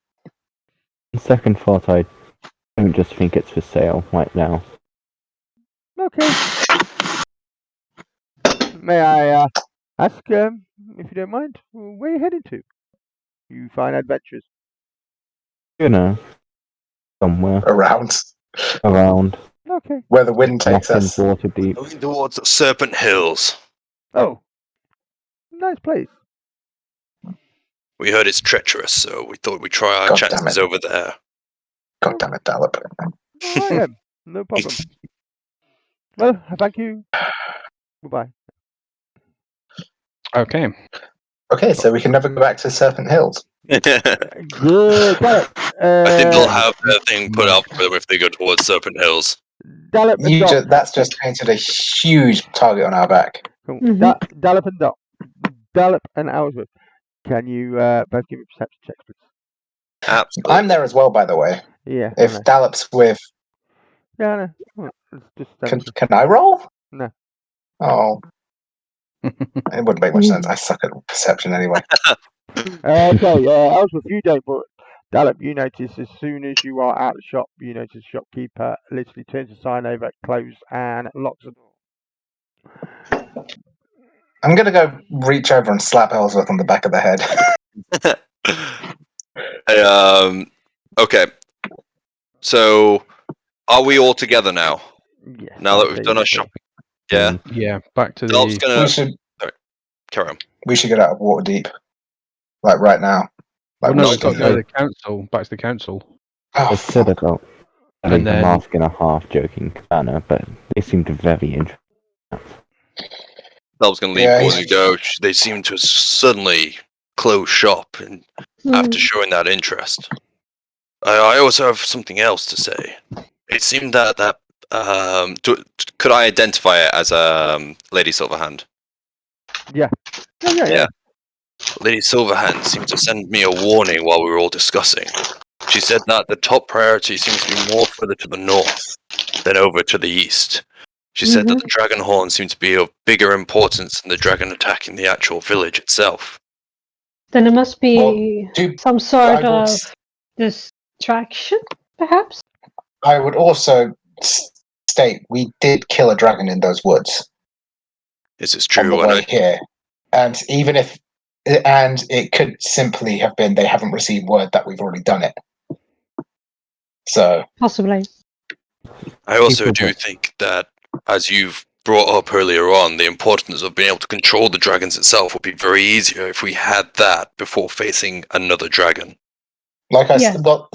second thought, I don't just think it's for sale right now. Okay. May I ask, if you don't mind, where are you heading to? You find adventures. You know, somewhere Around around Okay. where the wind takes Nothing us. water deep. Going towards Serpent Hills. Oh, nice place. We heard it's treacherous, so we thought we'd try our God damn chances it. over there. God damn it, Dallop. All right then. No problem. Well, thank you. Goodbye. Okay. Okay, so we can never go back to Serpent Hills. I Good. Got it. think they'll have their thing put up for them if they go towards Serpent Hills. Dallop and Doc. That's just painted a huge target on our back. Cool. Mhm. Dallop and Doc. Dallop and Ellsworth. Can you both give me perception checks, please? Absolutely. I'm there as well, by the way. Yeah. If I know. Dallop's with, Yeah, I know. Well, it's just can I roll? No. Oh, it wouldn't make much sense. I suck at perception anyway. okay, Ellsworth, you don't, but Dallop, you notice as soon as you are out of the shop, you notice the shopkeeper literally turns the sign over, closes, and locks the door. I'm gonna go reach over and slap Ellsworth on the back of the head. Okay. So, are we all together now? Yes. Now that I'd we've say done our so. shopping? Yeah. Yeah, back to I was the. gonna we should carry on. get out of Waterdeep, like right now. Well, Like no, we we've got to should go to do. the council. Back to the council. Oh, I said fuck. about And selling the then- mask in a half joking manner, but they seemed very interesting. I was gonna lean Yeah, forward he's- and go. They seem to suddenly close shop, and after Mm. showing that interest, I also have something else to say. It seemed that could I identify it as Lady Silverhand? Yeah. Yeah. Yeah. Lady Silverhand seemed to send me a warning while we were all discussing. She said that the top priority seems to be more further to the north than over to the east. She said that the dragon horn seemed to be of bigger importance than the dragon attacking the actual village itself. Then it must be Well, some sort I would of distraction, perhaps? I would also state we did kill a dragon in those woods This is on the true, and way here, and it could simply have been they haven't received word that we've already done it. So Possibly. I also do think that, as you've brought up earlier on, the importance of being able to control the dragons itself would be very easier if we had that before facing another dragon. like I Yeah. said, well,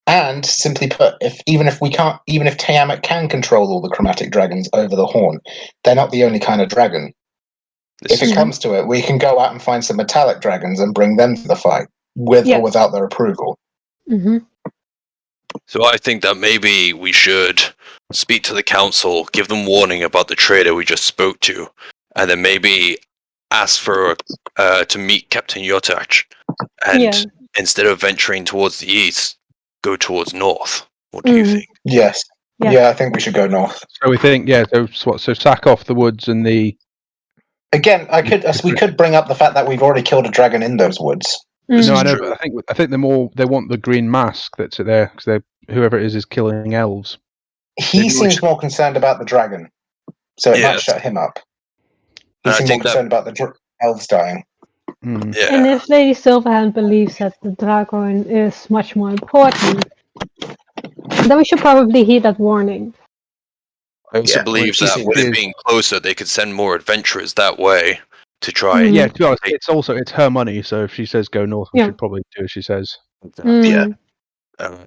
and simply put, even if Tiamat can control all the chromatic dragons over the horn, they're not the only kind of dragon. This If is it comes to it, we can go out and find some metallic dragons and bring them to the fight, with Yes. or without their approval. Mm-hmm. So I think that maybe we should speak to the council, give them warning about the trader we just spoke to, and then maybe ask for to meet Captain Yotach, and instead of venturing towards the east, go towards north. What do you think? Yes. Yeah. Yeah, I think we should go north. So we think, so sack off the woods and the. Again, we could bring up the fact that we've already killed a dragon in those woods. Mm. No, I know. true. But I think they want the green mask that's there because whoever it is killing elves. He Maybe we seems should- more concerned about the dragon, so it might Yes. shut him up. He And I seems more think that- concerned about the elves dying. Mm. Yeah. And if Lady Silverhand believes that the dragon is much more important, then we should probably heed that warning. I also Yeah, believe she that seems- with it being closer, they could send more adventurers that way to try. Mm. Yeah, to be honest, it's her money. So if she says go north, we Yeah. should probably do as she says. Mm.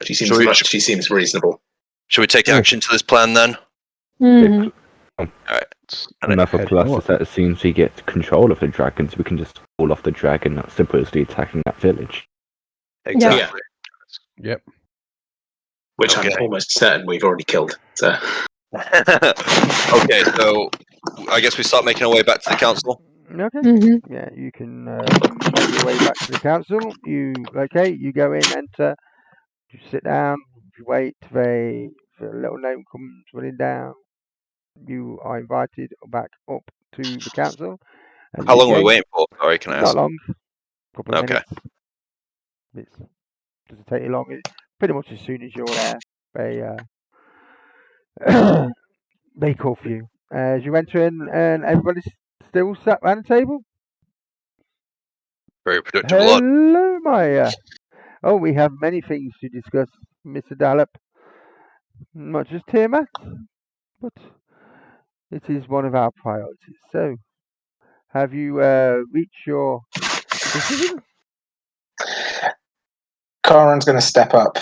She seems reasonable. Should we take Oh. action to this plan then? Mhm. It's Another head plus north. is that as soon as we get control of the dragons, we can just fall off the dragon that's supposedly attacking that village. Exactly. Yep. Which Okay. I'm almost certain we've already killed. So Okay, so I guess we start making our way back to the council. Okay. Mhm. Yeah, you can make your way back to the council. You go in, enter, you sit down, you wait. The little gnome comes running down. You are invited back up to the council. And How you long are we gain- waiting for? Sorry, can I Not ask? long. Couple of Okay. minutes. Doesn't take you long. Pretty much as soon as you're there, they call for you. As you enter in, and everybody's still sat around the table. Very productive lot. Hello, Maya. Oh, we have many things to discuss, Mr. Dallop. Not just Tiamat, but it is one of our priorities. So, have you reached your decision? Karan's going to step up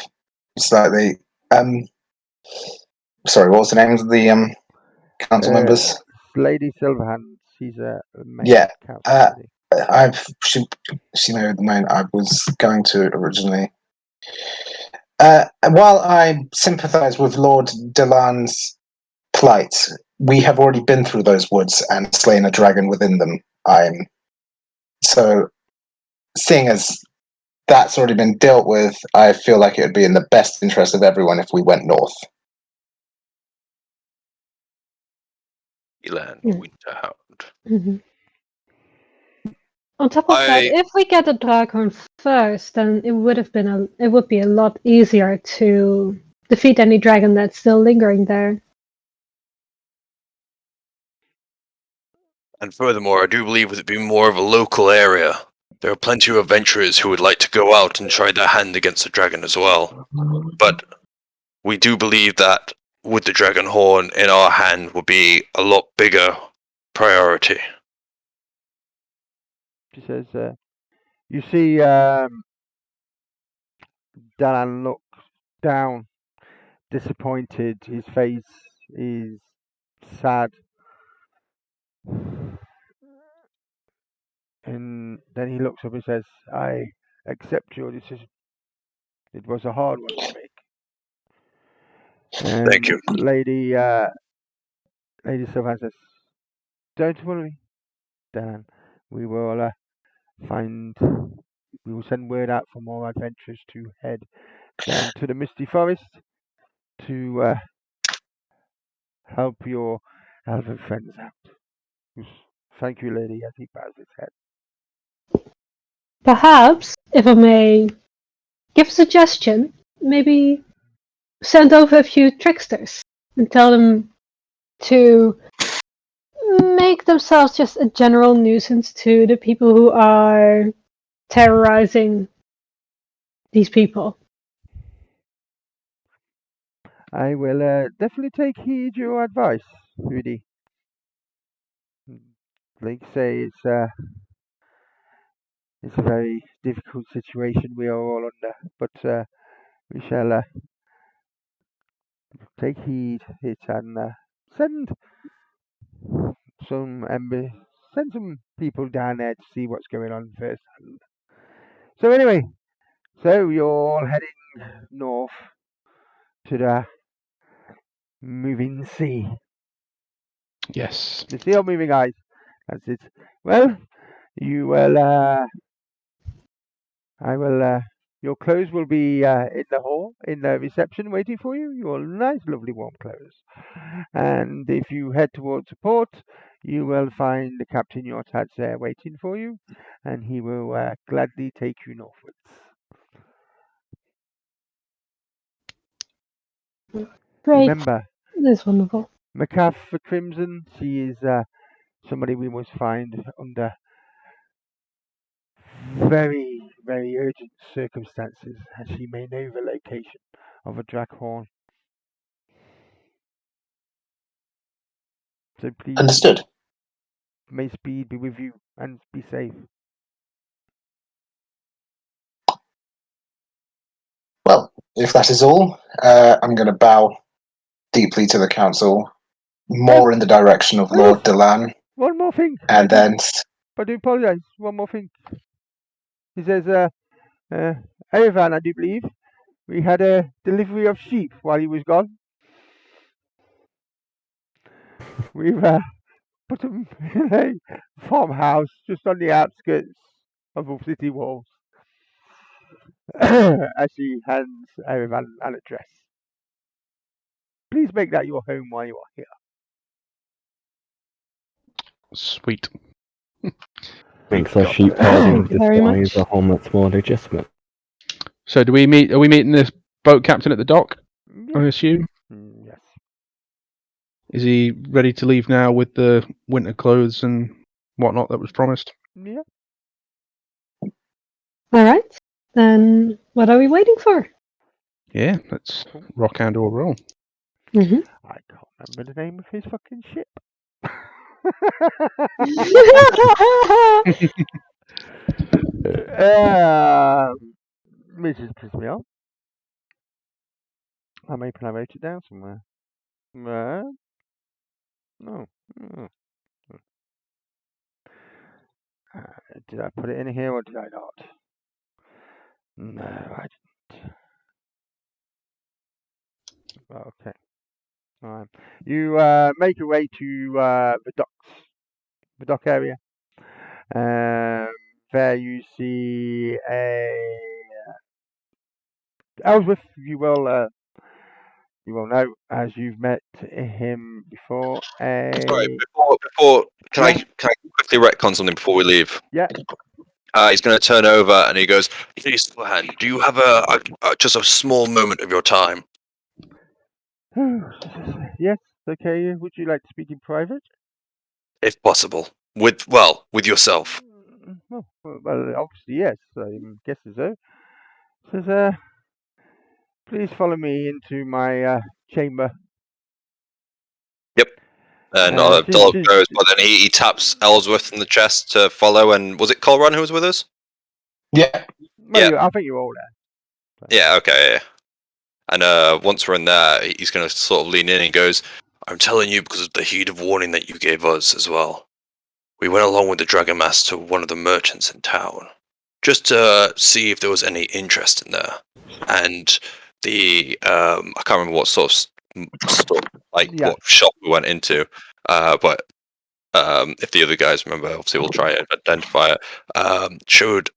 slightly. Sorry, what was the name of the council members? Lady Silverhand. She's a main Yeah, council lady. She know the name I was going to originally. While I sympathise with Lord Delan's plight, we have already been through those woods and slain a dragon within them. So, seeing as that's already been dealt with, I feel like it would be in the best interest of everyone if we went north. Elan Yeah. Winterhound. Mhm. On top of that, if we get the dragon first, then it would be a lot easier to defeat any dragon that's still lingering there. And furthermore, I do believe with it being more of a local area, there are plenty of adventurers who would like to go out and try their hand against the dragon as well. But we do believe that with the dragon horn in our hand would be a lot bigger priority. She says, you see, Dalan looks down, disappointed. His face is sad. And then he looks up and says, I accept your decision. It was a hard one to make. And Thank you. Lady Sylvan says, don't worry. then we will we will send word out for more adventurers to head down to the Misty Forest to help your elven friends out. Thank you, lady, as he bows his head. Perhaps, if I may give a suggestion, maybe send over a few tricksters and tell them to make themselves just a general nuisance to the people who are terrorizing these people. I will definitely take heed your advice, Rudy. Like I say, it's a very difficult situation we are all under, but we shall take heed it and send send some people down there to see what's going on first. So anyway, so you're all heading north to the moving sea. Yes. The sea of moving eyes. That's it. Well, you will. I will. Your clothes will be in the hall, in the reception, waiting for you. Your nice, lovely, warm clothes. And if you head towards the port, you will find the Captain Yortad's there waiting for you, and he will gladly take you northwards. Great. Remember, That's wonderful. Macaff the Crimson, she is somebody we must find under very, very urgent circumstances, and she may know the location of a Draghorn. So please, Understood. may speed be with you and be safe. Well, if that is all, I'm going to bow deeply to the council, more in the direction of Lord Delan, One more thing. and then I do apologise. One more thing. He says, Erevan, I do believe, we had a delivery of sheep while he was gone. We've put him in a farmhouse just on the outskirts of the city walls. As she hands Erevan an address. Please make that your home while you are here. Sweet. Makes our sheep herding Very much. disguise a whole much more legitimate. So do we meet? Are we meeting this boat captain at the dock? I Yes. assume. Yes. Is he ready to leave now with the winter clothes and whatnot that was promised? Yeah. All right. Then what are we waiting for? Yeah, let's rock and or roll. Mm-hmm. I can't remember the name of his fucking ship. Which is pissed me off. I'm hoping I wrote it down somewhere. No. Did I put it in here or did I not? No, I didn't. Okay. Alright. You make your way to the dock area. There you see a Ellsworth. You will know as you've met him before. Sorry, before can I quickly retcon something before we leave? Yeah. He's going to turn over and he goes, "Please, Slohan, do you have just a small moment of your time?" Yes. Okay. Would you like to speak in private? If possible, with yourself. Well, obviously yes. I guess so. Says, please follow me into my chamber. Yep. And Dolph goes, but then he taps Ellsworth in the chest to follow. And was it Colron who was with us? Yeah. Well, Yeah. I think you're all there. Yeah. Okay. Yeah. And once we're in there, he's going to sort of lean in and goes, "I'm telling you because of the heed of warning that you gave us as well. We went along with the Dragon Mask to one of the merchants in town, just to see if there was any interest in there. And the I can't remember what sort of store, what shop we went into, but if the other guys remember, obviously we'll try and identify it, showed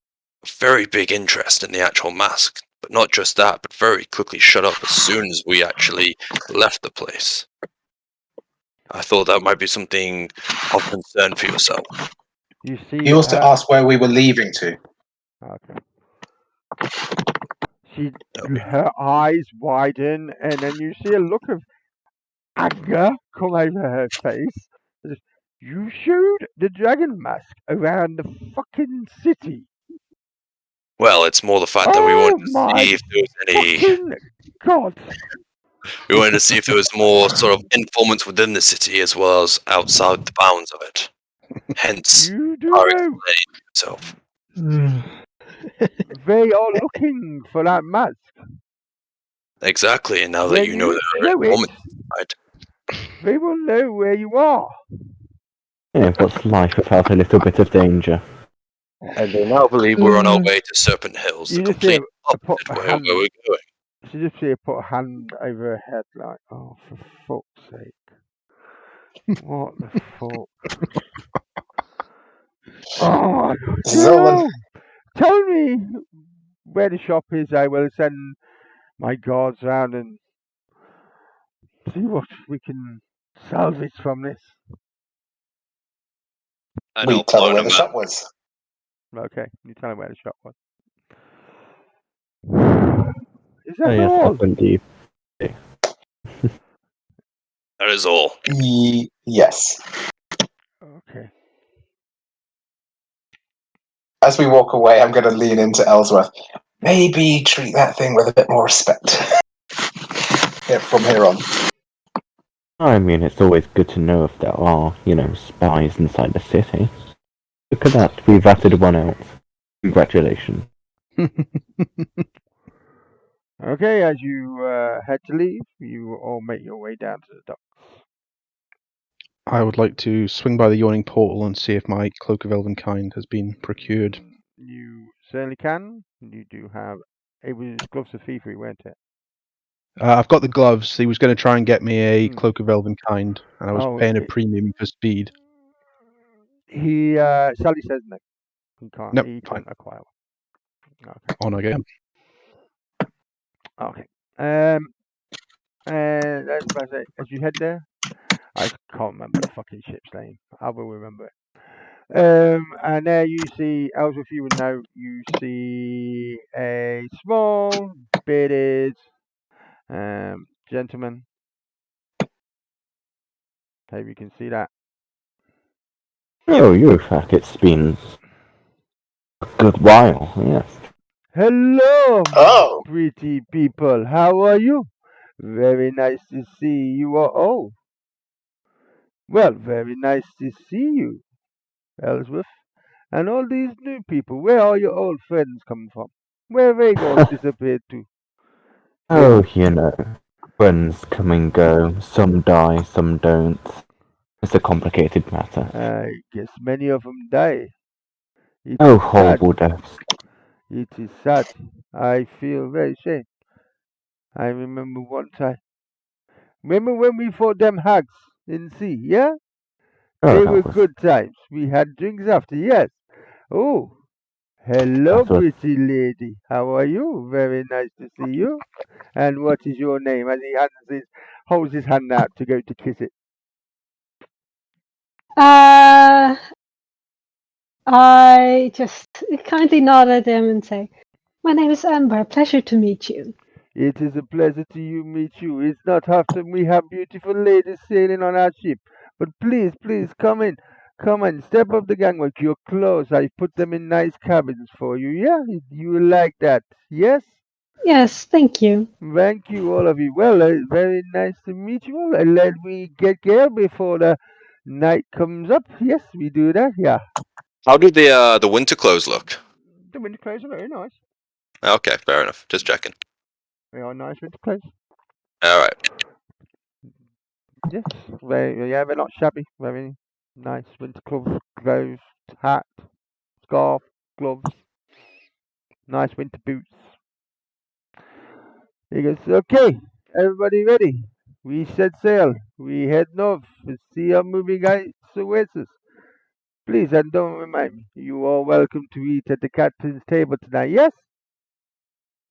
very big interest in the actual mask. But not just that, but very quickly shut up as soon as we actually left the place. I thought that might be something of concern for yourself. You see, He also asked where we were leaving to. Okay. Her eyes widen, and then you see a look of anger come over her face. You showed the dragon mask around the fucking city. Well, it's more the fact that we wanted to my see if there was any. fucking God! We wanted to see if there was more sort of informants within the city as well as outside the bounds of it. Hence, You do our know explaining itself. they are looking for that mask. Exactly, and now that When you know you there are show it, informants inside, they will know where you are. Yeah, what's life without a little bit of danger? and they now believe we're on our way to Serpent Hills, the You just see complete her put opposite a way of hand. where we're going. She just see her put a hand over her head, like, oh, for fuck's sake! What the fuck? Oh my God! Zolan. Tell me where the shop is. I will send my guards round and see what we can salvage from this. And We I'll tell her blow where them the out. shop was. Okay, you tell him where the shop was. Is that Oh yes, all? up indeed. That is all. Yes. Okay. As we walk away, I'm going to lean into Ellsworth. Maybe treat that thing with a bit more respect. Yeah, from here on. I mean, it's always good to know if there are, spies inside the city. Look at that, we've ratted one out. Congratulations. Okay, as you head to leave, you all make your way down to the docks. I would like to swing by the yawning portal and see if my cloak of elvenkind has been procured. You certainly can. You do have. It was gloves of thievery, weren't it? I've got the gloves. He was going to try and get me a Hmm. cloak of elvenkind, and I was Oh, paying a premium for speed. He Sally says no. He can't. Nope, He fine. can't acquire one. Okay. On again. Okay. And as I say, as you head there, I can't remember the fucking ship's name. I will remember it. And there you see, Ellsworth, you would know, you see a small, bearded gentleman. Hope you can see that. Oh, Yurifak, it's been a good while, yes. Hello, Oh! pretty people. How are you? Very nice to see you all. Well, very nice to see you, Ellsworth. And all these new people, where are your old friends coming from? Where have they all disappeared to? Oh, friends come and go, some die, some don't. It's a complicated matter. I guess many of them die. It Oh, is sad. horrible deaths. It is sad. I feel very ashamed. I remember one time. Remember when we fought them hags in the sea, yeah? Oh, They that were was- good times. We had drinks after, yes. Oh, hello, That was- pretty lady. How are you? Very nice to see you. And what is your name? As he holds his hand out to go to kiss it. I just kindly nod at him and say, "My name is Amber. Pleasure to meet you." It is a pleasure to meet you. It's not often we have beautiful ladies sailing on our ship. But please, please, come in. Come in. Step up the gangway. Your clothes, I put them in nice cabins for you. Yeah? You will like that. Yes? Yes, thank you. Thank you, all of you. Well, very nice to meet you all. And let me get there before the night comes up. Yes, we do that. Yeah. How do the winter clothes look? The winter clothes are very nice. Okay, fair enough. Just checking. They are nice winter clothes. All right. Yes, they're not shabby. Very nice winter clothes, hat, scarf, gloves, nice winter boots. He goes, okay, everybody ready? We set sail. We head north. The sea are moving Oasis. Please, and don't remind me, you are welcome to eat at the captain's table tonight, yes?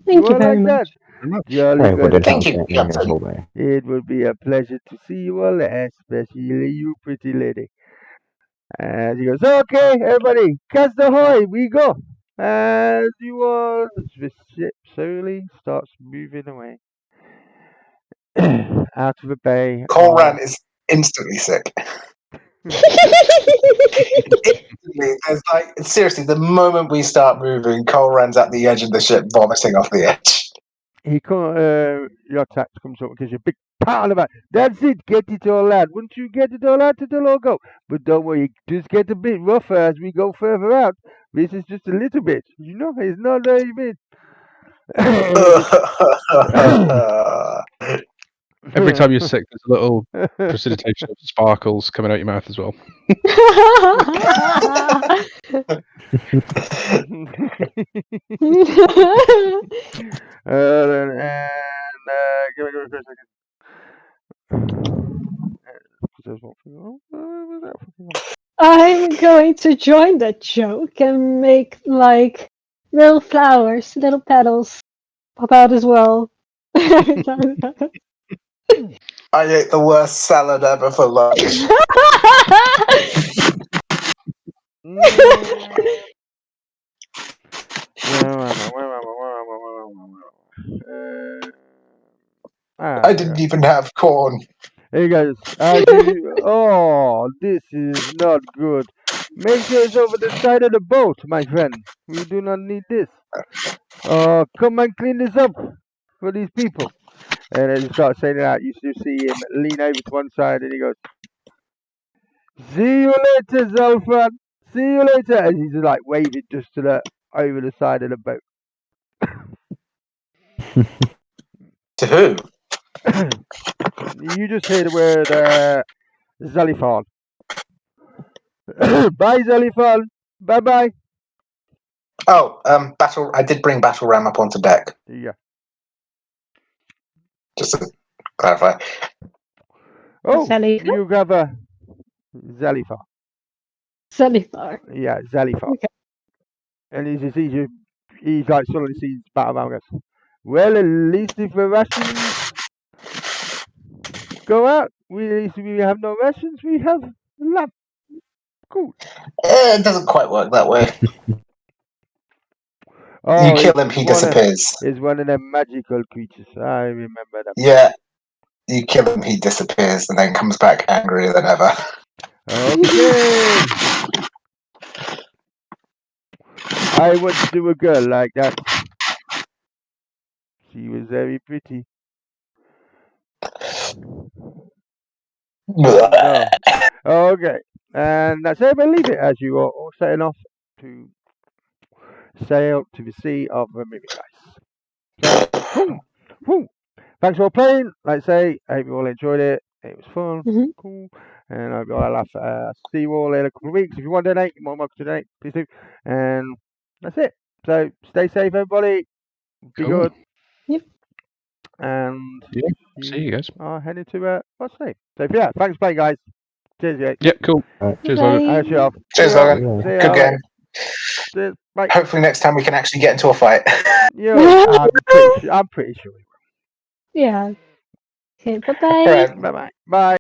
Thank you all very like much. that? Jolly I good. wouldn't Thank have you, that in Captain. your way. It would be a pleasure to see you all, especially you, pretty lady. And he goes, okay, everybody, cast ahoy, we go. As you all, the ship slowly starts moving away out of the bay. Corran is instantly sick. Instantly. There's like seriously, the moment we start moving, Corran's at the edge of the ship, vomiting off the edge. He can't, your tax comes up because you're a big pile of it. That's it, get it all out. Once you get it all out, it'll all go. But don't worry, it just get a bit rougher as we go further out. This is just a little bit, you know, it's not very big. Every time you're sick, there's a little precipitation of sparkles coming out your mouth as well. Give me a second. I'm going to join that joke and make like little flowers, little petals pop out as well. I ate the worst salad ever for lunch. I didn't even have corn. He goes, oh, this is not good. Make sure it's over the side of the boat, my friend. We do not need this. Come and clean this up for these people. And as he starts saying that, you still see him lean over to one side and he goes, see you later, Zolfan. See you later. And he's just like waving just to the over the side of the boat. To who? You just hear the word Zalifan. Bye, Zalifan. Bye bye. Oh, battle. I did bring battle ram up onto deck, Yeah. just to clarify. Oh, Zalifan? you have a Zalifan. Zalifar. Yeah, Zalifan. Okay. And he's like suddenly sees Battle and goes, well, at least if the rations go out, at least we have no rations, we have lamp. Cool. It doesn't quite work that way. Oh, You kill him, he disappears. It's one of them magical creatures. I remember that. Yeah, you kill him, he disappears, and then comes back angrier than ever. Okay. I once knew a girl like that. She was very pretty. No. Okay. And that's it. We'll leave it as you are all setting off to sail to the sea of Ramirez. So, woo. Thanks for playing. Like I say, I hope you all enjoyed it. It was fun. Mhm. Cool. And I hope you all laugh. See you all in a couple of weeks. If you want to donate, you're more than welcome to donate. Please do. And that's it. So stay safe, everybody. Be Cool. good. Yep. And Yeah. See you guys. are heading to what's the name? So yeah, thanks for playing, guys. Cheers, yeah. Yep, cool. Cheers, Bye. Logan. Cheers, off. Cheers, See you all. Logan. See you Good all game. Cheers. Bye. Hopefully next time we can actually get into a fight. Yeah, I'm pretty sure. Yeah. Okay, bye bye. Right. Bye-bye. Bye.